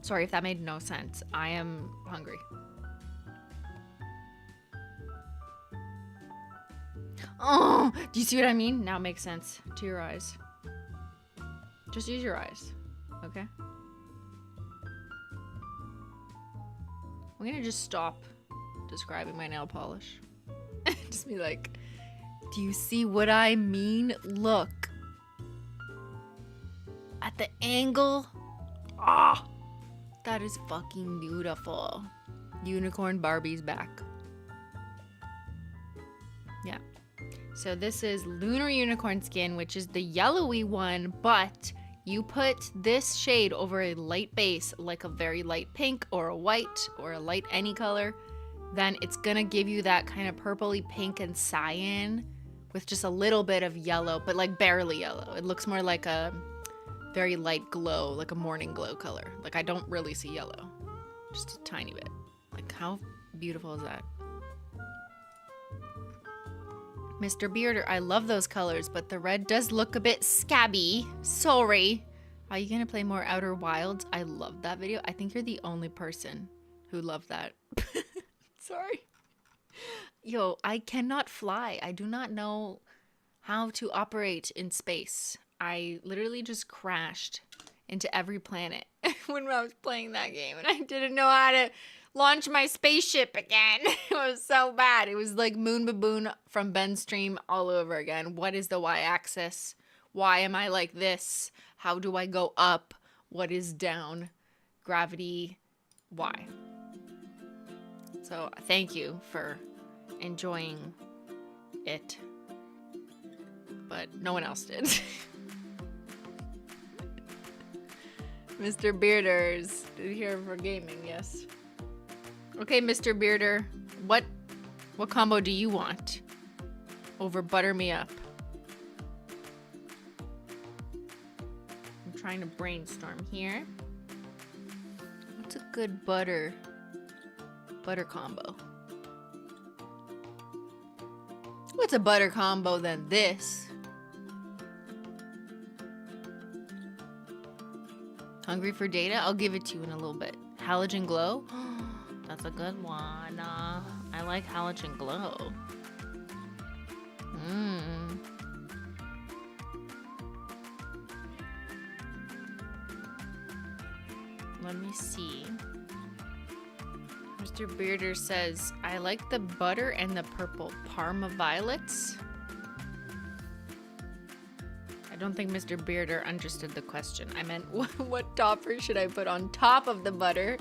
Sorry if that made no sense. I am hungry. Oh, do you see what I mean? Now it makes sense to your eyes. Just use your eyes, okay? I'm gonna just stop describing my nail polish. Just be like, do you see what I mean? Look. At the angle. Ah, that is fucking beautiful. Unicorn Barbie's back. Yeah. So this is Lunar Unicorn Skin, which is the yellowy one, but you put this shade over a light base, like a very light pink or a white or a light any color, then it's gonna give you that kind of purpley pink and cyan with just a little bit of yellow, but like barely yellow. It looks more like a very light glow, like a morning glow color. Like I don't really see yellow, just a tiny bit. Like how beautiful is that? Mr. Bearder, I love those colors, but the red does look a bit scabby. Sorry. Are you gonna play more Outer Wilds? I love that video. I think you're the only person who loved that. Sorry. Yo, I cannot fly. I do not know how to operate in space. I literally just crashed into every planet when I was playing that game, and I didn't know how to launch my spaceship again. It was so bad. It was like Moon Baboon from Ben's stream all over again. What is the y-axis? Why am I like this? How do I go up? What is down? Gravity, why? So thank you for enjoying it, but no one else did. Mr. Bearders here for gaming, yes. Okay, Mr. Bearder, what combo do you want over Butter Me Up? I'm trying to brainstorm here. What's a good butter combo? What's a butter combo than this? Hungry for data? I'll give it to you in a little bit. Halogen Glow? That's a good one. I like Halogen Glow. Let me see. Mr. Bearder says, I like the butter and the purple Parma Violets. I don't think Mr. Bearder understood the question. I meant, what topper should I put on top of the butter?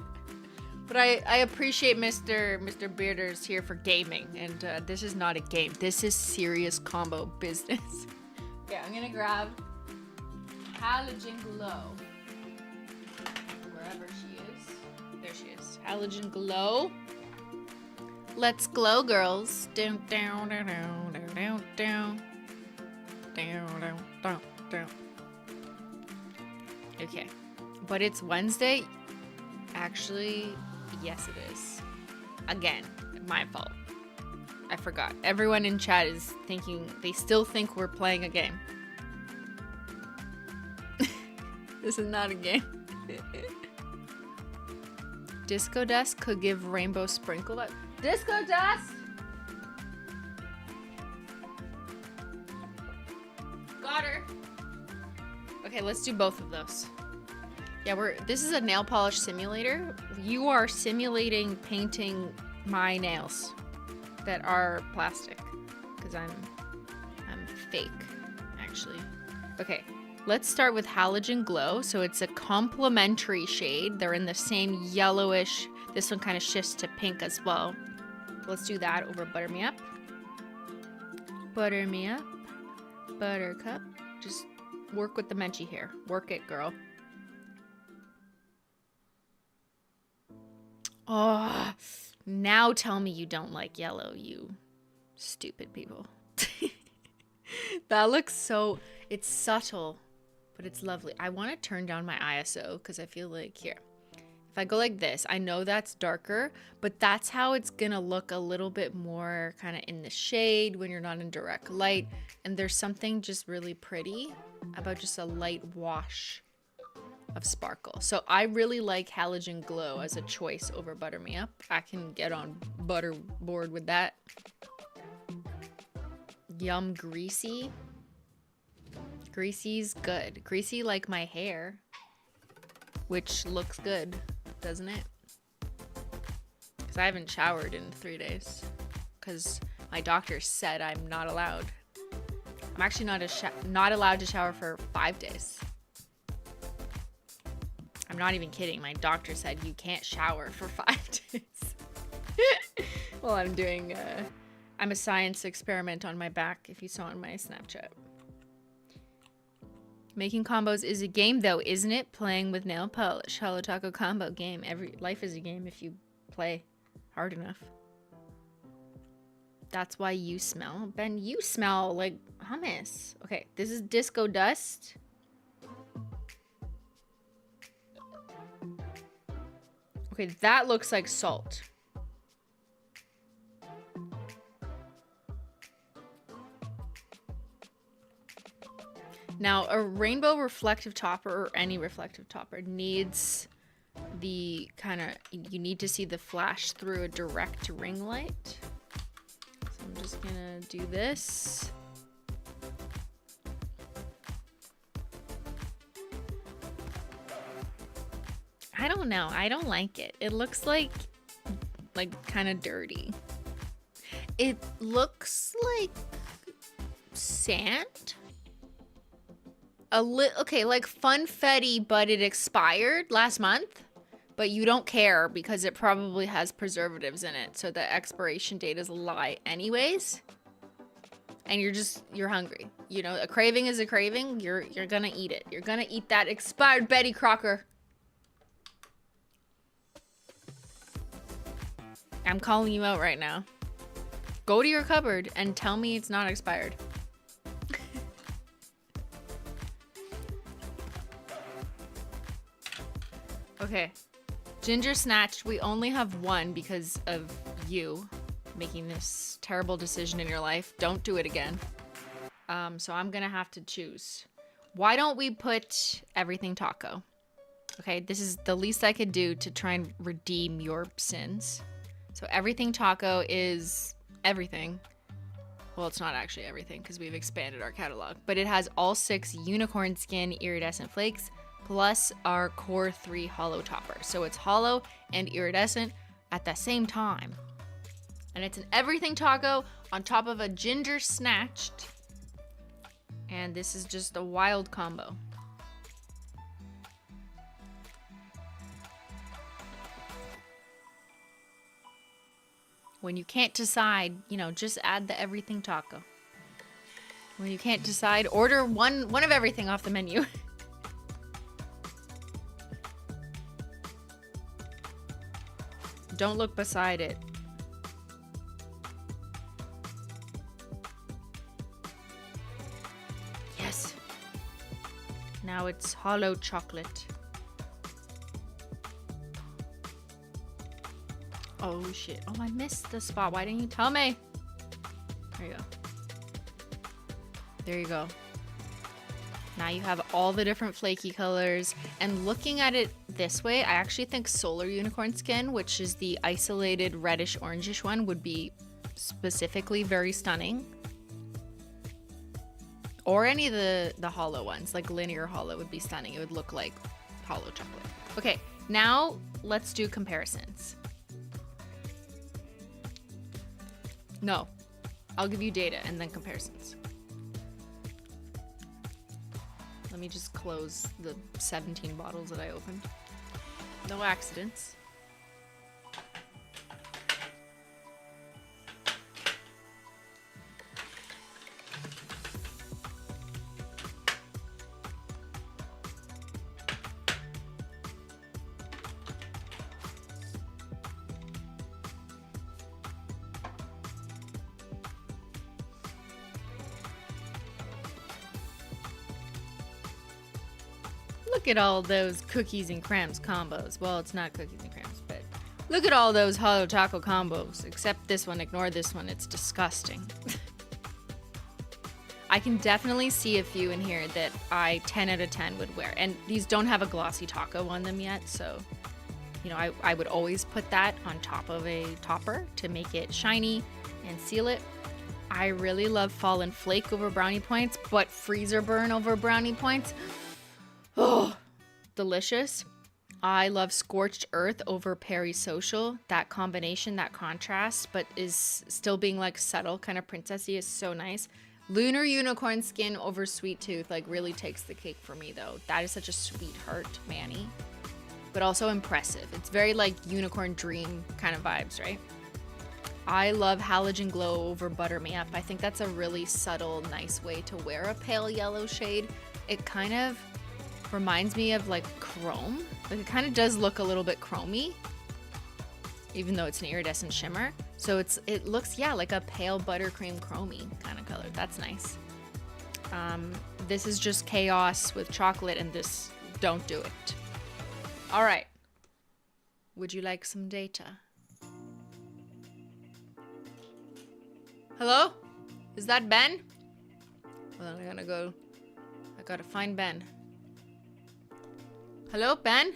But I appreciate Mr. Bearder's here for gaming, and this is not a game. This is serious combo business. Okay, I'm gonna grab Halogen Glow. Wherever she is. There she is. Halogen Glow. Let's glow, girls. Down, down, down, down, down, down. Down, down, down, down. Okay. But it's Wednesday. Actually, yes it is. Again, my fault. I forgot. Everyone in chat is thinking, they still think we're playing a game. This is not a game. Disco dust could give rainbow sprinkle. Disco dust! Got her. Okay, let's do both of those. Yeah, this is a nail polish simulator. You are simulating painting my nails that are plastic because I'm fake, actually. Okay, let's start with Halogen Glow. So it's a complementary shade. They're in the same yellowish. This one kind of shifts to pink as well. Let's do that over Butter Me Up. Butter Me Up. Buttercup. Just work with the Menchie here. Work it, girl. Oh, now tell me you don't like yellow, you stupid people. That looks so, it's subtle, but it's lovely. I want to turn down my ISO because I feel like, here, if I go like this, I know that's darker, but that's how it's going to look a little bit more kind of in the shade when you're not in direct light. And there's something just really pretty about just a light wash of sparkle. So I really like Halogen Glow as a choice over Butter Me Up. I can get on butterboard with that. Yum Greasy. Greasy's good. Greasy like my hair, which looks good, doesn't it? Because I haven't showered in 3 days because my doctor said I'm not allowed. I'm actually not allowed to shower for 5 days. I'm not even kidding. My doctor said you can't shower for 5 days. Well, I'm a science experiment on my back, if you saw on my Snapchat. Making combos is a game, though, isn't it? Playing with nail polish. Holo Taco combo game. Life is a game if you play hard enough. That's why you smell. Ben, you smell like hummus. Okay, this is Disco Dust. Okay, that looks like salt. Now, a rainbow reflective topper or any reflective topper needs the kind of, you need to see the flash through a direct ring light. So I'm just gonna do this. I don't know. I don't like it. It looks like kind of dirty. It looks like sand. Okay, like funfetti, but it expired last month. But you don't care because it probably has preservatives in it. So the expiration date is a lie anyways. And you're hungry. You know, a craving is a craving. You're gonna eat it. You're gonna eat that expired Betty Crocker. I'm calling you out right now. Go to your cupboard and tell me it's not expired. Okay. Ginger Snatched. We only have one because of you making this terrible decision in your life. Don't do it again. So I'm gonna have to choose. Why don't we put Everything Taco? Okay, this is the least I could do to try and redeem your sins. So Everything Taco is everything. Well, it's not actually everything because we've expanded our catalog. But it has all 6 unicorn skin iridescent flakes plus our core 3 holo topper. So it's holo and iridescent at the same time. And it's an Everything Taco on top of a Ginger Snatched. And this is just a wild combo. When you can't decide, you know, just add the Everything Taco. When you can't decide, order one of everything off the menu. Don't look beside it. Yes. Now it's hollow chocolate. Oh shit. Oh, I missed the spot. Why didn't you tell me? There you go. There you go. Now you have all the different flaky colors. And looking at it this way, I actually think Solar Unicorn Skin, which is the isolated reddish orangish one, would be specifically very stunning. Or any of the hollow ones, like linear hollow would be stunning. It would look like hollow chocolate. Okay, now let's do comparisons. No, I'll give you data and then comparisons. Let me just close the 17 bottles that I opened. No accidents. Look at all those cookies and crèmes combos. Well, it's not cookies and crèmes, but look at all those Holo Taco combos. Except this one. Ignore this one. It's disgusting. I can definitely see a few in here that I 10 out of 10 would wear. And these don't have a glossy taco on them yet, so you know, I would always put that on top of a topper to make it shiny and seal it. I really love Fallen Flake over Brownie Points, but Freezer Burn over Brownie Points. Oh, delicious. I love Scorched Earth over Peri-Social. That combination, that contrast, but is still being like subtle, kind of princessy, is so nice. Lunar Unicorn Skin over Sweet Tooth like really takes the cake for me though. That is such a sweetheart Manny, but also impressive. It's very like Unicorn Dream kind of vibes, right? I love Halogen Glow over Butter Me Up. I think that's a really subtle, nice way to wear a pale yellow shade. It kind of reminds me of like chrome. Like it kind of does look a little bit chromey, even though it's an iridescent shimmer. So it looks, yeah, like a pale buttercream chromey kind of color. That's nice. This is just chaos with chocolate, and this, don't do it. All right. Would you like some data? Hello? Is that Ben? Well, then I gotta find Ben. Hello, Ben?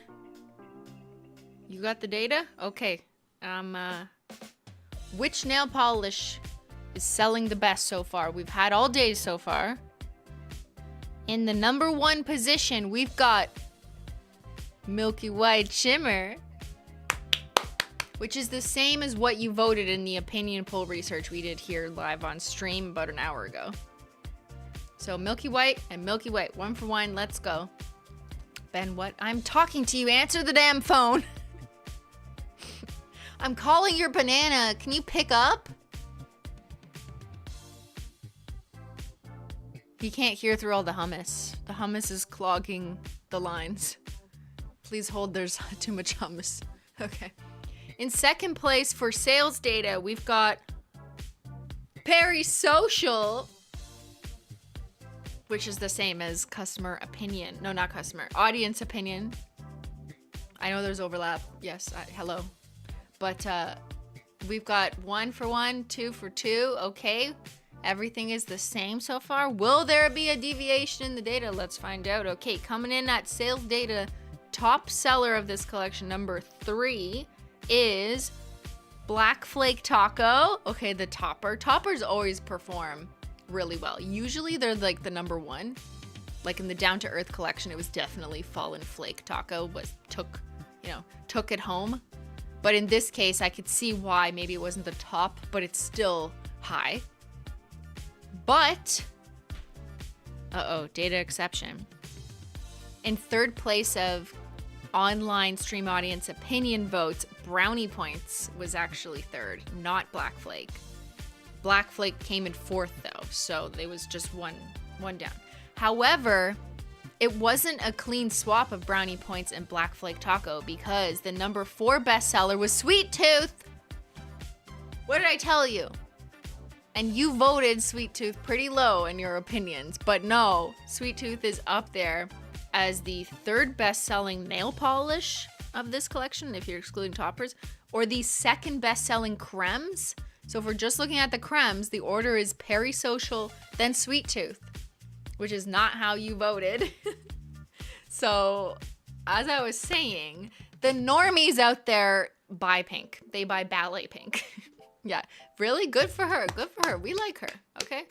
You got the data? Okay. Which nail polish is selling the best so far? We've had all day so far. In the #1 position, we've got Milky White Shimmer, which is the same as what you voted in the opinion poll research we did here live on stream about an hour ago. So Milky White and Milky White, 1 for 1, let's go. Ben, what? I'm talking to you, answer the damn phone. I'm calling your banana, can you pick up? He can't hear through all the hummus. The hummus is clogging the lines. Please hold, there's too much hummus. Okay. In second place for sales data, we've got Peri-Social, which is the same as customer opinion. No, not customer, audience opinion. I know there's overlap. Yes, hello. But we've got 1 for 1, 2 for 2. Okay. Everything is the same so far. Will there be a deviation in the data? Let's find out. Okay, coming in at sales data, top seller of this collection, #3, is Black Flake Taco. Okay, the topper. Toppers always perform really well. Usually they're like the #1. Like in the Down to Earth collection, it was definitely Fallen Flake Taco took it home. But in this case, I could see why maybe it wasn't the top, but it's still high. But, data exception. In third place of online stream audience opinion votes, Brownie Points was actually third, not Black Flake. Black Flake came in fourth though, so it was just one down. However, it wasn't a clean swap of Brownie Points and Black Flake Taco because the #4 bestseller was Sweet Tooth. What did I tell you? And you voted Sweet Tooth pretty low in your opinions, but no, Sweet Tooth is up there as the 3rd best-selling nail polish of this collection, if you're excluding toppers, or the 2nd best-selling crèmes. So if we're just looking at the crèmes, the order is Peri-Social, then Sweet Tooth. which is not how you voted. So, as I was saying, the normies out there buy pink. They buy ballet pink. Yeah, really good for her. Good for her. We like her, okay?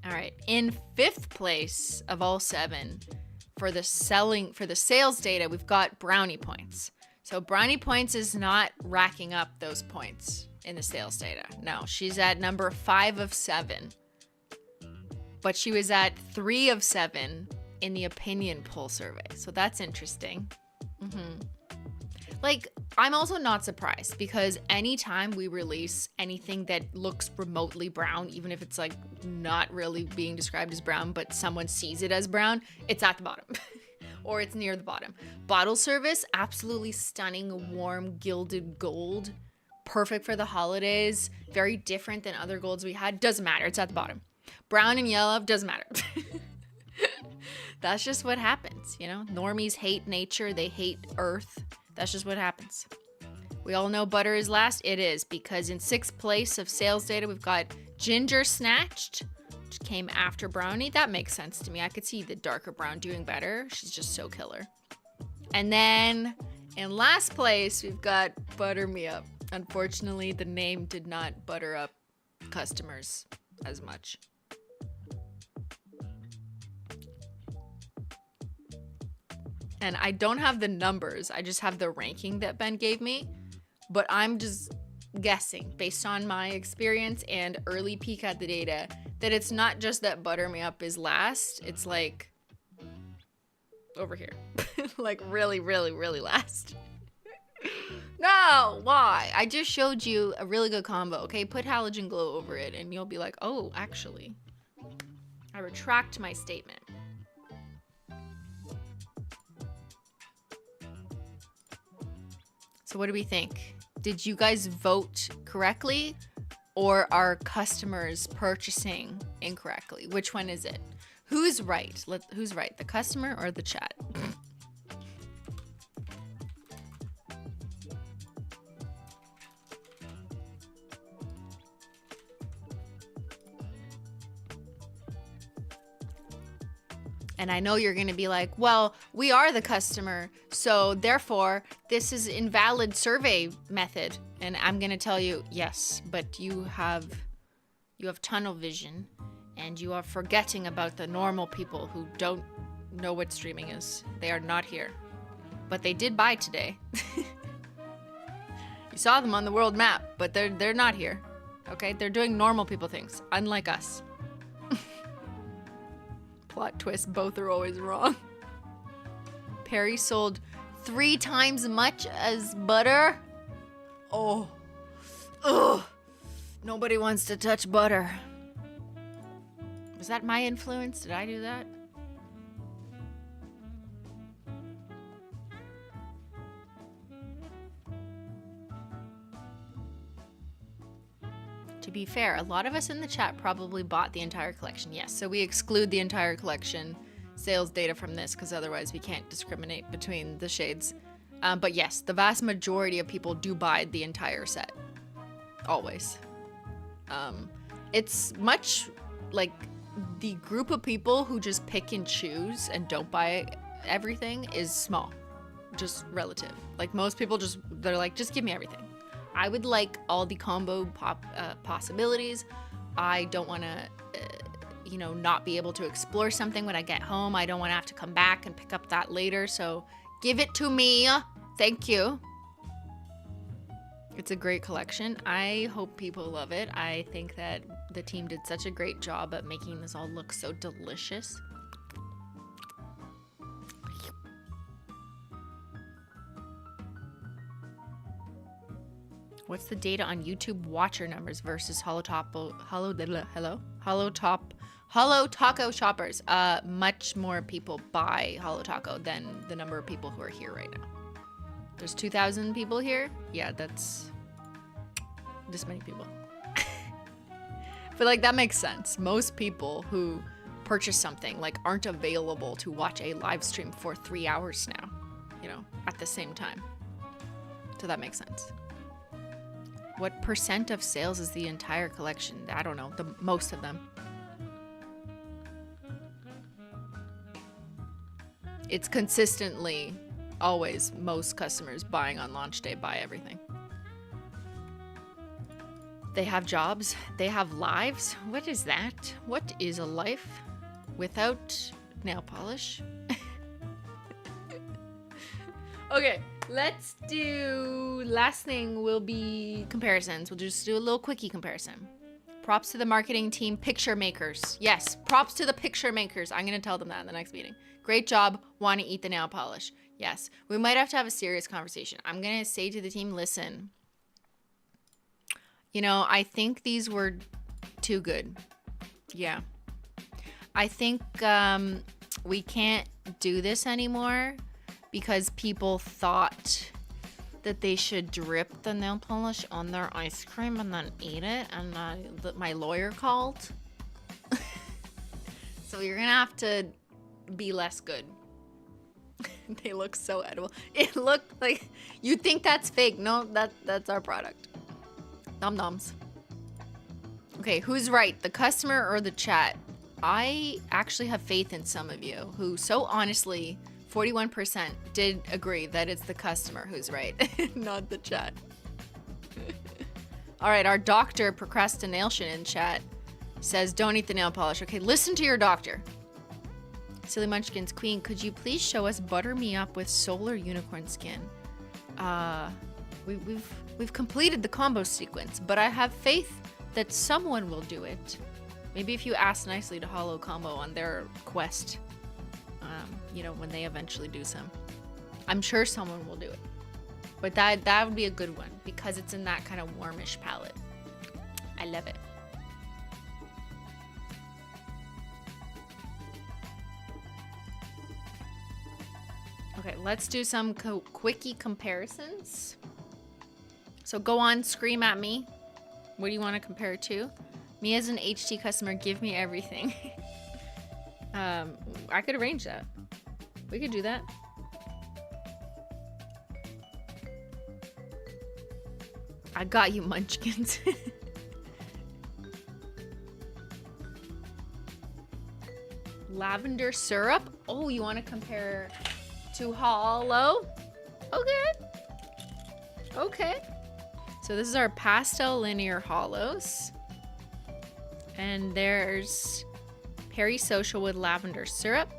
All right, in 5th place of all 7 for the sales data, we've got brownie points. So brownie points is not racking up those points in the sales data. No, she's at number 5 of 7. But she was at 3 of 7 in the opinion poll survey. So that's interesting. Like, I'm also not surprised because anytime we release anything that looks remotely brown, even if it's like not really being described as brown, but someone sees it as brown, it's at the bottom or it's near the bottom. Bottle service, absolutely stunning, warm, gilded gold. Perfect for the holidays. Very different than other golds we had. Doesn't matter. It's at the bottom. Brown and yellow, doesn't matter. That's just what happens, you know? Normies hate nature. They hate earth. That's just what happens. We all know butter is last. It is, because in 6th place of sales data, we've got Ginger Snatched, which came after Brownie. That makes sense to me. I could see the darker brown doing better. She's just so killer. And then in last place, we've got Butter Me Up. Unfortunately, the name did not butter up customers as much. And I don't have the numbers. I just have the ranking that Ben gave me. But I'm just guessing, based on my experience and early peek at the data, that it's not just that Butter Me Up is last. It's like over here. Like really, really, really last. No, why? I just showed you a really good combo, okay? Put Halogen Glow over it and you'll be like, oh, actually. I retract my statement. So what do we think? Did you guys vote correctly, or are customers purchasing incorrectly? Which one is it? Who's right? Who's right, the customer or the chat? And I know you're going to be like, well, we are the customer, so therefore this is invalid survey method. And I'm going to tell you, yes, but you have tunnel vision and you are forgetting about the normal people who don't know what streaming is. They are not here, but they did buy today. You saw them on the world map, but they're not here. Okay? They're doing normal people things, unlike us. Plot twist, both are always wrong. Peri sold 3 times as much as butter. Oh. Ugh. Nobody wants to touch butter. Was that my influence? Did I do that? To be fair, a lot of us in the chat probably bought the entire collection. Yes, so we exclude the entire collection sales data from this because otherwise we can't discriminate between the shades. But yes, the vast majority of people do buy the entire set. Always. It's much like the group of people who just pick and choose and don't buy everything is small. Just relative. Like most people they're like, just give me everything. I would like all the combo possibilities. I don't want to, not be able to explore something when I get home. I don't want to have to come back and pick up that later. So give it to me. Thank you. It's a great collection. I hope people love it. I think that the team did such a great job at making this all look so delicious. What's the data on YouTube watcher numbers versus Holo Taco shoppers? Much more people buy Holo Taco than the number of people who are here right now. There's 2,000 people here. Yeah, that's this many people. But like that makes sense. Most people who purchase something like aren't available to watch a live stream for 3 hours now, at the same time. So that makes sense. What percent of sales is the entire collection? I don't know, most of them. It's consistently always most customers buying on launch day buy everything. They have jobs, they have lives. What is that? What is a life without nail polish? Okay, let's do, last thing will be comparisons. We'll just do a little quickie comparison. Props to the marketing team, picture makers. Yes, props to the picture makers. I'm gonna tell them that in the next meeting. Great job, wanna eat the nail polish. Yes, we might have to have a serious conversation. I'm gonna say to the team, listen, you know, I think these were too good. Yeah. I think we can't do this anymore because people thought that they should drip the nail polish on their ice cream and then eat it, and my lawyer called. So you're gonna have to be less good. They look so edible. It looked like, you think that's fake. No, that's our product. Nom noms. Okay, who's right, the customer or the chat? I actually have faith in some of you who so honestly, 41% did agree that it's the customer who's right, not the chat. All right, our doctor procrastination in chat says don't eat the nail polish. Okay, listen to your doctor. Silly Munchkin's Queen, could you please show us Butter Me Up with Solar Unicorn Skin? We've completed the combo sequence, but I have faith that someone will do it. Maybe if you ask nicely to Holo Combo on their quest, you know, when they eventually do some. I'm sure someone will do it. But that would be a good one because it's in that kind of warmish palette. I love it. Okay, let's do some quickie comparisons. So go on, scream at me. What do you want to compare it to? Me as an HT customer, give me everything. I could arrange that. We could do that. I got you, munchkins. Lavender syrup. Oh, you want to compare to Holo? Okay. Okay. So this is our pastel linear holos. And there's Peri-Social with lavender syrup.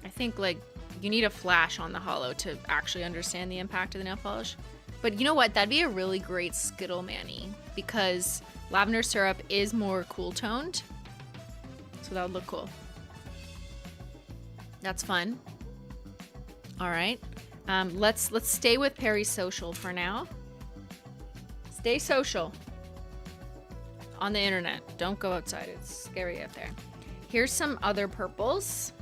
I think like you need a flash on the Holo to actually understand the impact of the nail polish. But you know what? That'd be a really great Skittle Manny because lavender syrup is more cool toned. So that would look cool. That's fun. All right. Let's stay with Peri-Social for now. Stay social on the internet. Don't go outside. It's scary out there. Here's some other purples.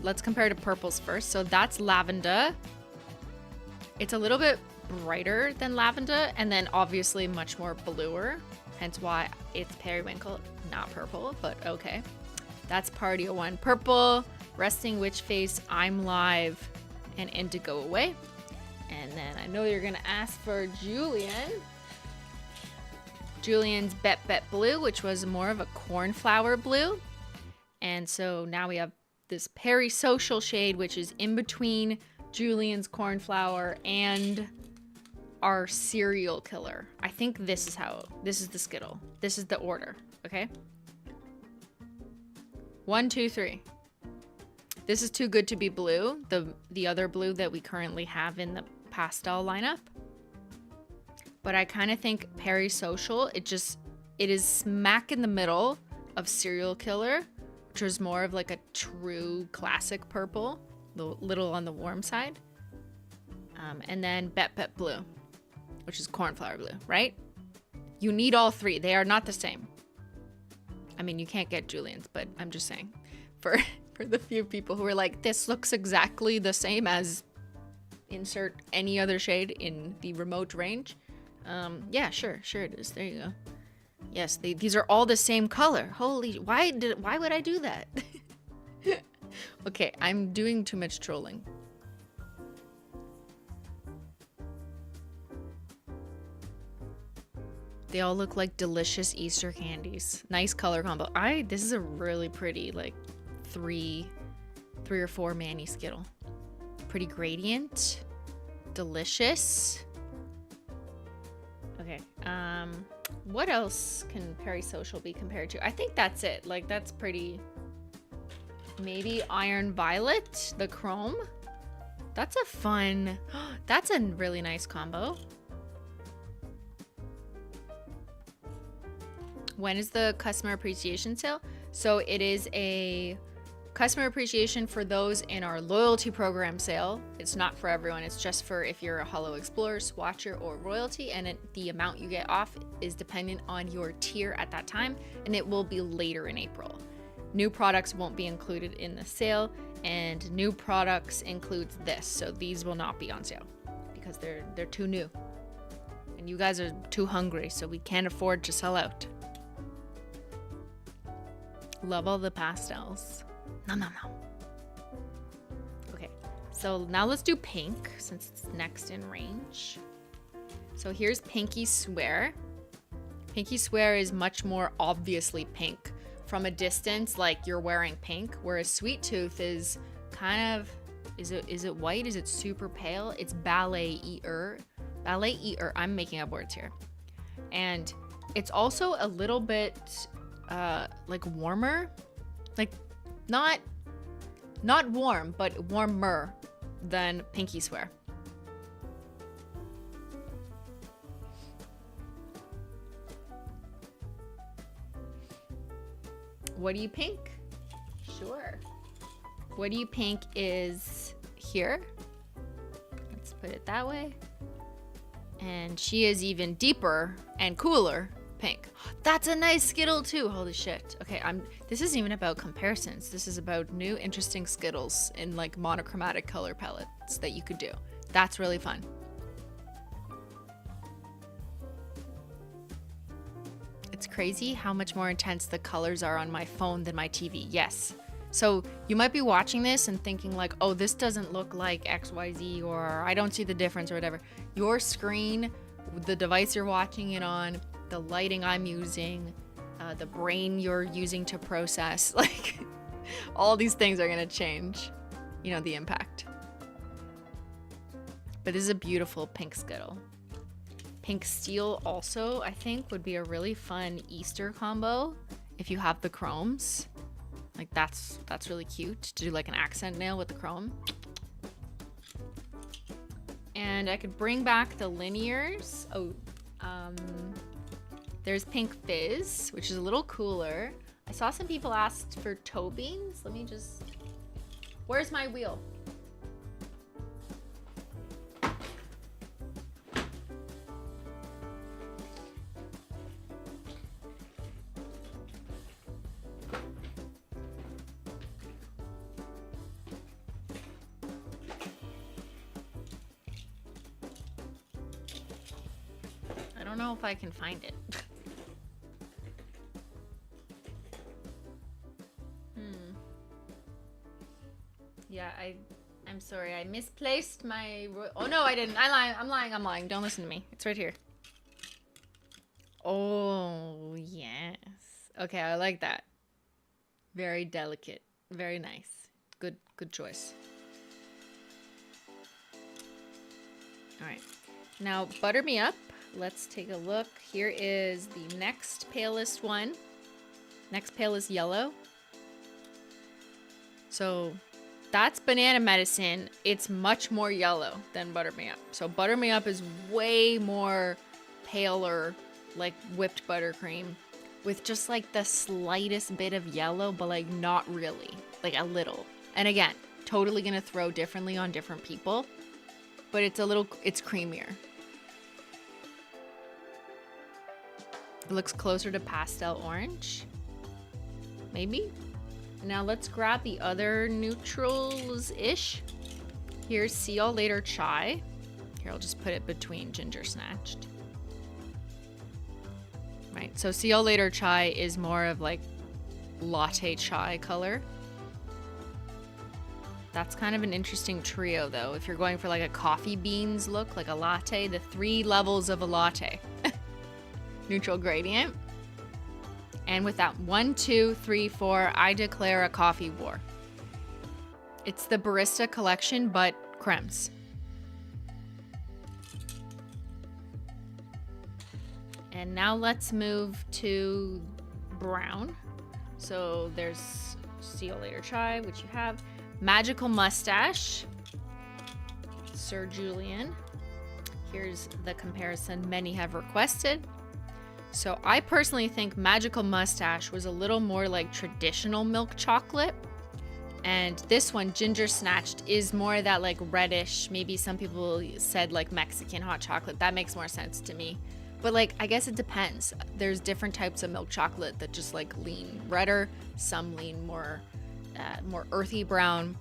Let's compare to purples first. So that's lavender. It's a little bit brighter than lavender and then obviously much more bluer. Hence why it's periwinkle, not purple, but okay. That's Party 01 purple, Resting Witch Face, I'm Live, and Indigo Away. And then I know you're gonna ask for Julian. Julian's Bet Bet Blue, which was more of a cornflower blue. And so now we have this Peri-Social shade, which is in between Julian's cornflower and our serial killer. I think this is the Skittle. This is the order, okay? 1, 2, 3. This is too good to be blue, the other blue that we currently have in the pastel lineup. But I kind of think Peri-Social, it is smack in the middle of serial killer, which is more of like a true classic purple, a little on the warm side. And then Bet Bet Blue, which is cornflower blue, right? You need all three. They are not the same. I mean, you can't get Julian's, but I'm just saying for the few people who are like, this looks exactly the same as insert any other shade in the remote range. Yeah, sure it is. There you go. Yes, these are all the same color. Holy, why would I do that? Okay, I'm doing too much trolling. They all look like delicious Easter candies. Nice color combo. This is a really pretty, like, three or four Manny Skittle. Pretty gradient. Delicious. Okay, what else can Peri-Social be compared to? I think that's it. Like, that's pretty... Maybe Iron Violet, the chrome. That's a fun... That's a really nice combo. When is the customer appreciation sale? So it is a customer appreciation for those in our loyalty program sale. It's not for everyone. It's just for if you're a Holo Explorer, Swatcher, or Royalty, and the amount you get off is dependent on your tier at that time, and it will be later in April. New products won't be included in the sale, and new products includes this. So these will not be on sale because they're too new. And you guys are too hungry, so we can't afford to sell out. Love all the pastels. Nom nom nom. Okay, so now let's do pink since it's next in range. So here's Pinky Swear. Pinky Swear is much more obviously pink. From a distance, like you're wearing pink, whereas Sweet Tooth is kind of, is it white? Is it super pale? It's ballet-er. Ballet-er. I'm making up words here. And it's also a little bit like warmer, like not warm, but warmer than Pinky Swear. What do you pink? Sure. What do you pink is here. Let's put it that way. And she is even deeper and cooler pink. That's a nice Skittle too. Holy shit. Okay, this isn't even about comparisons. This is about new interesting Skittles in like monochromatic color palettes that you could do. That's really fun. It's crazy how much more intense the colors are on my phone than my TV. Yes. So you might be watching this and thinking like, oh, this doesn't look like XYZ, or I don't see the difference or whatever. Your screen, the device you're watching it on, the lighting I'm using, the brain you're using to process, like all these things are going to change, you know, the impact. But this is a beautiful pink Skittle. Pink Steel also, I think, would be a really fun Easter combo if you have the chromes. Like that's really cute to do like an accent nail with the chrome. And I could bring back the linears. Oh, there's Pink Fizz, which is a little cooler. I saw some people ask for toe beans. Let me just... Where's my wheel? I don't know if I can find it. Yeah, I'm sorry. I misplaced my... Oh, no, I didn't. I'm lying. Don't listen to me. It's right here. Oh, yes. Okay, I like that. Very delicate. Very nice. Good choice. All right. Now, butter me up. Let's take a look. Here is the next palest one. Next palest yellow. So... That's Banana Medicine. It's much more yellow than Butter Me Up. So Butter Me Up is way more paler, like whipped buttercream, with just like the slightest bit of yellow, but like not really, like a little. And again, totally gonna throw differently on different people, but it's creamier. It looks closer to pastel orange, maybe. Now let's grab the other neutrals-ish. Here's See Y'all Later Chai. Here, I'll just put it between Ginger Snatched. right? So see you later chai is more of like latte chai color. That's kind of an interesting trio though. If you're going for like a coffee beans look, like a latte, the 3 levels of a latte. Neutral gradient. And with that 1, 2, 3, 4, I declare a coffee war. It's the barista collection, but crèmes. And now let's move to brown. So there's see you later chai, which you have. Magical mustache, Sir Julian. Here's the comparison many have requested. So I personally think Magical Mustache was a little more like traditional milk chocolate. And this one, Ginger Snatched, is more that like reddish, maybe some people said like Mexican hot chocolate. That makes more sense to me. But like, I guess it depends. There's different types of milk chocolate that just like lean redder. Some lean more earthy brown.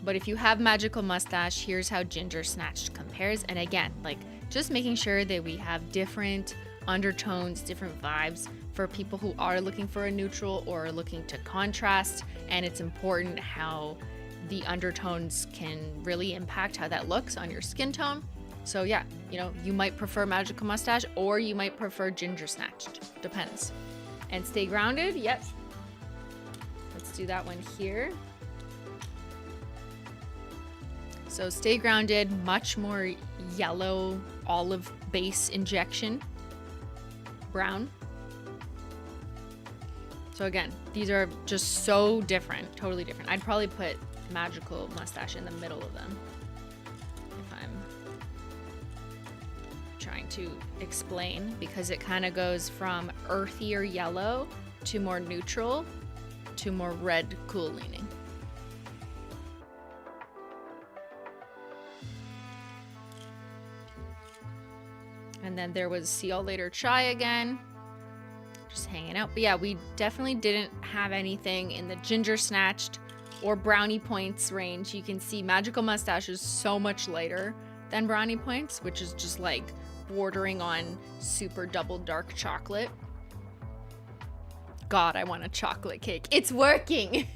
But if you have Magical Mustache, here's how Ginger Snatched compares. And again, like just making sure that we have different undertones, different vibes for people who are looking for a neutral or looking to contrast. And it's important how the undertones can really impact how that looks on your skin tone. So yeah, you know, you might prefer Magical Mustache or you might prefer Ginger Snatched. Depends. And Stay Grounded, yep. Let's do that one here. So Stay Grounded, much more yellow olive base injection. Brown. So again, these are just so different, totally different. I'd probably put Magical Mustache in the middle of them if I'm trying to explain, because it kind of goes from earthier yellow to more neutral to more red cool leaning. And then there was See Y'all Later Chai again. Just hanging out. But yeah, we definitely didn't have anything in the Ginger Snatched or Brownie Points range. You can see Magical Mustache is so much lighter than Brownie Points, which is just like bordering on super double dark chocolate. God, I want a chocolate cake. It's working.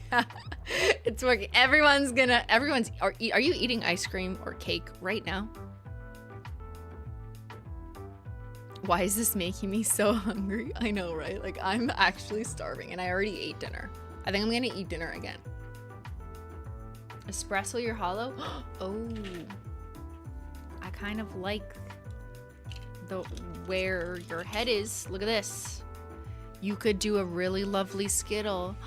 It's working. Are you eating ice cream or cake right now? Why is this making me so hungry? I know, right? Like, I'm actually starving and I already ate dinner. I think I'm gonna eat dinner again. Espresso your hollow? Oh, I kind of like where your head is. Look at this. You could do a really lovely Skittle.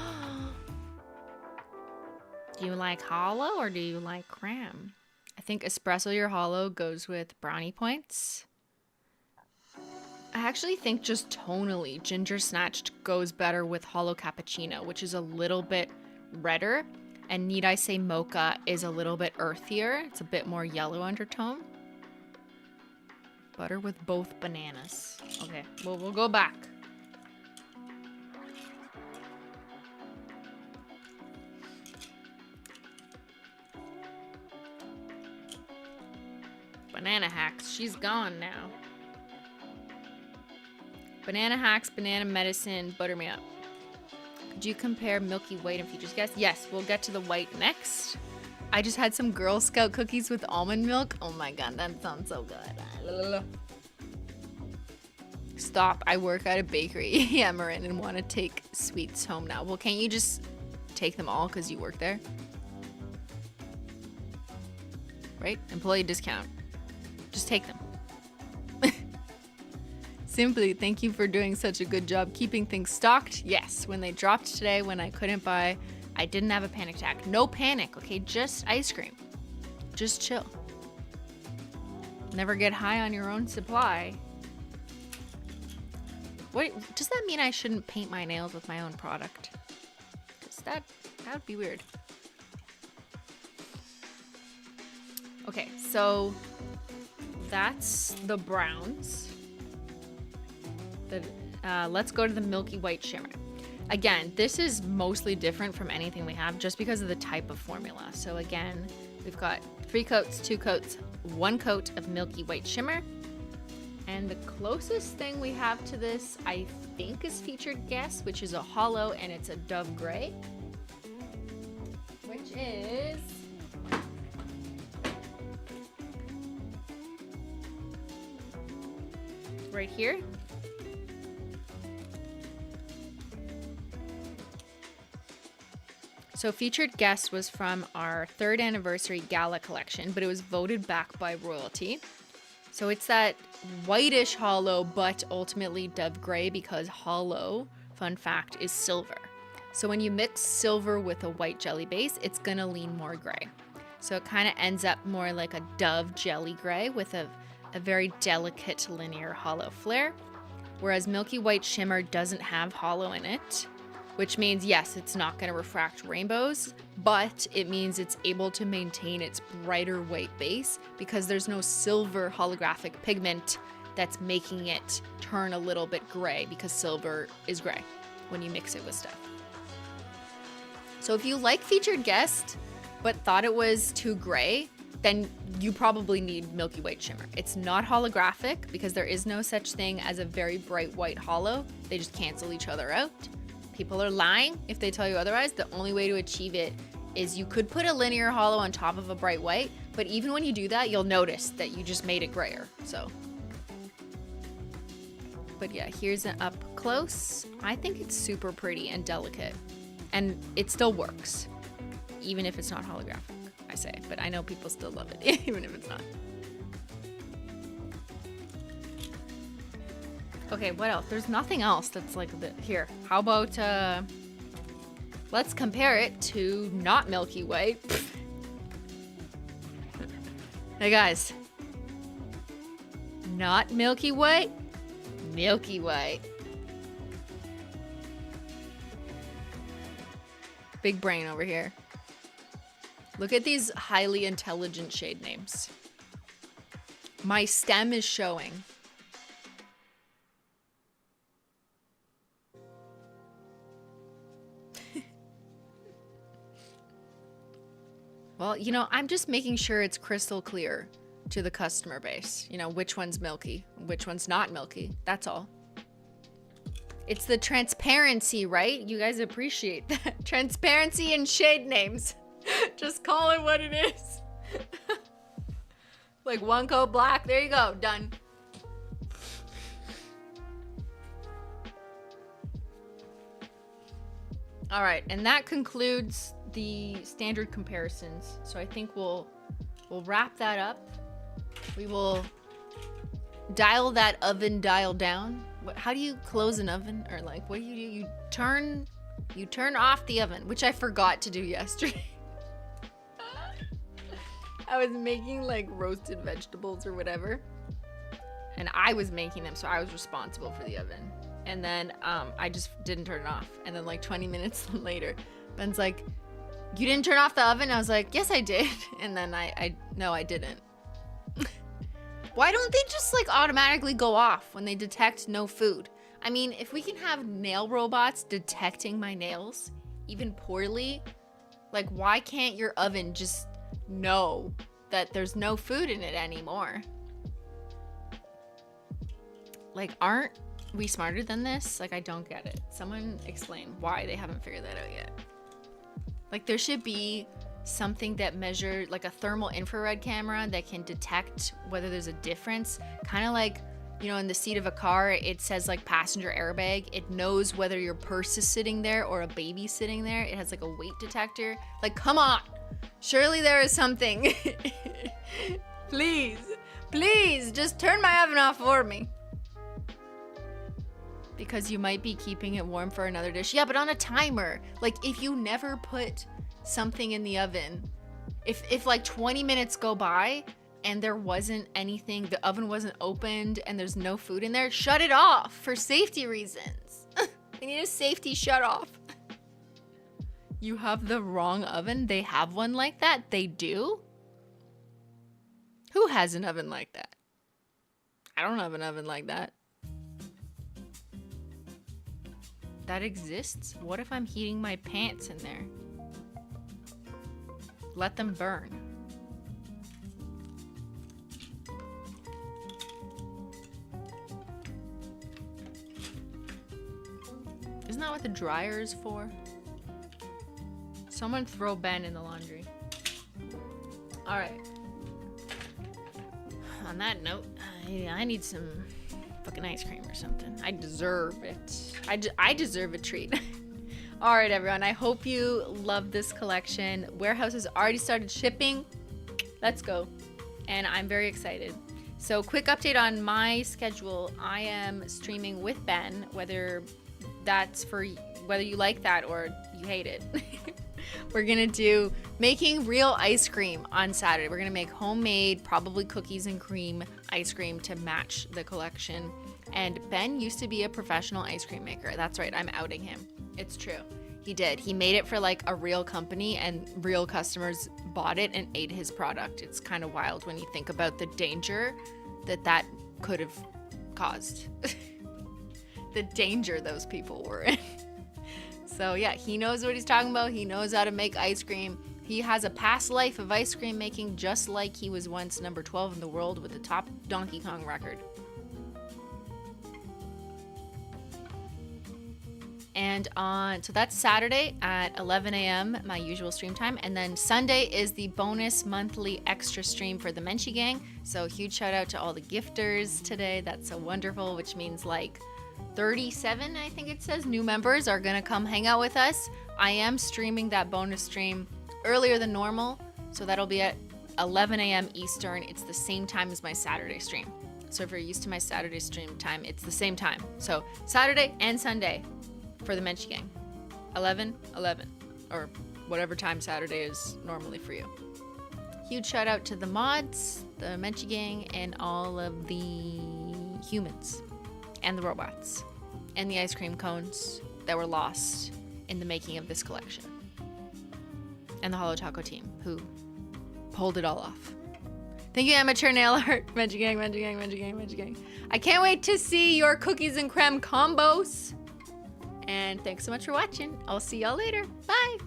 Do you like hollow or do you like crème? I think Espresso your hollow goes with Brownie Points. I actually think just tonally, Ginger Snatched goes better with Holo Cappuccino, which is a little bit redder. And Need I Say Mocha is a little bit earthier. It's a bit more yellow undertone. Butter with both bananas. Okay, well, we'll go back. Banana Hacks, she's gone now. Banana Hacks, Banana Medicine, Butter Me Up. Could you compare Milky White and Futures Guess? Yes, we'll get to the white next. I just had some Girl Scout cookies with almond milk. Oh my god, that sounds so good. Stop, I work at a bakery. Yeah, Marin, and want to take sweets home now. Well, can't you just take them all because you work there? Right? Employee discount. Just take them. Simply, thank you for doing such a good job keeping things stocked. Yes, when they dropped today, when I couldn't buy, I didn't have a panic attack. No panic, okay? Just ice cream. Just chill. Never get high on your own supply. What does that mean? I shouldn't paint my nails with my own product? Because that would be weird. Okay, so that's the browns. Let's go to the Milky White Shimmer. Again, this is mostly different from anything we have just because of the type of formula. So again, we've got 3 coats, 2 coats, 1 coat of Milky White Shimmer. And the closest thing we have to this, I think, is Featured Guest, which is a hollow and it's a Dove Gray. Which is right here. So Featured Guest was from our 3rd anniversary gala collection, but it was voted back by royalty. So it's that whitish hollow, but ultimately Dove Gray, because hollow, fun fact, is silver. So when you mix silver with a white jelly base, it's gonna lean more gray. So it kind of ends up more like a Dove jelly gray with a very delicate linear hollow flare. Whereas Milky White Shimmer doesn't have hollow in it, which means, yes, it's not gonna refract rainbows, but it means it's able to maintain its brighter white base because there's no silver holographic pigment that's making it turn a little bit gray, because silver is gray when you mix it with stuff. So if you like Featured Guest, but thought it was too gray, then you probably need Milky White Shimmer. It's not holographic because there is no such thing as a very bright white hollow. They just cancel each other out. People are lying if they tell you otherwise. The only way to achieve it is you could put a linear hollow on top of a bright white, but even when you do that, you'll notice that you just made it grayer, so. But yeah, here's an up close. I think it's super pretty and delicate, and it still works, even if it's not holographic, I say, but I know people still love it, even if it's not. Okay, what else? There's nothing else that's like here. How about, let's compare it to not Milky White. Hey guys. Not Milky White, Milky White. Big brain over here. Look at these highly intelligent shade names. My stem is showing. Well, you know, I'm just making sure it's crystal clear to the customer base. You know, which one's milky, which one's not milky. That's all. It's the transparency, right? You guys appreciate that. Transparency in shade names. Just call it what it is. Like one coat black. There you go. Done. All right, and that concludes the standard comparisons. So I think we'll wrap that up. We will dial that oven dial down. How do you close an oven? Or like, what do? You turn off the oven, which I forgot to do yesterday. I was making like roasted vegetables or whatever, and I was making them, so I was responsible for the oven. And then I just didn't turn it off. And then like 20 minutes later, Ben's like, "You didn't turn off the oven?" I was like, "Yes, I did." And then no, I didn't. Why don't they just like automatically go off when they detect no food? I mean, if we can have nail robots detecting my nails, even poorly, like why can't your oven just know that there's no food in it anymore? Like, aren't we smarter than this? Like, I don't get it. Someone explain why they haven't figured that out yet. Like, there should be something that measures, like a thermal infrared camera that can detect whether there's a difference. Kind of like, you know, in the seat of a car, it says like passenger airbag. It knows whether your purse is sitting there or a baby sitting there. It has like a weight detector. Like, come on. Surely there is something. Please, just turn my oven off for me. Because you might be keeping it warm for another dish. Yeah, but on a timer. Like, if you never put something in the oven, if like 20 minutes go by and there wasn't anything, the oven wasn't opened and there's no food in there, shut it off for safety reasons. We need a safety shut off. You have the wrong oven? They have one like that? They do? Who has an oven like that? I don't have an oven like that. That exists? What if I'm heating my pants in there? Let them burn. that what the dryer is for? Someone throw Ben in the laundry. All right. On that note, I need some fucking ice cream or something. I deserve it. I deserve a treat. All right, everyone. I hope you love this collection. Warehouse has already started shipping. Let's go. And I'm very excited. So quick update on my schedule. I am streaming with Ben, whether you like that or you hate it. We're gonna do making real ice cream on Saturday. We're gonna make homemade, probably cookies and cream ice cream to match the collection. And Ben used to be a professional ice cream maker. That's right, I'm outing him. It's true. He did. He made it for like a real company and real customers bought it and ate his product. It's kind of wild when you think about the danger that could have caused. The danger those people were in. So yeah, he knows what he's talking about. He knows how to make ice cream. He has a past life of ice cream making, just like he was once number 12 in the world with the top Donkey Kong record. And so that's Saturday at 11 a.m., my usual stream time. And then Sunday is the bonus monthly extra stream for the Menchie Gang. So huge shout out to all the gifters today. That's so wonderful, which means like 37, I think it says, new members are gonna come hang out with us. I am streaming that bonus stream earlier than normal, so that'll be at 11 a.m. Eastern. It's the same time as my Saturday stream. So if you're used to my Saturday stream time, it's the same time. So Saturday and Sunday for the Menchie Gang. 11, or whatever time Saturday is normally for you. Huge shout out to the mods, the Menchie Gang, and all of the humans. And the robots, and the ice cream cones that were lost in the making of this collection. And the Holo Taco team, who pulled it all off. Thank you, Amateur Nail Art. Menchie Gang, Menchie Gang, Menchie Gang, Menchie Gang. I can't wait to see your cookies and creme combos. And thanks so much for watching. I'll see y'all later. Bye.